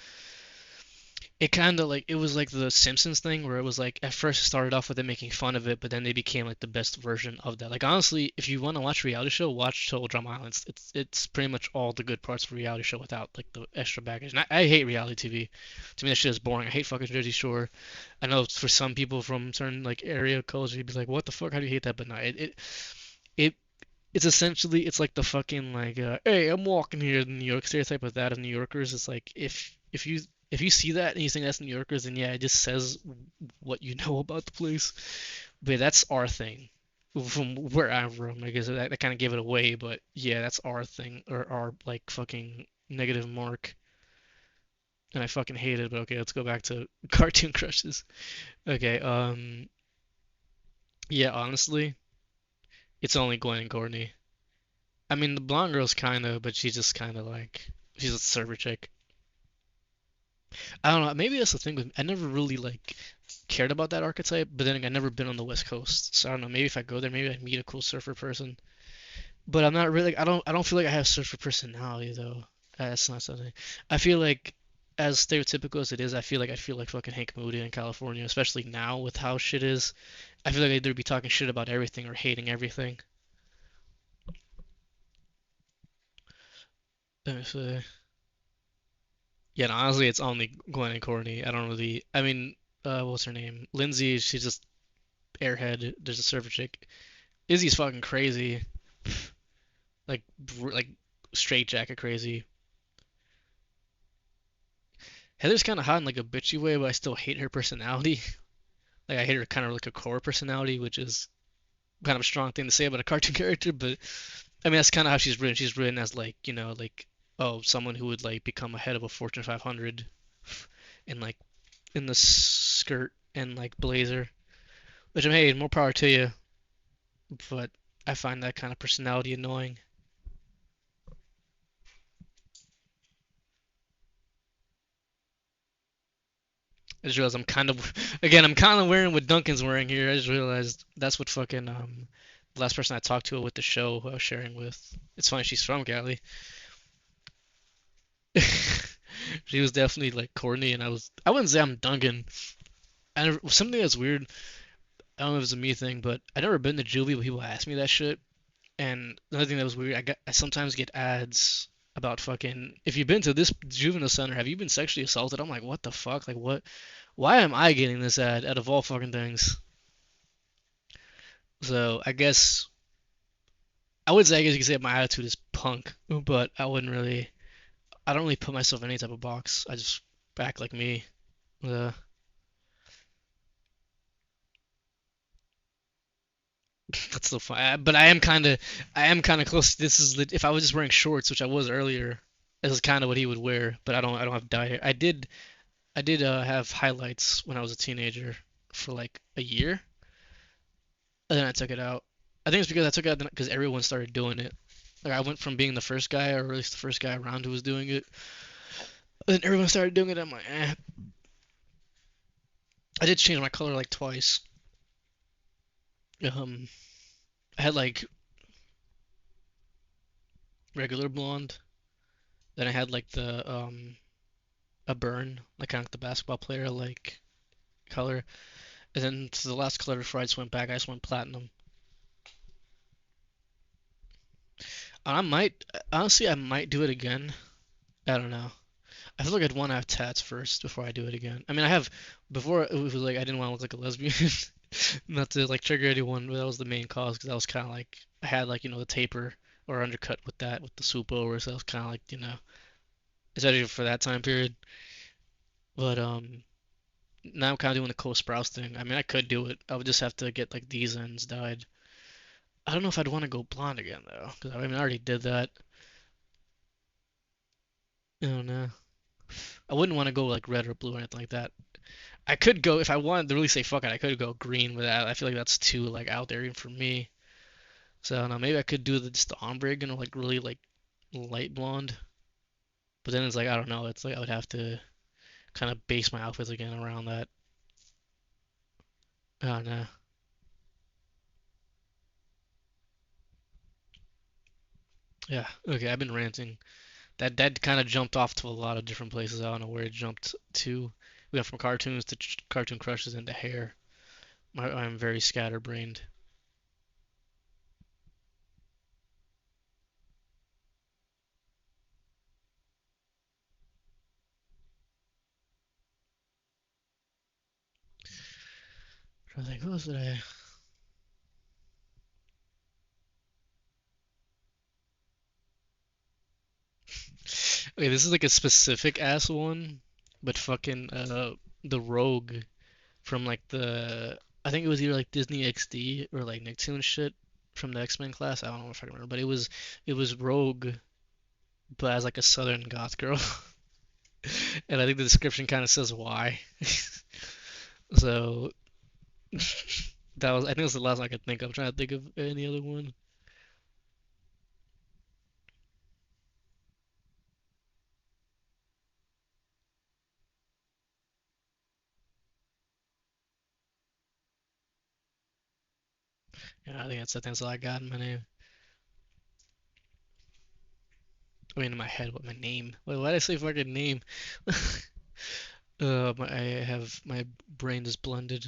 it kind of like it was like the Simpsons thing where it was like at first it started off with them making fun of it, but then they became like the best version of that. Like honestly, if you want to watch a reality show, watch Total Drama Island. It's pretty much all the good parts of a reality show without like the extra baggage. And I hate reality TV. To me, that shit is boring. I hate fucking Jersey Shore. I know for some people from certain like area codes, you'd be like, what the fuck? How do you hate that? But no, it it's essentially it's like the fucking like hey, I'm walking here in New York stereotype of that of New Yorkers. It's like if you see that and you think that's New Yorkers, then yeah, it just says what you know about the place. But yeah, that's our thing from where I'm from. I guess that kind of gave it away, but yeah, that's our thing or our like fucking negative mark. And I fucking hate it. But okay, let's go back to cartoon crushes. Okay, yeah, honestly, it's only Gwen and Courtney. I mean, the blonde girl's kind of, but she's just kind of like she's a server chick. I don't know. Maybe that's the thing with I never really like cared about that archetype, but then again, I've never been on the West Coast, so I don't know. Maybe if I go there, maybe I'd meet a cool surfer person. But I'm not really. I don't feel like I have surfer personality though. That's not something. I feel like as stereotypical as it is, I feel like fucking Hank Moody in California, especially now with how shit is. I feel like I'd either be talking shit about everything or hating everything. Let me see. Yeah, no, honestly, it's only Gwen and Courtney. I don't really. I mean, what's her name? Lindsay. She's just airhead. There's a surfer chick. Izzy's fucking crazy. Like, like straight jacket crazy. Heather's kind of hot in like a bitchy way, but I still hate her personality. Like, I hate her kind of like a core personality, which is kind of a strong thing to say about a cartoon character. But I mean, that's kind of how she's written. She's written as like, like, oh, someone who would like become a head of a Fortune 500. in like in the skirt and like blazer. Which I'm hey, more power to you, but I find that kind of personality annoying. I just realized I'm kind of again I'm kind of wearing what Duncan's wearing here. I just realized that's what fucking the last person I talked to with the show who I was sharing with. It's funny she's from Cali. She was definitely like corny, and I wouldn't say I'm Duncan. Something that's weird. I don't know if it's a me thing, but I never been to juvie, but people ask me that shit. And another thing that was weird, I sometimes get ads about fucking if you've been to this juvenile center, have you been sexually assaulted? I'm like, what the fuck? Like what? Why am I getting this ad out of all fucking things? So I guess I would say I guess you could say my attitude is punk, but I don't really put myself in any type of box. I just act like me. Uh, that's so fun. But I am kind of close. This is if I was just wearing shorts, which I was earlier, this is kind of what he would wear. But I don't have dye hair. I did have highlights when I was a teenager for like a year, and then I took it out. I think it's because I took it out because everyone started doing it. Like I went from being the first guy, or at least the first guy around who was doing it, and then everyone started doing it. I'm like, eh. I did change my color like twice. Um, I had like regular blonde, then I had like the a burn, like kind of like the basketball player like color, and then to the last color before I just went back, I just went platinum. And I might honestly, I might do it again. I don't know. I feel like I'd want to have tats first before I do it again. I mean, I have before it was like I didn't want to look like a lesbian, not to like trigger anyone, but that was the main cause because I was kind of like I had like the taper or undercut with that with the swoop over, so I was kind of like especially for that time period. But now I'm kind of doing the Cole Sprouse thing. I mean, I could do it. I would just have to get like these ends dyed. I don't know if I'd want to go blonde again though, because I mean I already did that. I don't know. I wouldn't want to go like red or blue or anything like that. I could go if I wanted to really say fuck it. I could go green with that. I feel like that's too like out there even for me. So I don't know. Maybe I could do just the ombre again, or like really like light blonde. But then it's like I don't know. It's like I would have to kind of base my outfits again around that. I don't know. Yeah. Okay. I've been ranting. That kind of jumped off to a lot of different places. I don't know where it jumped to. We got from cartoons to cartoon crushes into hair. I'm very scatterbrained. I think what was it? Okay, this is like a specific ass one, but fucking the Rogue from like the I think it was either like Disney XD or like Nicktoon shit from the X-Men class. I don't know if I can remember, but it was Rogue, but as like a Southern goth girl, and I think the description kind of says why. So that was I think it was the last one I could think of. I'm trying to think of any other one. Yeah, I think that's all I got in my name. I mean, in my head, what my name? Wait, why did I say fucking name? I have my brain is blended,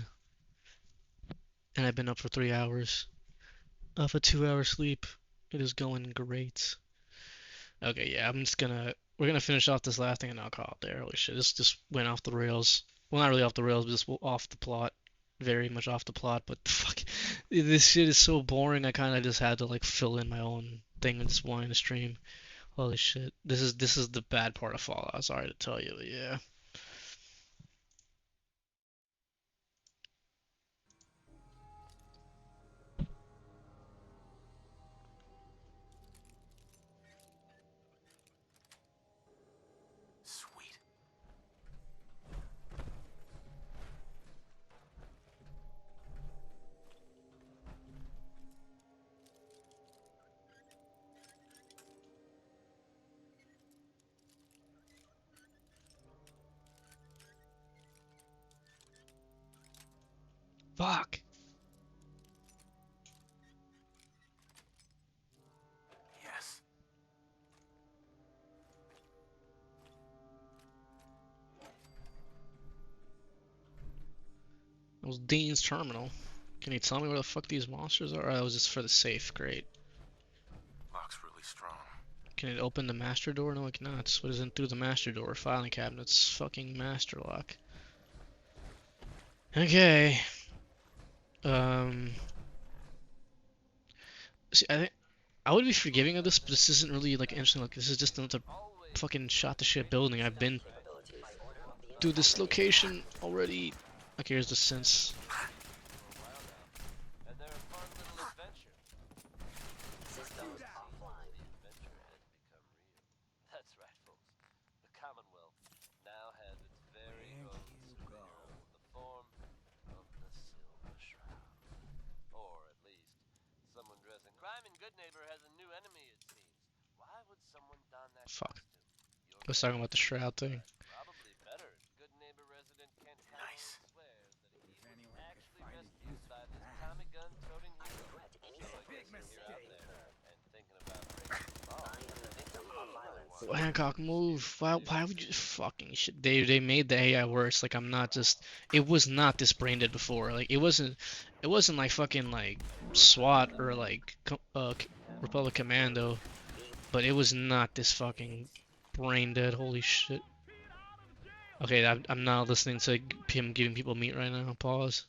and I've been up for 3 hours. Off a 2 hour sleep. It is going great. Okay, yeah, we're gonna finish off this last thing and I'll call it there. Holy shit, this just went off the rails. Well, not really off the rails, but just off the plot. Very much off the plot, but fuck, this shit is so boring. I kind of just had to like fill in my own thing and just wanting to stream. Holy shit, this is the bad part of Fallout. Sorry to tell you, but yeah. Sweet. Fuck. Yes. That was Dean's terminal. Can you tell me where the fuck these monsters are? Oh, that was just for the safe. Great. Lock's really strong. Can it open the master door? No, it cannot. What isn't through the master door? Filing cabinets. Fucking master lock. Okay. See, I think I would be forgiving of this, but this isn't really like interesting. Like this is just another Always fucking shot the shit building. I've been capabilities of through this location already. Okay, here's the sense. for a while now, and they're a fun little adventure. Systems offline. The adventure has become real. That's right, folks. The Commonwealth now has its very own superhero in the form of the Silver Shroud. Or at least, someone dressing. Crime and Good Neighbor has a new enemy, it seems. Why would someone don that Fuck. costume? I was talking about the shroud thing. Probably better. Good Neighbor resident Kent Nice. swears that he was actually rescued by this Tommy gun toting hero. So I guess you're out there and thinking about breaking the law. I am the victim of violence. Hancock, move. Why would you fucking shit? They made the AI worse. Like I'm not just. It was not this brain dead before. Like it wasn't. It wasn't like fucking like SWAT or like Republic Commando. But it was not this fucking brain dead. Holy shit. Okay, I'm not listening to him giving people meat right now. Pause.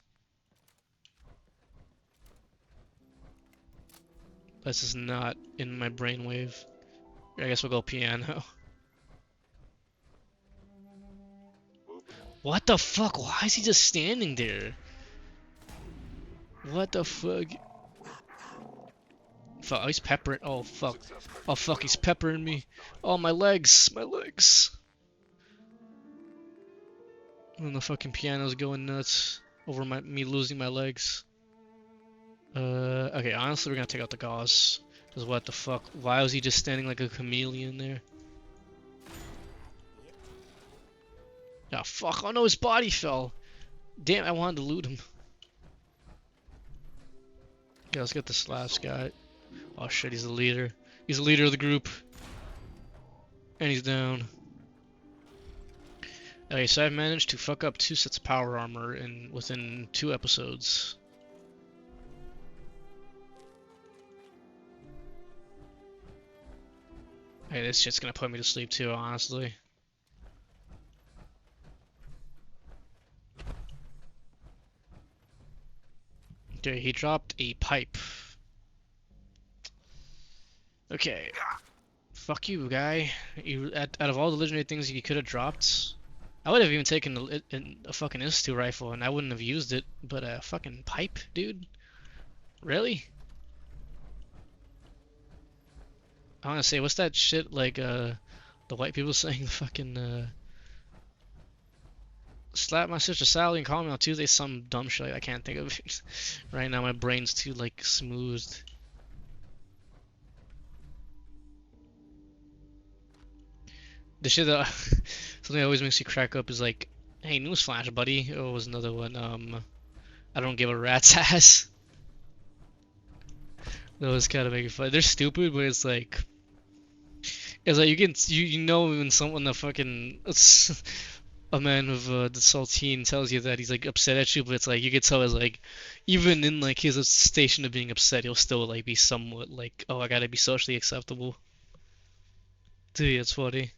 This is not in my brainwave. I guess we'll go piano. What the fuck? Why is he just standing there? What the fuck? Fuck, oh, he's peppering. Oh fuck. Oh fuck, he's peppering me. Oh, my legs. My legs. And the fucking piano's going nuts over me losing my legs. Okay, honestly, we're gonna take out the gauze. Cause what the fuck? Why was he just standing like a chameleon there? Ah, fuck. Oh no, his body fell. Damn, I wanted to loot him. Okay, let's get this last guy. Oh shit, he's the leader. He's the leader of the group. And he's down. Okay, so I've managed to fuck up 2 sets of power armor within 2 episodes. Hey, this shit's gonna put me to sleep too, honestly. Okay, he dropped a pipe. Okay. Fuck you, guy. Out of all the legendary things you could have dropped, I would have even taken a fucking Institute rifle and I wouldn't have used it, but a fucking pipe, dude? Really? I wanna say, what's that shit like, the white people saying fucking, slap my sister Sally and call me on Tuesday, some dumb shit I can't think of it. Right now my brain's too, like, smoothed. The shit that something that always makes you crack up is like, hey, newsflash, buddy. Oh, it was another one. I don't give a rat's ass. That was kind of making fun. They're stupid, but it's like you know when someone the fucking a man of the saltine tells you that he's like upset at you, but it's like you can tell it's like even in like his station of being upset, he'll still like be somewhat like, oh, I gotta be socially acceptable. Dude, it's funny.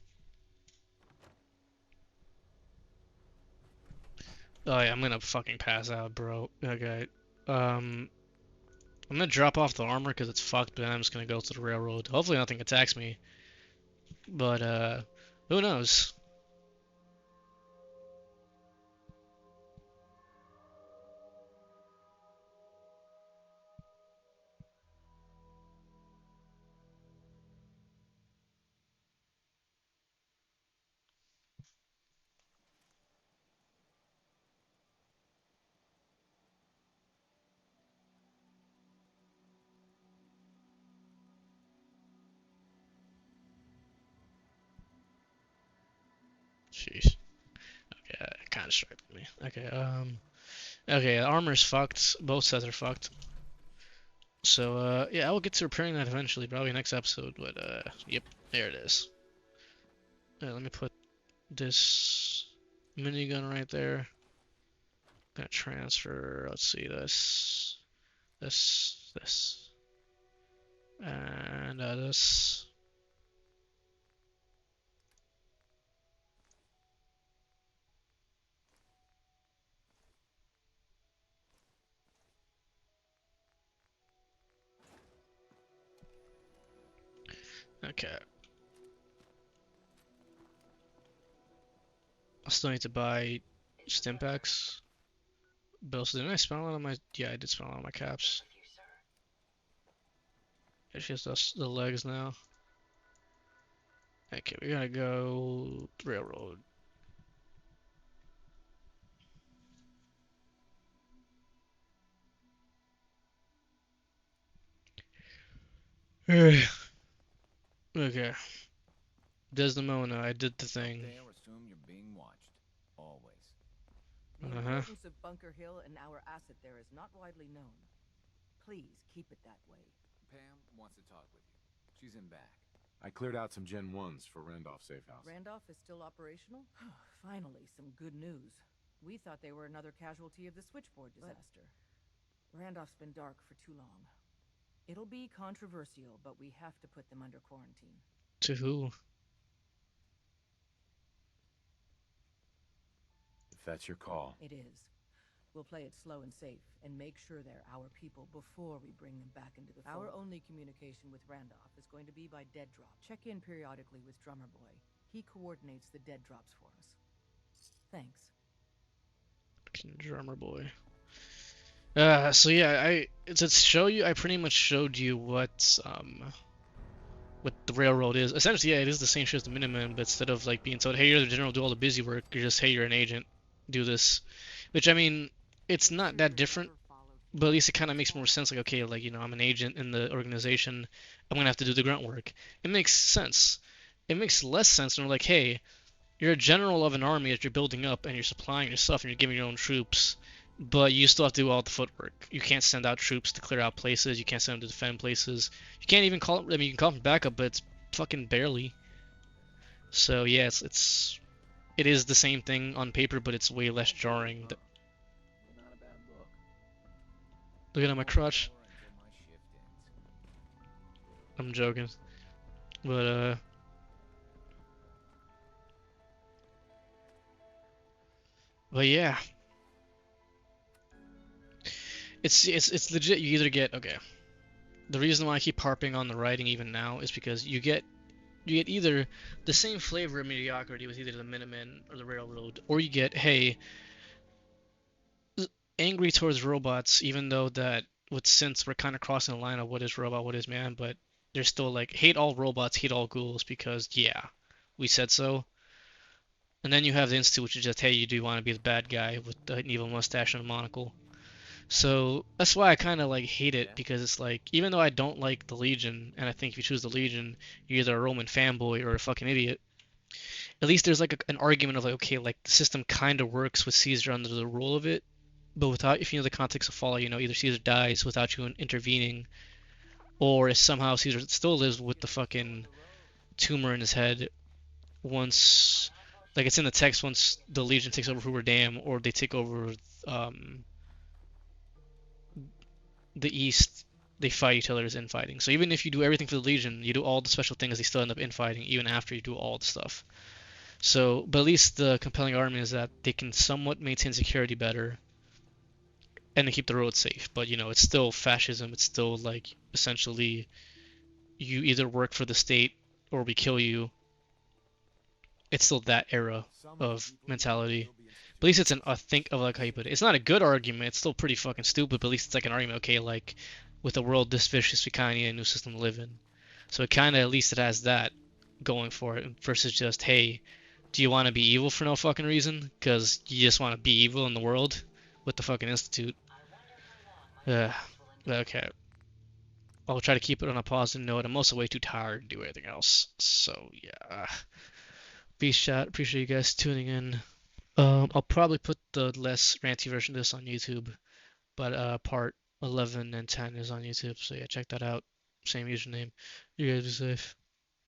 Oh yeah, I'm gonna fucking pass out, bro. Okay. I'm gonna drop off the armor because it's fucked, but then I'm just gonna go to the railroad. Hopefully nothing attacks me. But who knows? Jeez. Okay, kind of distracted me. Okay, Okay, the armor's fucked. Both sets are fucked. So, yeah, I will get to repairing that eventually, probably next episode, but, yep, there it is. Let me put this minigun right there. Gonna transfer, let's see, this, and, this. Okay. I still need to buy Stimpaks. But also, didn't I spend a lot on my... Yeah, I did spend a lot on my caps. It's just us, the legs now. Okay, we gotta go railroad. Okay. Desdemona, I did the thing. There, assume you're being watched. Always. The Uh-huh. importance of Bunker Hill and our asset there is not widely known. Please keep it that way. Pam wants to talk with you. She's in back. I cleared out some Gen 1s for Randolph Safe House. Randolph is still operational? Finally, some good news. We thought they were another casualty of the switchboard disaster. Randolph's been dark for too long. It'll be controversial, but we have to put them under quarantine. To who? If that's your call. It is. We'll play it slow and safe, and make sure they're our people before we bring them back into the fold. Our only communication with Randolph is going to be by dead drop. Check in periodically with Drummer Boy. He coordinates the dead drops for us. Thanks. Drummer boy. So yeah, to show you, I pretty much showed you what the railroad is. Essentially, yeah, it is the same shit as the Minutemen, but instead of like being told, hey, you're the general, do all the busy work, you're just, hey, you're an agent, do this. Which, I mean, it's not that different, but at least it kind of makes more sense. Like, okay, like, you know, I'm an agent in the organization, I'm gonna have to do the grunt work. It makes sense. It makes less sense when we're like, hey, you're a general of an army that you're building up and you're supplying your stuff and you're giving your own troops, but you still have to do all the footwork. You can't send out troops to clear out places. You can't send them to defend places. You can't even call. I mean, you can call them backup, but it's fucking barely. So yeah, it is the same thing on paper, but it's way less jarring. Not a bad look. Look at my crotch. Until my shift ends. I'm joking, but yeah, it's legit. You either get okay. The reason why I keep harping on the writing even now is because you get either the same flavor of mediocrity with either the Minutemen or the Railroad, or you get, hey, angry towards robots, even though that with since we're kind of crossing the line of what is robot, what is man, but they're still like hate all robots, hate all ghouls because yeah, we said so. And then you have the Institute, which is just, hey, you do want to be the bad guy with the evil mustache and a monocle. So that's why I kind of like hate it because it's like even though I don't like the Legion and I think if you choose the Legion you're either a Roman fanboy or a fucking idiot. At least there's like an argument of like okay like the system kind of works with Caesar under the rule of it, but without if you know the context of Fall, you know either Caesar dies without you intervening, or if somehow Caesar still lives with the fucking tumor in his head once like it's in the text once the Legion takes over Hoover Dam or they take over um the East, they fight each other as infighting. So even if you do everything for the Legion, you do all the special things, they still end up infighting even after you do all the stuff. So, but at least the compelling argument is that they can somewhat maintain security better and they keep the roads safe. But you know, it's still fascism. It's still like essentially you either work for the state or we kill you. It's still that era of mentality. But at least it's I think of like how you put it. It's not a good argument. It's still pretty fucking stupid. But at least it's like an argument. Okay, like with a world this vicious, we kind of need a new system to live in. So it kind of at least it has that going for it versus just hey, do you want to be evil for no fucking reason? Because you just want to be evil in the world with the fucking institute. Okay. I'll try to keep it on a positive note. I'm also way too tired to do anything else. So yeah. Peace chat. Appreciate you guys tuning in. I'll probably put the less ranty version of this on YouTube, but part 11 and 10 is on YouTube. So yeah, check that out. Same username. You guys be safe.